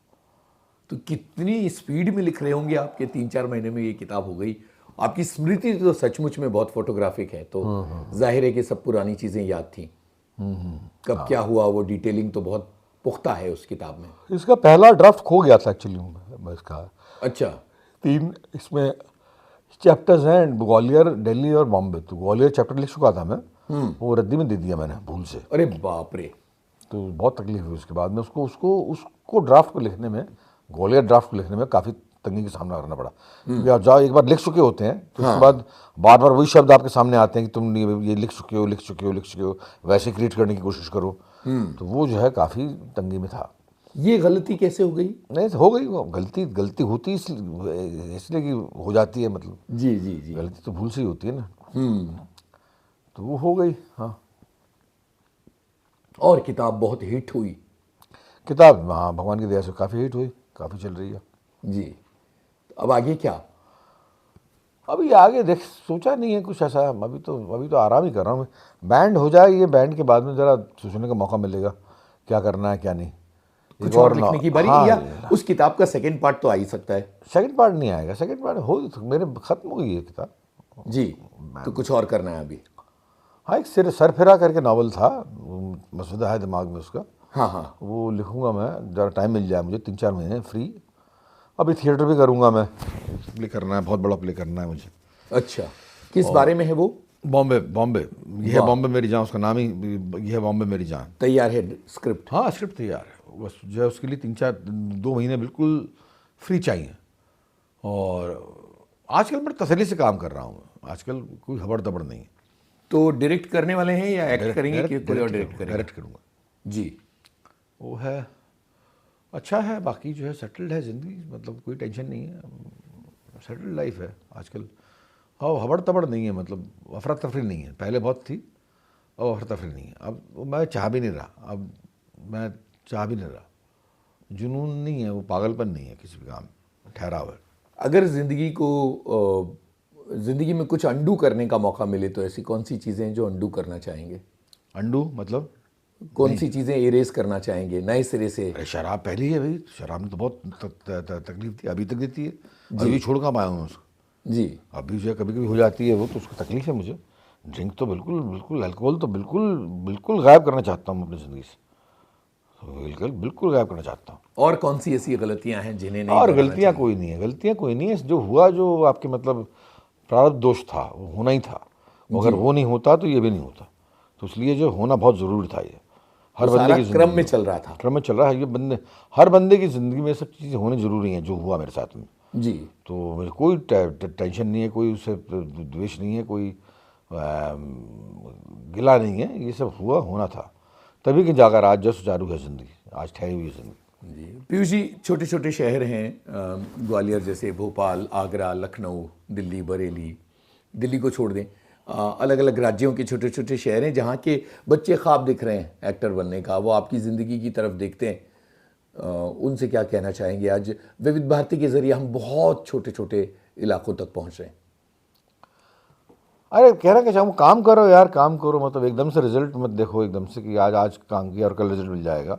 तो कितनी स्पीड में लिख रहे होंगे आपके 3-4 महीने में ये किताब हो गई? आपकी स्मृति तो सचमुच में बहुत फोटोग्राफिक है, तो जाहिर है कि सब पुरानी चीजें याद थी। कब क्या हुआ वो डिटेलिंग तो बहुत पुख्ता है उस किताब में। इसका पहला ड्राफ्ट खो गया था एक्चुअली, मैं इसका अच्छा, 3 इसमें चैप्टर्स हैं, ग्वालियर, दिल्ली और बॉम्बे। तो ग्वालियर चैप्टर लिख चुका था मैं, वो रद्दी में दे दिया मैंने भूल से, अरे बाप रे। तो बहुत तकलीफ हुई उसके बाद में। उसको उसको उसको ड्राफ्ट को लिखने में, ग्वालियर ड्राफ्ट को लिखने में काफ़ी तंगी का सामना करना पड़ा, क्योंकि आप जाओ एक बार लिख चुके होते हैं तो उसके बाद बार बार वही शब्द आपके सामने आते हैं कि तुम ये लिख चुके हो, लिख चुके हो, लिख चुके हो, वैसे क्रिएट करने की कोशिश करो। तो वो जो है काफ़ी तंगी में था। ये गलती कैसे हो गई? नहीं, हो गई वो गलती, गलती होती इसलिए कि हो जाती है, मतलब जी जी जी। गलती तो भूल से ही होती है ना, तो वो हो गई। हाँ, और किताब बहुत हिट हुई? किताब हाँ भगवान की दया से काफ़ी हिट हुई, काफ़ी चल रही है। जी, तो अब आगे क्या? अभी आगे देख सोचा नहीं है कुछ ऐसा, अभी तो आराम ही कर रहा हूँ। बैंड हो जाए, ये बैंड के बाद में ज़रा सोचने का मौका मिलेगा क्या करना है क्या नहीं। कुछ और लिखने की बारी? हाँ, या उस किताब का सेकंड पार्ट तो आ ही सकता है? सेकंड पार्ट नहीं आएगा, सेकंड पार्ट हो मेरे ख़त्म हो गई है किताब। जी, तो कुछ और करना है अभी? हाँ, एक सर फिरा करके नावल था, मसौदा है दिमाग में उसका, हाँ हाँ, वो लिखूंगा मैं, ज़रा टाइम मिल जाए मुझे, 3-4 महीने फ्री। अभी थिएटर भी करूंगा मैं, प्ले करना है, बहुत बड़ा प्ले करना है मुझे। अच्छा, किस बारे में है वो? बॉम्बे, ये है बॉम्बे मेरी जान, उसका नाम ही ये है, बॉम्बे मेरी जान। तैयार है स्क्रिप्ट? हाँ, स्क्रिप्ट तैयार है, बस जो है उसके लिए 2 महीने बिल्कुल फ्री चाहिए। और आजकल मैं तसल्ली से काम कर रहा हूँ, आजकल कोई हबड़ दबड़ नहीं है। तो डायरेक्ट करने वाले हैं या एक्ट करेंगे कि कोई और डायरेक्ट करेगा? डायरेक्ट करूँगा जी, वो है, अच्छा है, बाकी जो है सेटल्ड है ज़िंदगी, मतलब कोई टेंशन नहीं है, सेटल्ड लाइफ है आजकल। हाँ, हबड़ तबड़ नहीं है, मतलब अफरा तफरी नहीं है, पहले बहुत थी, अब अफरा तफरी नहीं है। अब मैं चाह भी नहीं रहा, अब मैं चाह भी नहीं रहा, जुनून नहीं है वो, पागलपन नहीं है किसी भी काम में, ठहराव है। अगर जिंदगी में कुछ अंडू करने का मौका मिले तो ऐसी कौन सी चीज़ें हैं जो अंडू करना चाहेंगे? अंडू मतलब कौन सी चीज़ें इरेज करना चाहेंगे नए सिरे से? अरे शराब पहले ही है भाई, शराब में तो बहुत तकलीफ थी, अभी तक देती है, अभी छोड़ कहाँ पाया हूँ उसको। जी, अभी जो है कभी कभी हो जाती है वो, तो उसको तकलीफ है मुझे। ड्रिंक तो बिल्कुल बिल्कुल, अल्कोहल तो बिल्कुल बिल्कुल गायब करना चाहता हूँ अपनी ज़िंदगी से, तो बिल्कुल बिल्कुल गायब करना चाहता हूँ। और कौन सी ऐसी गलतियां हैं जिन्हें नहीं और दोहराना गलतियाँ चाहिए? कोई नहीं है, गलतियाँ कोई नहीं है, जो हुआ जो आपके मतलब प्रारब्ध दोष था वो होना ही था, अगर वो नहीं होता तो ये भी नहीं होता, तो इसलिए जो होना बहुत ज़रूरी था। ये हर तो बंदे सारा की क्रम ज़िंदगी में चल रहा था? क्रम में चल रहा है, ये हर बंदे की ज़िंदगी में सब चीज़ें होनी ज़रूरी हैं, जो हुआ मेरे साथ में। जी, तो मुझे कोई टेंशन नहीं है, कोई उससे द्वेष नहीं है, कोई गिला नहीं है, ये सब हुआ होना था, तभी कि जाकर आज जो सुचारू है ज़िंदगी, आज ठहरी हुई है ज़िंदगी। जी। पीयूष जी, छोटे छोटे शहर हैं, ग्वालियर जैसे, भोपाल, आगरा, लखनऊ, दिल्ली, बरेली, दिल्ली को छोड़ दें, अलग अलग राज्यों के छोटे छोटे शहर हैं जहाँ के बच्चे ख्वाब दिख रहे हैं एक्टर बनने का, वो आपकी ज़िंदगी की तरफ देखते हैं, उनसे क्या कहना चाहेंगे? आज विविध भारती के ज़रिए हम बहुत छोटे छोटे इलाकों तक पहुँच रहे हैं। अरे कहना क्या चाहूँ, काम करो यार, काम करो, मतलब एकदम से रिजल्ट मत देखो एकदम से कि आज आज काम किया और कल रिजल्ट मिल जाएगा।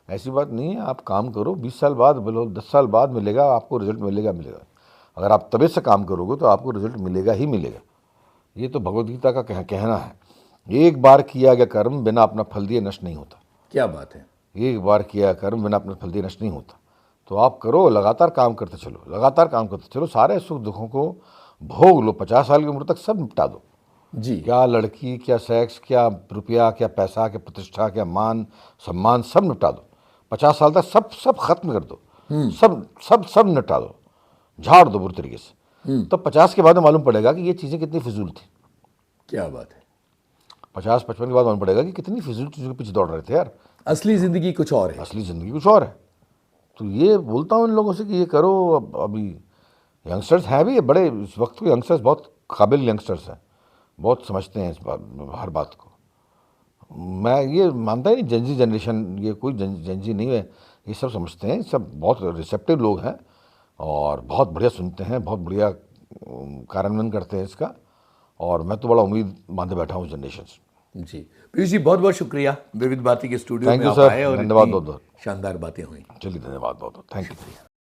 ऐसी बात नहीं है, आप काम करो, 20 साल बाद बोलो, 10 साल बाद मिलेगा आपको रिजल्ट, मिलेगा मिलेगा। अगर आप तबीयत से काम करोगे तो आपको रिजल्ट मिलेगा ही मिलेगा। ये तो भगवद गीता का कहना है, एक बार किया गया कर्म बिना अपना फल दिए नष्ट नहीं होता। क्या बात है। एक बार किया कर्म बिना अपना फल दिए नष्ट नहीं होता। तो आप करो, लगातार काम करते चलो, लगातार काम करते चलो, सारे सुख दुखों को भोग लो, 50 साल की उम्र तक सब निपटा दो। जी। क्या लड़की, क्या सेक्स, क्या रुपया, क्या पैसा, क्या प्रतिष्ठा, क्या मान सम्मान, सब निपटा दो। 50 साल तक सब सब खत्म कर दो, सब सब सब निपटा दो, झाड़ दो बुरी तरीके से। तो 50 के बाद में मालूम पड़ेगा कि ये चीज़ें कितनी फिजूल थी। क्या बात है। 50-55 के बाद मालूम पड़ेगा कि कितनी फिजूल चीज़ों के पीछे दौड़ रहे थे यार। असली ज़िंदगी कुछ और है। असली ज़िंदगी कुछ और है। तो ये बोलता हूँ इन लोगों से कि ये करो। अभी यंगस्टर्स हैं भी, बड़े इस वक्त के यंगस्टर्स बहुत काबिल यंगस्टर्स हैं, बहुत समझते हैं इस बात, हर बात को। मैं ये मानता ही नहीं जेनजी जनरेशन, ये कोई जेनजी नहीं है, ये सब समझते हैं, सब बहुत रिसेप्टिव लोग हैं और बहुत बढ़िया सुनते हैं, बहुत बढ़िया कार्यान्वयन करते हैं इसका। और मैं तो बड़ा उम्मीद बांधे बैठा हूँ जनरेशन से। जी पीयूष जी, बहुत बहुत शुक्रिया विविध भारती के स्टूडियो थैंक में यू आप सर, आए और धन्यवाद इतनी बहुत बहुत। शानदार बातें हुई। चलिए धन्यवाद बहुत बहुत, थैंक यू।